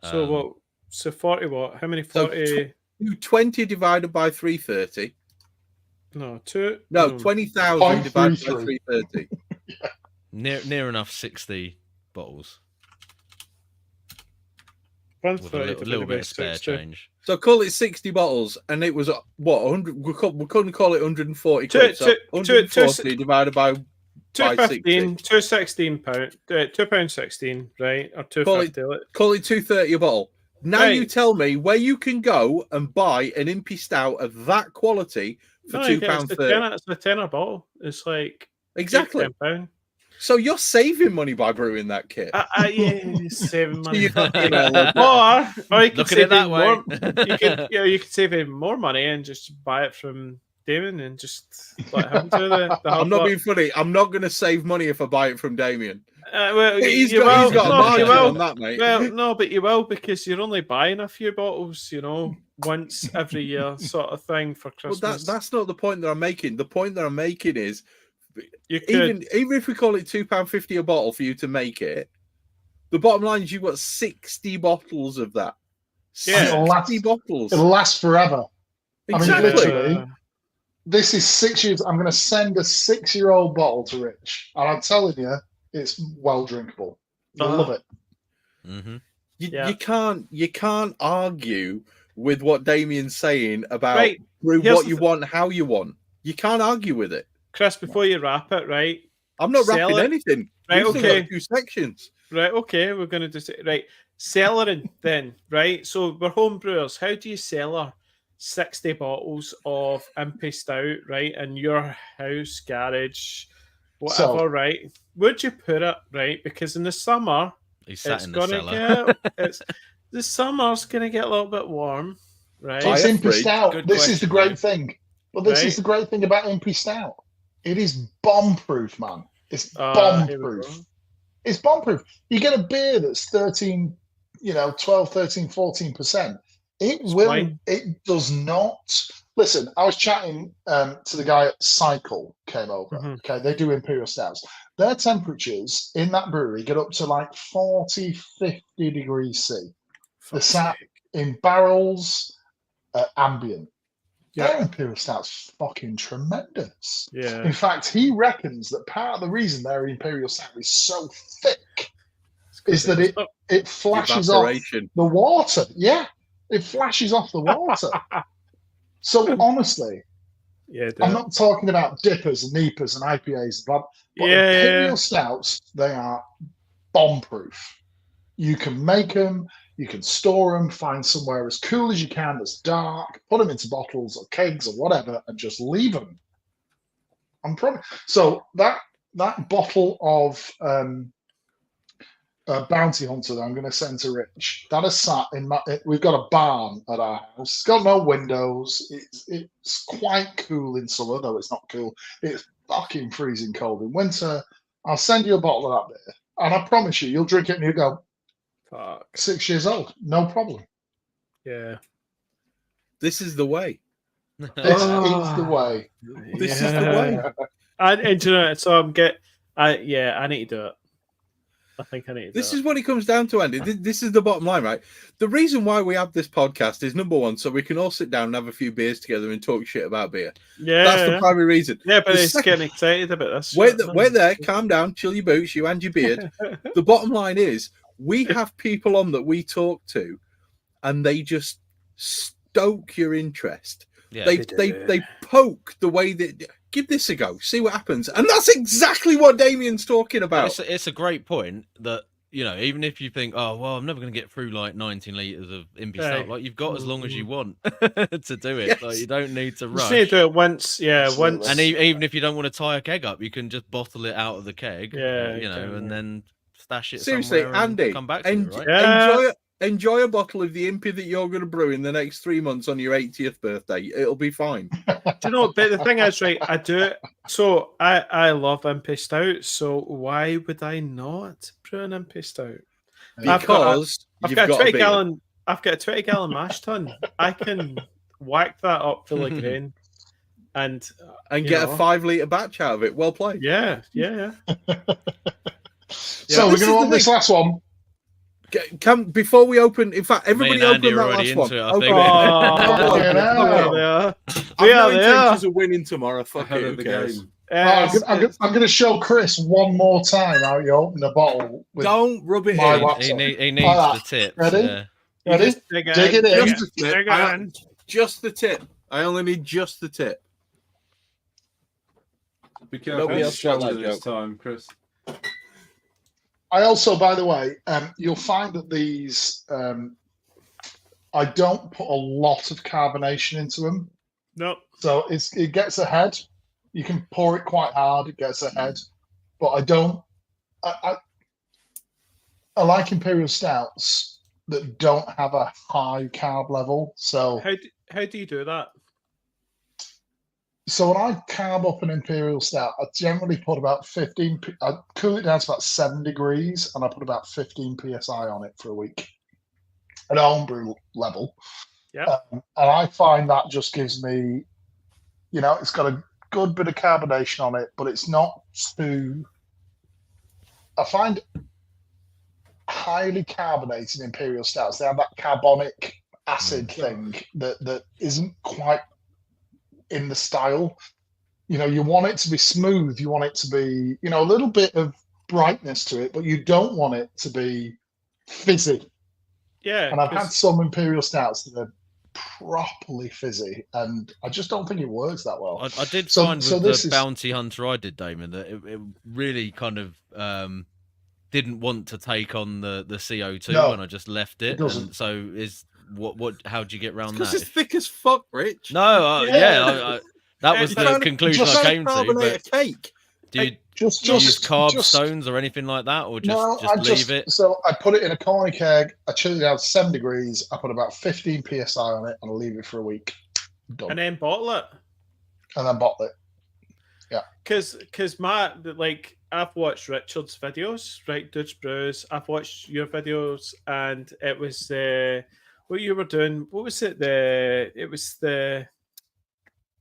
So what? So 40 what? How many 40? So 20 divided by 330. No, 2. No, 20,000 divided by 330. Near enough 60 bottles. With a little bit of spare change. So call it 60 bottles, and it was what 100. We couldn't call it 140 quid. So 140 divided by 215, £216, £2.16, right? Or 250. Call it 230 a bottle. Now you tell me where you can go and buy an impy stout of that quality for £2.30. It's a tenner bottle. It's like exactly £10. So you're saving money by brewing that kit. Yeah, saving money. Or you can save that way. You could save even more money and just buy it from Damian and just let him do the I'm not being funny. I'm not going to save money if I buy it from Damian. He's got a margin on that, mate. Well, no, but you will, because you're only buying a few bottles, once every year, sort of thing for Christmas. Well, that's not the point that I'm making. The point that I'm making is, you could, even if we call it £2.50 a bottle for you to make it, the bottom line is you've got 60 bottles of that. Yeah, 60 bottles. It'll last forever. Exactly. I mean, literally, this is 6 years. I'm going to send a 6-year-old bottle to Rich, and I'm telling you, it's well drinkable. You'll love it. Mm-hmm. You can't argue with what Damian's saying about what you want, how you want. You can't argue with it. Chris, before you wrap it, right? I'm not wrapping anything. Right, okay. 2 sections. Right, okay. We're going to do it. Right. Cellaring then, right? So we're home brewers. How do you cellar 60 bottles of impy stout, right, in your house, garage, whatever, right? Where'd you put it, right? Because in the summer, the summer's going to get a little bit warm, right? It's impy stout. This is the great thing. But this is the great thing about impy stout. It is bomb-proof, man. It's bomb-proof. It's bomb-proof. You get a beer that's 13, 12, 13, 14%. It does not. Listen, I was chatting to the guy at Cycle, came over. Mm-hmm. Okay, they do imperial stouts. Their temperatures in that brewery get up to like 40, 50 degrees C. They're sat in barrels ambient. Their imperial stout's fucking tremendous. Yeah. In fact, he reckons that part of the reason their imperial stout is so thick is that it flashes off the water. Yeah, it flashes off the water. So honestly, I'm not talking about dippers and NEPAs and IPAs, but imperial stouts, they are bomb-proof. You can make them. You can store them, find somewhere as cool as you can that's dark, put them into bottles or kegs or whatever, and just leave them. So that bottle of Bounty Hunter that I'm going to send to Rich, that is sat in we've got a barn at our house. It's got no windows. It's quite cool in summer, though it's not cool. It's fucking freezing cold in winter. I'll send you a bottle of that beer, and I promise you'll drink it and you go, Fuck. 6 years old, no problem. Yeah. This is the way. This is the way. This is the way. And you know, so I need to do it. I think I need to do This it. is what it comes down to, Andy. This is the bottom line, right? The reason why we have this podcast is, number one, so we can all sit down and have a few beers together and talk shit about beer. Yeah. That's the primary reason. Yeah, but The it's second- getting excited about this. Wait there, calm down, chill your boots, you and your beard. The bottom line is, we have people on that we talk to, and they just stoke your interest. Yeah. They poke the way that give this a go, see what happens, and that's exactly what Damian's talking about. It's a great point that, you know, even if you think, oh well, I'm never going to get through like 19 liters of impy stout, like you've got as long as you want to do it. Yes. Like you don't need to You rush. just need to do it once. Yeah, Absolutely. once. And even if you don't want to tie a keg up, you can just bottle it out of the keg, Yeah, you know, you can, and yeah. then stash it Seriously, somewhere and Andy, come back to it, right? Yeah. enjoy a bottle of the impy that you're going to brew in the next 3 months on your 80th birthday. It'll be fine. Do you know? But the thing is, right? I do it. So I love impy stout. So why would I not brew an impy stout? Because I've you've got a got 20 a beer. gallon. I've got a 20-gallon mash tun. I can whack that up full of grain, and and you get know. a 5 litre batch out of it. Well played. yeah. So we're this is going to the want this thing. last one. Come before we open. In fact, everybody Me and Andy open are that already last into one. it, I think. Oh, Fucking hell. yeah. I've We no are there. intentions of winning tomorrow. Fuck Ahead it, of who the cares? game. I'm going to show Chris one more time how you open a bottle. With Don't rub it my in. wax He on. needs Alright, the tips. ready? Yeah. Ready? Dig Dig it in. Just the tip. Dig I- in. Just the tip. I only need just the tip. Be careful Nobody else got stronger that this joke. time, Chris. I also, by the way, you'll find that these, I don't put a lot of carbonation into them. No. So it gets ahead. You can pour it quite hard, it gets ahead. But I don't, I like Imperial Stouts that don't have a high carb level. So How do you do that? when I carb up an Imperial Stout, I generally put about 15, I cool it down to about 7 degrees and I put about 15 PSI on it for a week at homebrew level. Yeah. And I find that just gives me, you know, it's got a good bit of carbonation on it, but it's not too, I find highly carbonated Imperial Stouts, they have that carbonic acid thing that isn't quite in the style. You know, you want it to be smooth, you want it to be, you know, a little bit of brightness to it, but you don't want it to be fizzy. Yeah. And I've had some Imperial Stouts that are properly fizzy, and I just don't think it works that well. I did So- find so with this the is- Bounty Hunter I did, Damon, that it really kind of didn't want to take on the CO2 No, when I just left it. doesn't. And so how do you get around Because that? it's thick as fuck, Rich. No, that was It's the trying to- conclusion Just I came to. carbonate But a cake. do you Just use carb stones or anything like that, or just leave it? So I put it in a corner keg, I chill it down to 7 degrees, I put about 15 PSI on it, and I leave it for a week. Done. And then bottle it. And then bottle it. Because like I've watched Richard's videos, right? Dudes Brews. I've watched your videos, and it was what you were doing. What was it? It was the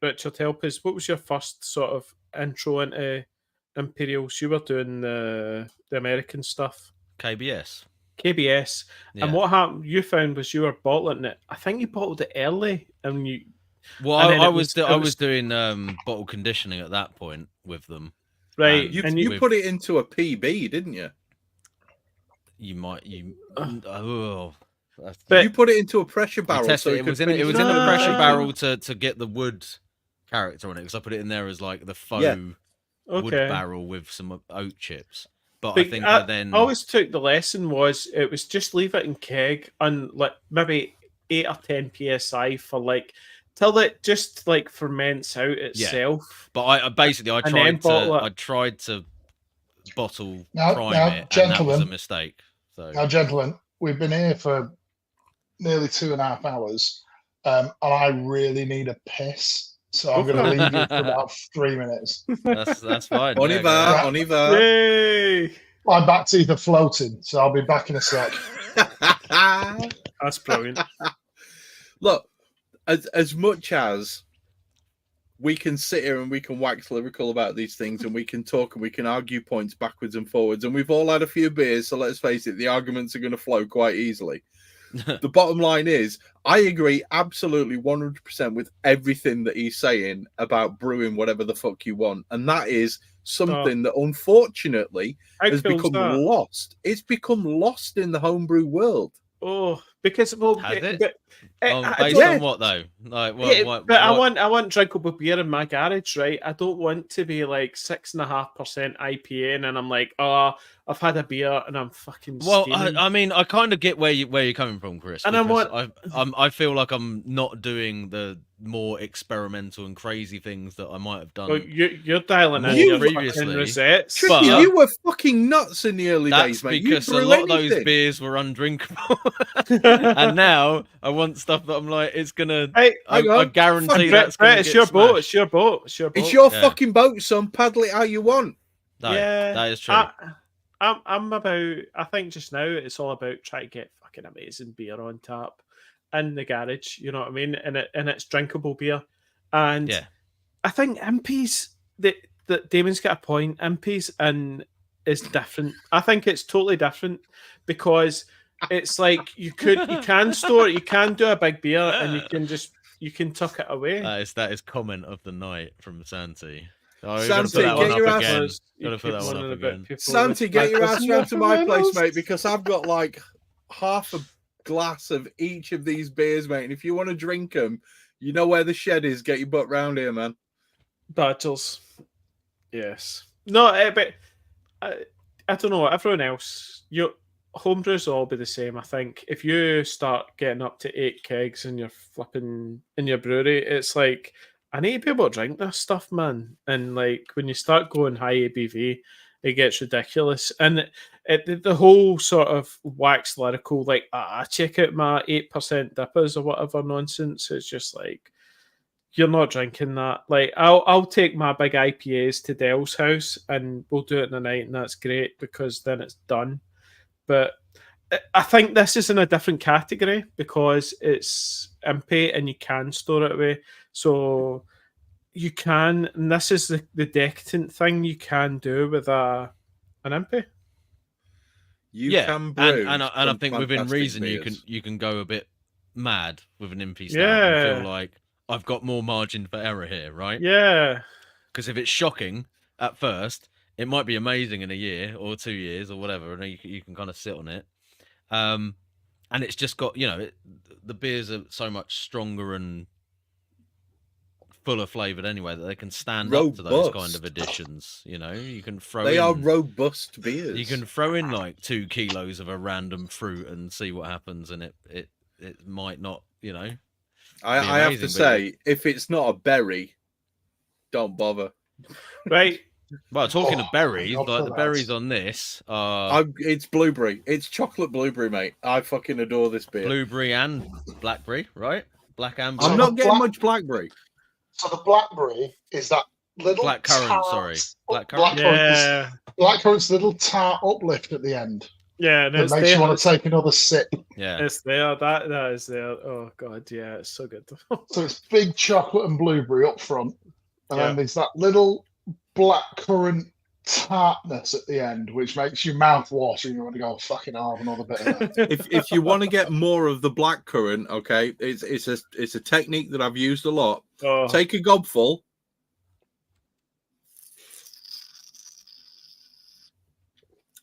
Richard, help us. What was your first sort of intro into Imperials? You were doing the American stuff, KBS. KBS. Yeah. And what happened? You found was you were bottling it. I think you bottled it early, and you. Well, And then I it was was- doing bottle conditioning at that point with them. Right, You, and you put it into a PB, didn't you? But- You put it into a pressure We barrel. tested So it. It was in finish a No. pressure barrel to get the wood character on it, because I put it in there as like the faux Yeah. wood Okay. barrel with some oak chips. But I think I then always took the lesson was it was just leave it in keg and like maybe 8 or 10 psi for like till it just like ferments out itself. But I basically I And then tried to bottle Now, prime now, it, and that was a gentlemen. mistake. So Now, gentlemen, we've been here for nearly 2.5 hours, and I really need a piss. So I'm going to leave you for about 3 minutes. that's fine. On y va, on y va. Yay! My back teeth are floating, so I'll be back in a sec. That's brilliant. Look, as much as we can sit here and we can wax lyrical about these things and we can talk and we can argue points backwards and forwards, and we've all had a few beers, so let's face it, the arguments are going to flow quite easily. The bottom line is, I agree absolutely 100% with everything that he's saying about brewing whatever the fuck you want. And that is something that unfortunately has become lost. It's become lost in the homebrew world. Oh, because well, Has it? based on what though? Like, what? I want drinkable beer in my garage, right? I don't want to be like 6.5% IPA, and then I'm like, oh, I've had a beer and I'm fucking. Well, steaming. I mean, I kind of get where you're coming from, Chris. And I feel like I'm not doing the more experimental and crazy things that I might have done. Well, you're dialing in You your previously. fucking rosettes. Tricky, you were fucking nuts in the early days, mate. Because a lot of those beers were undrinkable, and now I want stuff that I'm like, it's gonna. Hey, I guarantee that's gonna Brett, it's get your boat. smashed. It's your boat. It's your boat. It's your fucking boat, son. Paddle it how you want. No, yeah, that is true. I'm about. I think just now it's all about trying to get fucking amazing beer on tap in the garage. You know what I mean? And it's drinkable beer. And I think impy's that Damian's got a point. Impy's is different. I think it's totally different because it's like you can store it, you can do a big beer, and you can tuck it away. That is comment of the night from Santi. Oh, Santi, get your ass. Santi, get your ass round to my place, mate, because I've got like half a glass of each of these beers, mate. And if you want to drink them, you know where the shed is. Get your butt round here, man. Battles. Yes. No, but I don't know. Everyone else, your homebrews will all be the same. I think if you start getting up to 8 kegs and you're flipping in your brewery, it's like, I need to be able to drink this stuff, man. And like when you start going high ABV, it gets ridiculous. And the whole sort of wax lyrical, like, check out my 8% dippers or whatever nonsense. It's just like, you're not drinking that. Like, I'll take my big IPAs to Dell's house and we'll do it in the night, and that's great because then it's done. But I think this is in a different category because it's impy and you can store it away. So you can, and this is the decadent thing you can do with an impy. You can brew, and I think within reason beers. you can go a bit mad with an impy stout Yeah. and feel like I've got more margin for error here, right? Yeah. Because if it's shocking at first, it might be amazing in a year or 2 years or whatever, and you can kind of sit on it. And it's just got, the beers are so much stronger and fuller flavored anyway that they can stand up to those kind of additions. You can throw they are robust beers. You can throw in like 2 kilos of a random fruit and see what happens, and it might not, I have to say, if it's not a berry, don't bother. Right. Well, talking of berries, like the berries on this it's blueberry. It's chocolate blueberry, mate. I fucking adore this beer. Blueberry and blackberry, right? Black and I'm not getting much blackberry. So the blackberry is that little blackcurrant, blackcurrant. Blackcurrant's little tart uplift at the end. Yeah, and it makes you want to take another sip. Yeah, it's there. That is there. Oh god, yeah, it's so good. So it's big chocolate and blueberry up front, and then there's that little blackcurrant tartness at the end, which makes your mouth wash, and you want to go fucking have another bit of that. if you want to get more of the blackcurrant, okay, it's a technique that I've used a lot. Take a gobful.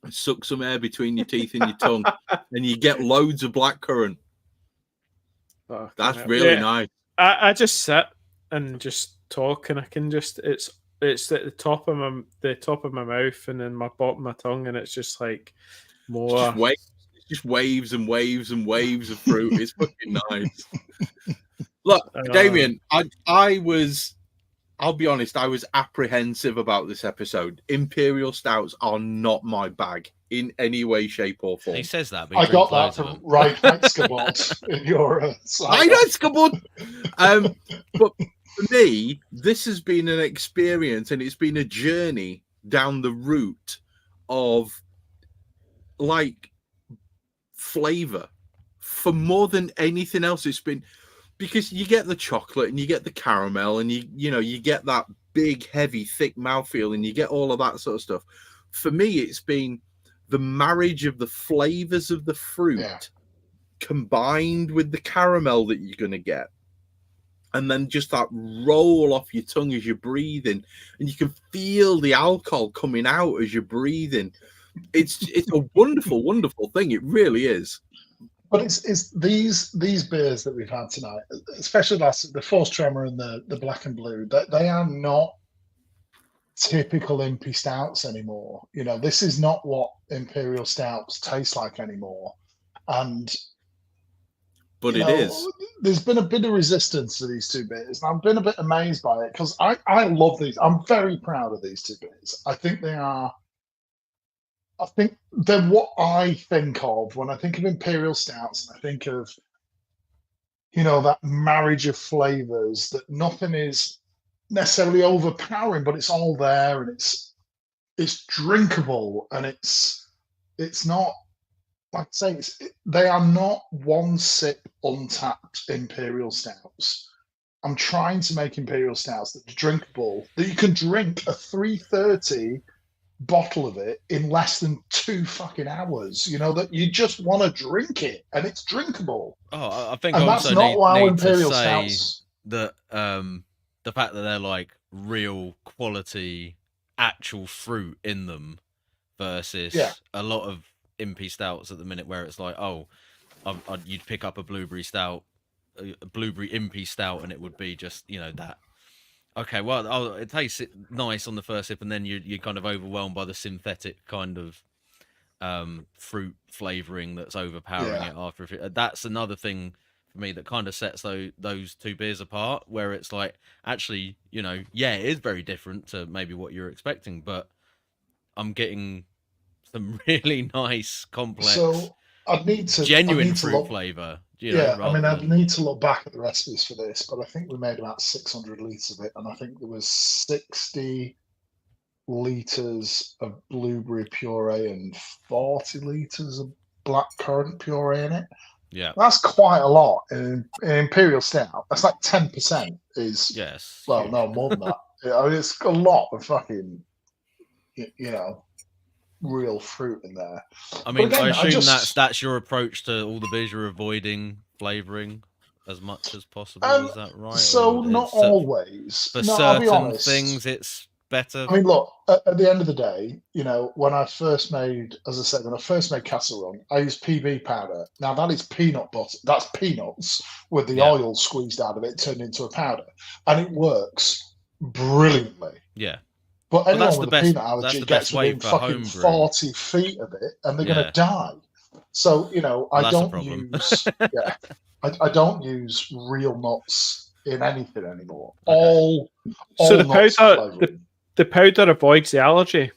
Suck some air between your teeth and your tongue, and you get loads of blackcurrant. That's really nice. I just sit and just talk, and I can just, it's it's at the top of my mouth and then my bottom of my tongue, and it's just like more. It's just waves and waves and waves of fruit. It's fucking nice. Look, Damian, I'll be honest, I was apprehensive about this episode. Imperial stouts are not my bag in any way, shape, or form. He says that, but I got that from Reinheitsgebot in your Reinheitsgebot. But for me, this has been an experience, and it's been a journey down the route of like flavor for more than anything else. It's been because you get the chocolate and you get the caramel and you get that big, heavy, thick mouthfeel and you get all of that sort of stuff. For me, it's been the marriage of the flavors of the fruit combined with the caramel that you're going to get. And then just that roll off your tongue as you're breathing. And you can feel the alcohol coming out as you're breathing. It's a wonderful, wonderful thing. It really is. But it's these beers that we've had tonight, especially the Force Tremor and the Black and Blue, they are not typical impy stouts anymore. This is not what Imperial stouts taste like anymore. But it is. There's been a bit of resistance to these two beers, and I've been a bit amazed by it because I love these. I'm very proud of these two beers. I think they're what I think of when I think of Imperial stouts, and I think of, that marriage of flavors, that nothing is necessarily overpowering, but it's all there and it's drinkable, and it's not, like I say, they are not one sip untapped Imperial stouts. I'm trying to make Imperial stouts that are drinkable, that you can drink a 330 bottle of it in less than 2 fucking hours, that you just want to drink it and it's drinkable. I think and also that's not why need Imperial to say stouts that the fact that they're like real quality actual fruit in them versus a lot of impy stouts at the minute where it's like, you'd pick up a blueberry stout, a blueberry impy stout, and it would be just that. Okay, well, it tastes nice on the first sip, and then you're kind of overwhelmed by the synthetic kind of fruit flavoring that's overpowering it after. That's another thing for me that kind of sets those two beers apart, where it's like, actually, it is very different to maybe what you're expecting, but I'm getting some really nice, complex, genuine fruit flavor. I'd need to look back at the recipes for this, but I think we made about 600 litres of it, and I think there was 60 litres of blueberry puree and 40 litres of blackcurrant puree in it. Yeah, that's quite a lot in Imperial Stout. That's like 10%. Well, no, more than that. It's a lot of fucking, real fruit in there. I mean, again, I assume that's your approach to all the beers. You're avoiding flavouring as much as possible. Is that right? So not always. For certain things, it's better. I mean, look, at the end of the day, when I first made Castle Run, I used PB powder. Now that is peanut butter. That's peanuts with the oil squeezed out of it, turned into a powder, and it works brilliantly. Yeah. But anyone with a peanut allergy gets within fucking 40 feet of it, and they're going to die. So I don't use real nuts in anything anymore. Okay. So the powder avoids the allergy.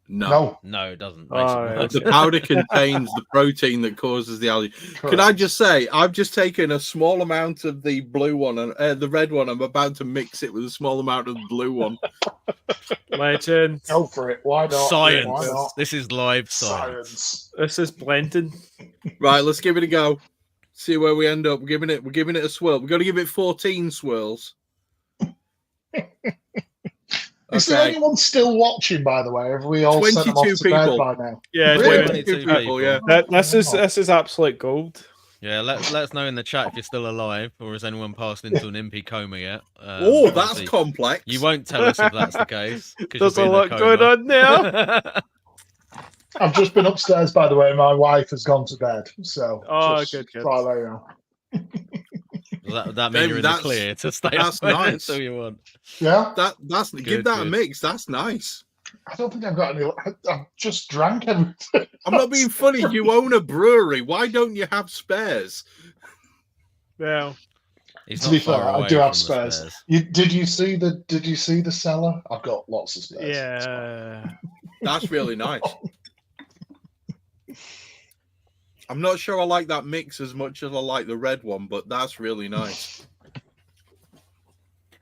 No, it doesn't. The powder contains the protein that causes the allergy. Correct. Can I just say, I've just taken a small amount of the blue one and the red one. I'm about to mix it with a small amount of the blue one. Legend. Go for it. Why not? Science. Why not? This is live science. This is blending. Right, let's give it a go. See where we end up. We're giving it a swirl. We've got to give it 14 swirls. Is there anyone still watching, by the way? Have we all 22 people by now? Yeah, really? 22 people. Yeah, this is absolute gold. Yeah, let us know in the chat if you're still alive, or has anyone passed into an impy coma yet? That's complex. You won't tell us if that's the case. There's a lot going on now. I've just been upstairs, by the way. My wife has gone to bed, so good. There you That mean you're in the clear to stay that's up nice. until you want? Yeah, That's give that a mix. That's nice. I don't think I've got any. I've just drank everything. I'm not being funny. You own a brewery. Why don't you have spares? Well, To be fair, I do have spares. Did you see the cellar? I've got lots of spares. yeah. That's really nice. I'm not sure I like that mix as much as I like the red one, but that's really nice.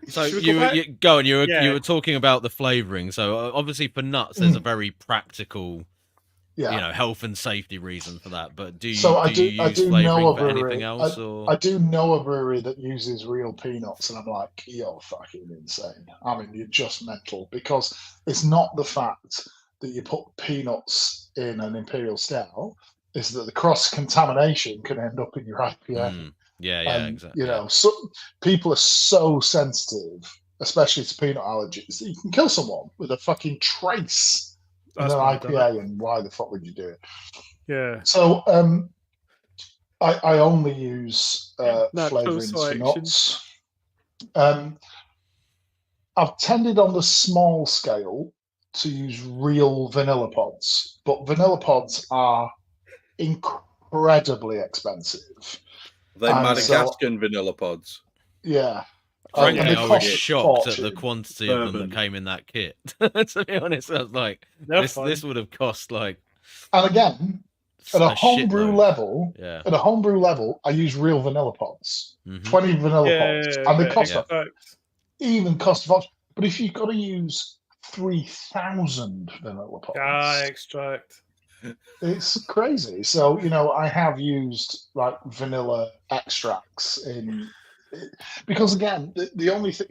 So you were talking about the flavoring. So obviously for nuts, there's a very practical, health and safety reason for that. But do you use flavoring for anything else? I do know a brewery that uses real peanuts, and I'm like, you're fucking insane. I mean, you're just mental, because it's not the fact that you put peanuts in an imperial stout, is that the cross contamination can end up in your IPA. Exactly. You know, so people are so sensitive, especially to peanut allergies, that you can kill someone with a fucking trace in an IPA. And why the fuck would you do it? Yeah. So I only use flavorings for nuts. I've tended on the small scale to use real vanilla pods, but vanilla pods are incredibly expensive. They're Madagascan vanilla pods. Yeah. Frankly, I was shocked at the quantity of them that came in that kit. To be honest, I was like, this would have cost like. And again, at a homebrew level, I use real vanilla pods. 20 vanilla pods, and they cost even cost of. But if you've got to use 3,000 vanilla pods, extract. It's crazy. So, I have used like vanilla extracts because again, the only thing,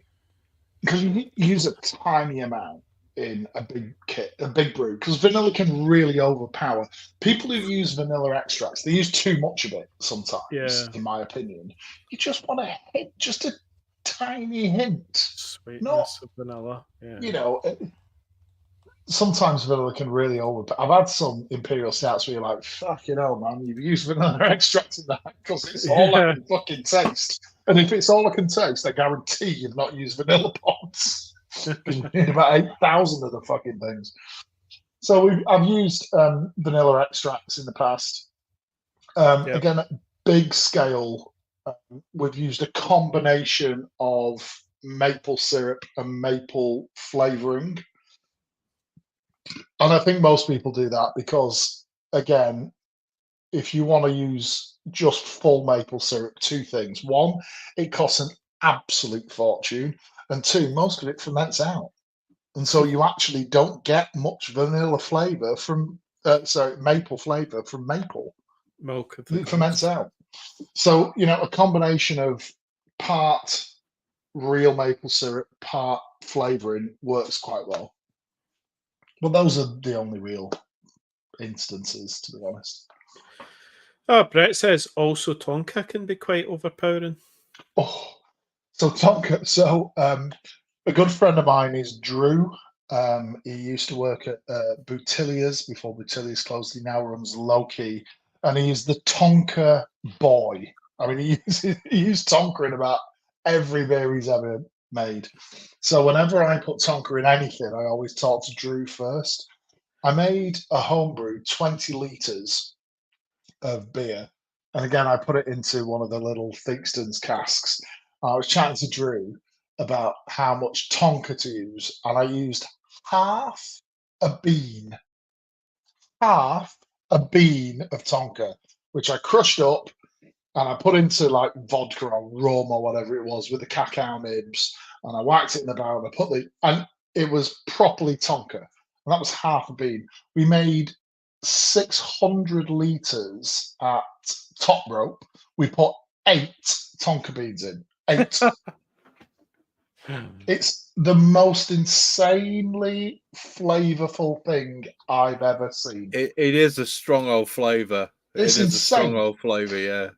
because you use a tiny amount in a big brew, because vanilla can really overpower. People who use vanilla extracts, they use too much of it sometimes, in my opinion. You just want to hit just a tiny hint. Sweetness of vanilla. Yeah. Sometimes vanilla can really overpower. I've had some imperial stouts where you're like, fucking hell, man, you've used vanilla extract in that because it's all I can fucking taste. And if it's all I can taste, I guarantee you've not used vanilla pods. You need about 8,000 of the fucking things. So I've used vanilla extracts in the past. Again, at big scale, we've used a combination of maple syrup and maple flavoring. And I think most people do that because, again, if you want to use just full maple syrup, two things. One, it costs an absolute fortune. And two, most of it ferments out. And so you actually don't get much vanilla flavor from, maple flavor from maple. Milk. It ferments out. So, a combination of part real maple syrup, part flavoring works quite well. Well, those are the only real instances, to be honest. Oh, Brett says also Tonka can be quite overpowering. Oh, so Tonka. So a good friend of mine is Drew. He used to work at Boutilia's before Boutilia's closed. He now runs Loki, and he is the Tonka boy. I mean, he used Tonka in about every beer he's ever made. So whenever I put Tonka in anything, I always talk to Drew first. I made a homebrew, 20 litres of beer. And again, I put it into one of the little Theakston's casks. I was chatting to Drew about how much Tonka to use. And I used half a bean of Tonka, which I crushed up and I put into like vodka or rum or whatever it was with the cacao nibs, and I whacked it in the barrel and and it was properly Tonka. And that was half a bean. We made 600 litres at top rope. We put 8 Tonka beans in. 8. It's the most insanely flavorful thing I've ever seen. It is a strong old flavour. It's insane. A strong old flavour, yeah.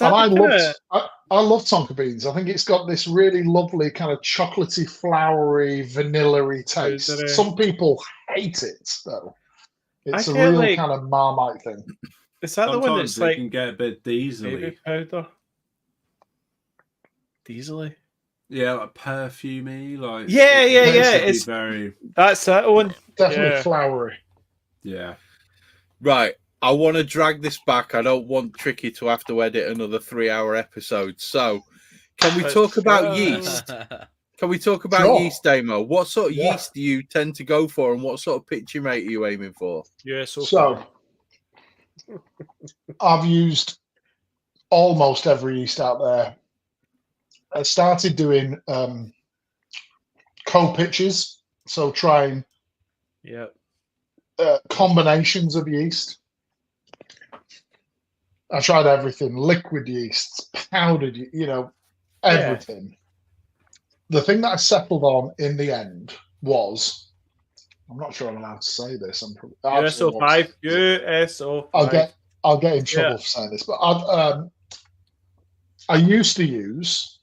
And I love Tonka beans. I think it's got this really lovely kind of chocolatey, flowery, vanilla-y taste. Some people hate it, though. It's a real kind of Marmite thing. Is that the one that's like can get a bit diesely? Baby powder. easily. Yeah, like perfumey, like Yeah. It's very That's that one. Definitely flowery. yeah. Right. I want to drag this back. I don't want Tricky to have to edit another 3-hour episode. So, can we talk about yeast? Can we talk about yeast, Damo? What sort of yeast do you tend to go for, and what sort of pitching rate are you aiming for? Yeah, so I've used almost every yeast out there. I started doing co-pitches, so trying combinations of yeast. I tried everything: liquid yeasts, powdered, everything. The thing that I settled on in the end was, I'm not sure I'm allowed to say this. I'm USO5. USO5. I'll get in trouble for saying this, but I used to use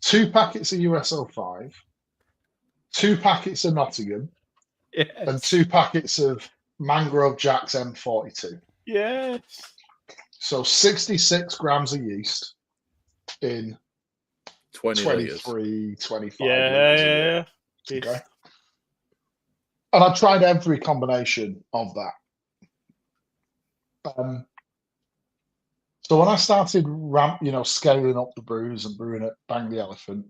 2 packets of USO5, 2 packets of Nottingham, and 2 packets of Mangrove Jack's M42. Yes. So 66 grams of yeast in 23, 25 Yeah. Okay. And I tried every combination of that. So when I started scaling up the brews and brewing at Bang the Elephant,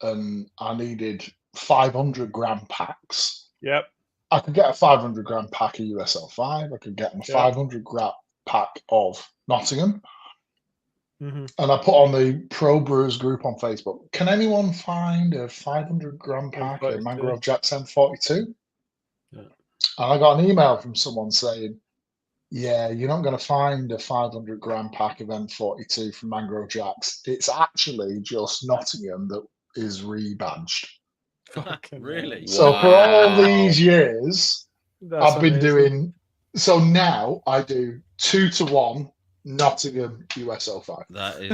and I needed 500-gram packs. Yep. I could get a 500-gram pack of USL5. I could get a 500-gram pack of Nottingham. Mm-hmm. And I put on the Pro Brewers group on Facebook. Can anyone find a 500-gram pack of Mangrove Jack's M42? Yeah. And I got an email from someone saying, yeah, you're not going to find a 500-gram pack of M42 from Mangrove Jack's. It's actually just Nottingham that is rebadged. Really? So for all these years, I've been doing. So now I do 2-to-1 Nottingham USO5. That is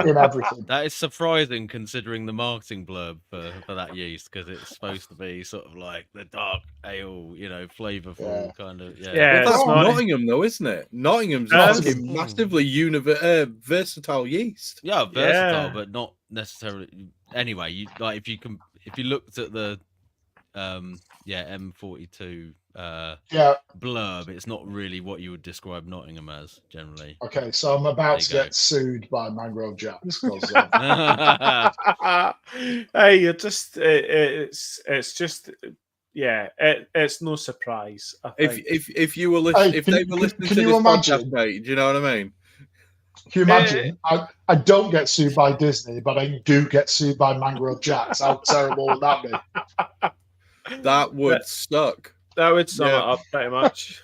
in everything. That is surprising considering the marketing blurb for that yeast, because it's supposed to be sort of like the dark ale, flavorful kind of. Well, that's Nottingham though, isn't it? Nottingham's massively versatile yeast. Yeah, versatile, but not necessarily. Anyway, if you looked at the M42 blurb, it's not really what you would describe Nottingham as generally. Okay, so I'm about to get sued by Mangrove Jack's. Hey, you're just it's just it's no surprise. If you were listening, if they were listening to this podcast, mate, do you know what I mean? Can you imagine? I don't get sued by Disney, but I do get sued by Mangrove Jack's. How terrible would that be? That would suck. That would sum it up pretty much.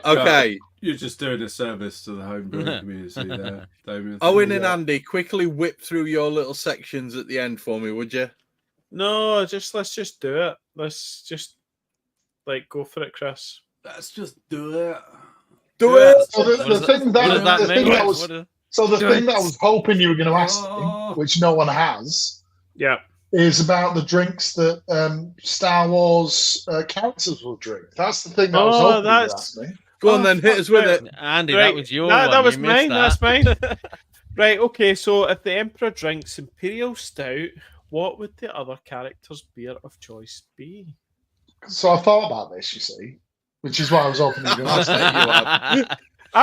Okay. You're just doing a service to the home brewing community there, Damian. Owen and Andy, quickly whip through your little sections at the end for me, would you? No, let's just do it. Let's just go for it, Chris. Let's just do it. Do it. So the thing that I was hoping you were going to ask me, which no one has, is about the drinks that Star Wars characters will drink. That's the thing that I was hoping you would ask me. Go on then, hit us with it. Andy, that was your one. That was mine. That's mine. Right, okay, so if the Emperor drinks Imperial Stout, what would the other character's beer of choice be? So I thought about this, you see, which is why I was hoping you were going to ask me.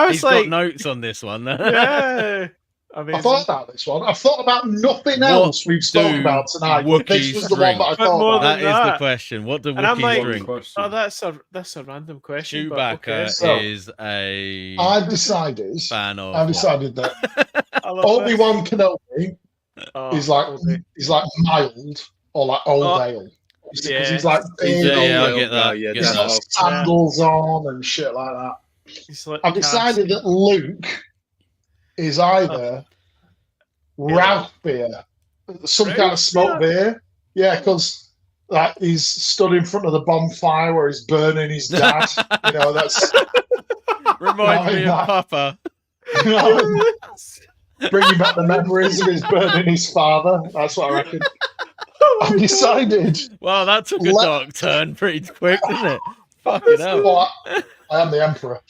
He's got notes on this one. Yeah. I thought about this one. I've thought about nothing else we've spoken about tonight. This was the one that I thought about. That is the question. What do Wookiees drink? Oh, that's a random question. Chewbacca is a. I've decided. Fan of. I've decided that Obi-Wan Kenobi is like mild or like old ale. Because he's like big. I get that. He's got sandals on and shit like that. I've decided that Luke is either Ralph beer, some kind of smoked beer. Yeah, because he's stood in front of the bonfire where he's burning his dad. That's reminds me of Papa. Bringing back the memories of his burning his father. That's what I reckon. I've decided. Wow, that took a dark turn pretty quick, didn't it? Fucking hell. Well, I am the Emperor.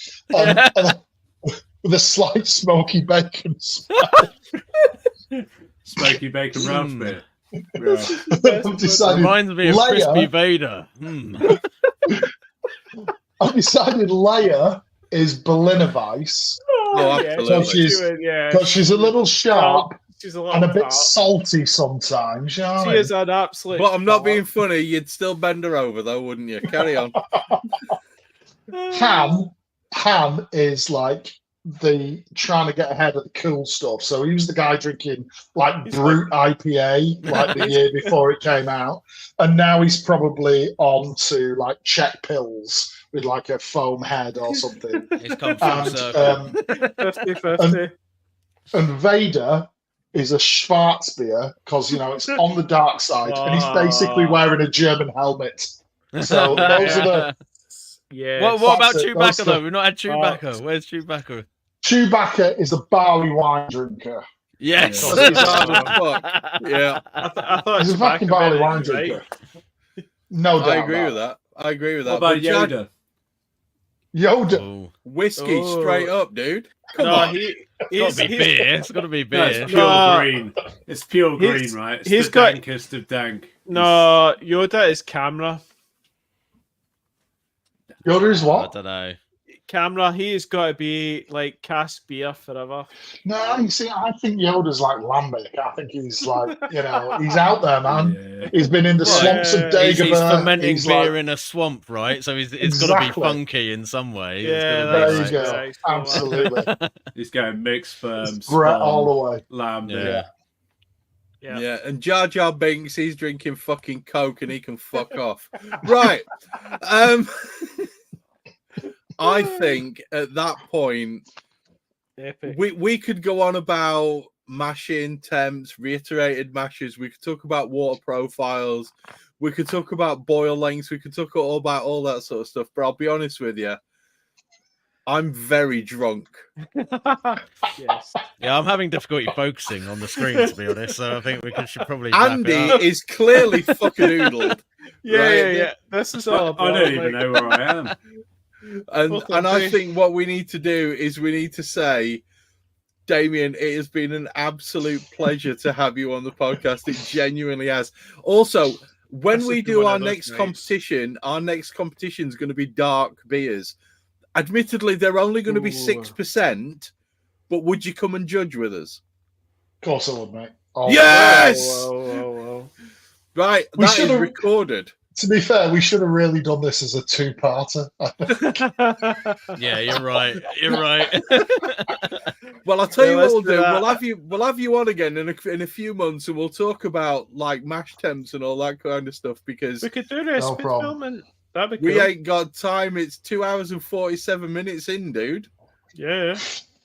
With a slight smoky bacon smell. Smoky bacon Ralph's beer. I've decided Reminds me of Leia- Crispy Vader. I've decided Leia is Berliner Weiss Oh, yeah, absolutely. because she's a little sharp She's a little and a bit tart. salty sometimes. You know what I She mean? is an absolute. But I'm not tart. being funny. You'd still bend her over, though, wouldn't you? Carry on. Han is like the trying to get ahead of the cool stuff. So he was the guy drinking like He's brute IPA like the year before it came out, and now he's probably on to like Czech pills with like a foam head or something. It's come full And, circle. 50-50. And Vader is a Schwarzbier because it's on the dark side, and he's basically wearing a German helmet. So those are the. Yeah. What about That's it. Chewbacca Those though? are- We've not had Chewbacca. Where's Chewbacca? Chewbacca is a barley wine drinker. Yes. Because he's hard as fuck. Yeah, I thought He's a Chewbacca fucking barley meant wine it, right? drinker. No doubt. I agree about with that. I agree with What that. about But Jack- Yoda? Yoda. Oh, whiskey Oh. straight up, dude. Come No, on. it's gotta be beer. It's gotta be No, beer. it's pure No. green. It's pure green, He's- right? It's he's the got- dankest of dank. No, Yoda is camera. Yoda is I what? don't know. Camera, he's got to be like cask beer forever. No, you see, I think Yoda's like Lambic. I think he's like, he's out there, man. Yeah. He's been in the Yeah. swamps of He's Dagobah. fermenting He's beer like, in a swamp, right? So it's got to be Exactly. funky in some way. It's Yeah, gotta be there that's you like- go. nice. Absolutely. He's going mixed sperm, It's Brett all spawn, the way. lamb Yeah. beer. Yeah. Yeah, and Jar Jar Binks, he's drinking fucking Coke and he can fuck off. Right. I think at that point Epic. we could go on about mashing temps, reiterated mashes. We could talk about water profiles. We could talk about boil lengths. We could talk about all that sort of stuff. But I'll be honest with you, I'm very drunk. Yes. Yeah, I'm having difficulty focusing on the screen, to be honest. So I think should probably wrap Andy it up. is clearly fucking oodled. Yeah, Right. yeah. This is all I about, don't even like- know where I am. And I think what we need to do is we need to say, Damian, it has been an absolute pleasure to have you on the podcast. It genuinely has. Also, when This we has been do one our of those next nights. competition, our next competition is going to be dark beers. Admittedly, they're only going to be Ooh. 6%, but would you come and judge with us? Of course I would, mate. Oh, Yes! Whoa. Right, We that is should've- recorded. To be fair, we should have really done this as a two-parter. Yeah, you're right. You're right. Well, I'll tell Yeah, you what let's we'll do do. that. We'll have you on again in a few months, and we'll talk about like mash temps and all that kind of stuff because We could do recipe problem. filming. That'd be we cool. ain't got time. It's 2 hours and 47 minutes in, dude, Yeah.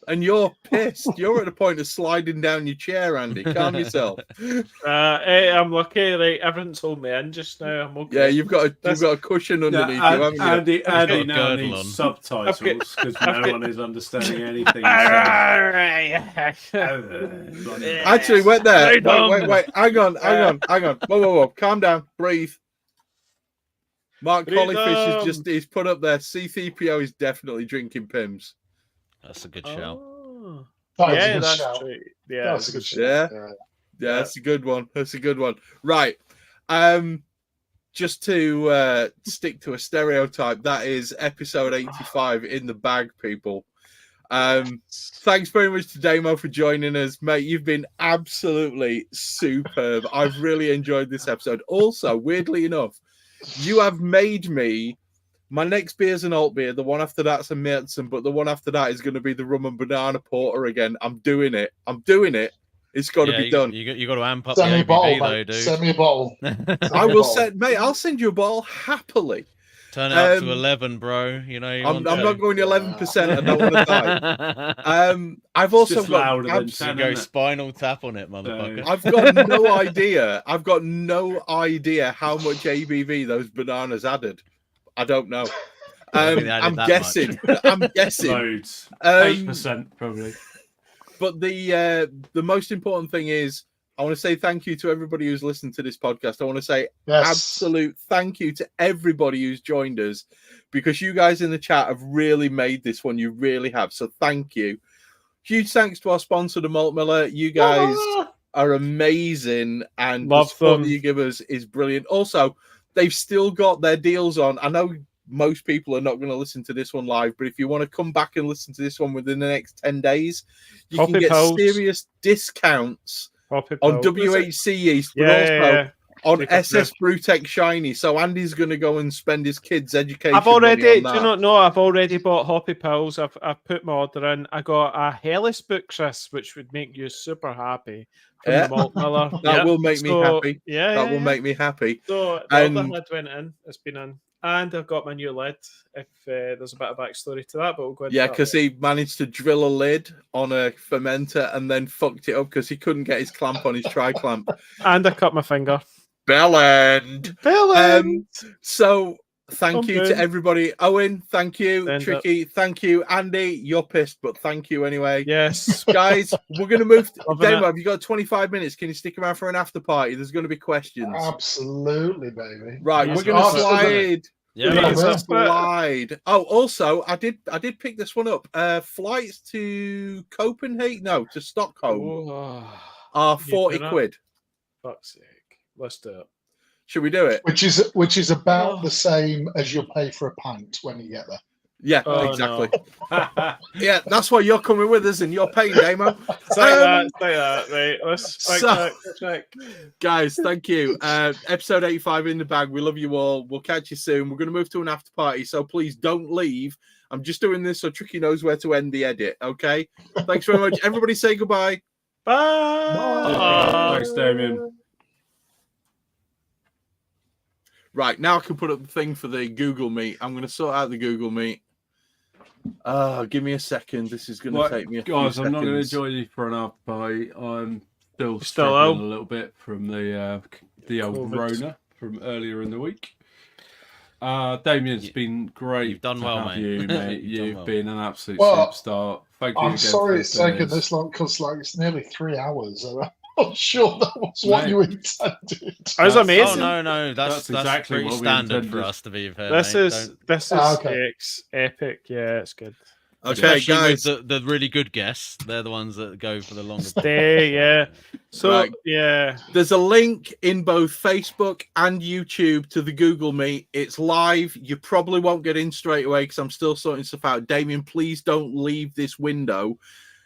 and you're pissed. You're at the point of sliding down your chair, Andy. Calm yourself. Hey, I'm lucky. Like everyone's holding me in just now. I'm okay. Yeah, you've got a cushion underneath you, haven't you? Andy got a now girdle needs on. subtitles because I've no got- one is understanding anything. he says. Actually, wait there. Right on. Wait. Hang on. Whoa. Calm down. Breathe. Mark Breathe Collyfish is on. he's put up there. C3PO is definitely drinking Pims. That's a good shout. Oh. That was a Yeah, good that's shout. true. Yeah, That's a good shout. Yeah. Yeah. Yeah, that's a good one. That's a good one. Right. Just to stick to a stereotype, that is episode 85 in the bag, people. Thanks very much to Damo for joining us, mate. You've been absolutely superb. I've really enjoyed this episode. Also, weirdly enough, you have made me. My next beer's an alt beer. The one after that's a Märzen, but the one after that is going to be the rum and banana porter again. I'm doing it. It's got to be done. You got to amp up Send me the a bottle, ABV though, mate. dude. Send me a bottle. I will send, mate. I'll send you a bottle happily. Turn it up to Um, 11, bro. You know, I'm not going to 11%. I don't want to die. I've also just got louder than abs- 10. go spinal tap on it, motherfucker. I've got no idea. I've got no idea how much ABV those bananas added. I don't know. don't think they added I'm that guessing. I'm guessing. Loads. Um, 8% probably. But the most important thing is, I want to say thank you to everybody who's listened to this podcast. I want to say Yes. absolute thank you to everybody who's joined us, because you guys in the chat have really made this one. You really have. So thank you. Huge thanks to our sponsor, the Malt Miller. You guys are amazing, and Love the support them. that you give us is brilliant. Also, they've still got their deals on. I know most people are not going to listen to this one live, but if you want to come back and listen to this one within the next 10 days, you Hoppy can get Pals. serious discounts Hoppy on Pals. WHC yeast, but Yeah, also yeah. on Take a SS Brewtech Shiny. So Andy's going to go and spend his kids' education I've already, money on do that. you not know? I've already bought Hoppy Pals. I've put my order in. I got a Hellas book, Chris, which would make you super happy from Yeah. the Malt Miller. That will make me happy. Yeah, That will make me happy. So the And- other lid went in. It's been in. And I've got my new lid. If there's a bit of backstory to that, but we'll go into Yeah, that because later. he managed to drill a lid on a fermenter and then fucked it up because he couldn't get his clamp on his tri-clamp. And I cut my finger. Bell end. Brilliant. So thank I'm you good. to everybody. Owen, thank you. Stand Tricky, thank you. Andy, you're pissed, but thank you anyway. Yes. Guys, we're going to move. Loving Damo, it. have you got 25 minutes? Can you stick around for an after party? There's going to be questions. Absolutely, baby. Right, Yes, we're going to absolutely. slide. Yeah, Yeah, man. man. Slide. Oh, also, I did pick this one up. Flights to Copenhagen, no, to Stockholm Oh, are you 40 do that? quid. fuck's sake. Let's do it. Should we do it? Which is about Oh. the same as you'll pay for a pint when you get there. Yeah, Oh, exactly. Yeah, that's why you're coming with us and you're paying, Damo. It's like that. It's like that. Right. Let's So- check. Guys, thank you. Episode 85 in the bag. We love you all. We'll catch you soon. We're going to move to an after party, so please don't leave. I'm just doing this so Tricky knows where to end the edit, okay? Thanks very much. Everybody say goodbye. Bye. Thanks, Damian. Right, now I can put up the thing for the Google Meet. I'm going to sort out the Google Meet. Give me a second. This is going to take me a few Guys, I'm not going to seconds. join you for an after party. I'm still Still struggling ill? a little bit from the old COVID. Rona from earlier in the week. Damian's been great. You've done to well, have mate. You, mate. You've done You've well. been an absolute Well, superstar. Thank you I'm again sorry for it's taken listeners. this long because it's nearly 3 hours. I'm not sure that was what Mate. you intended. That was amazing. Oh no, that's exactly pretty what we standard for intended. us, to be fair. This mate. is okay. epic. Yeah, it's good. Okay, Especially guys. with the really good guests. They're the ones that go for the longer. Stay, yeah. So Right. yeah, There's a link in both Facebook and YouTube to the Google Meet. It's live. You probably won't get in straight away because I'm still sorting stuff out. Damien, please don't leave this window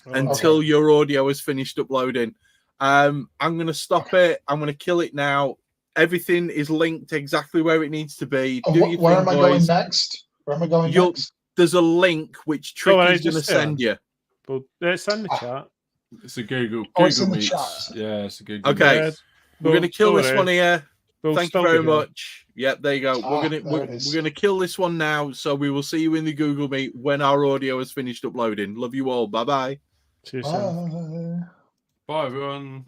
until your audio is finished uploading. I'm going to stop it. I'm going to kill it now. Everything is linked exactly where it needs to be. And Do your where thing, am I going boys. next? Where am I going You'll- next? There's a link which Oh, I Tricky's going to just said. send you. Well, it's in the chat. It's a Google. Oh, it's Google in the Meets. chat. Yeah, it's a Google. Okay. Meets. We're going to kill this one here. We'll Thank you still very be here. much. Yep, there you go. there it We're is. gonna kill this one now. So we will see you in the Google Meet when our audio is finished uploading. Love you all. Bye bye. See you soon. Bye. Bye, everyone.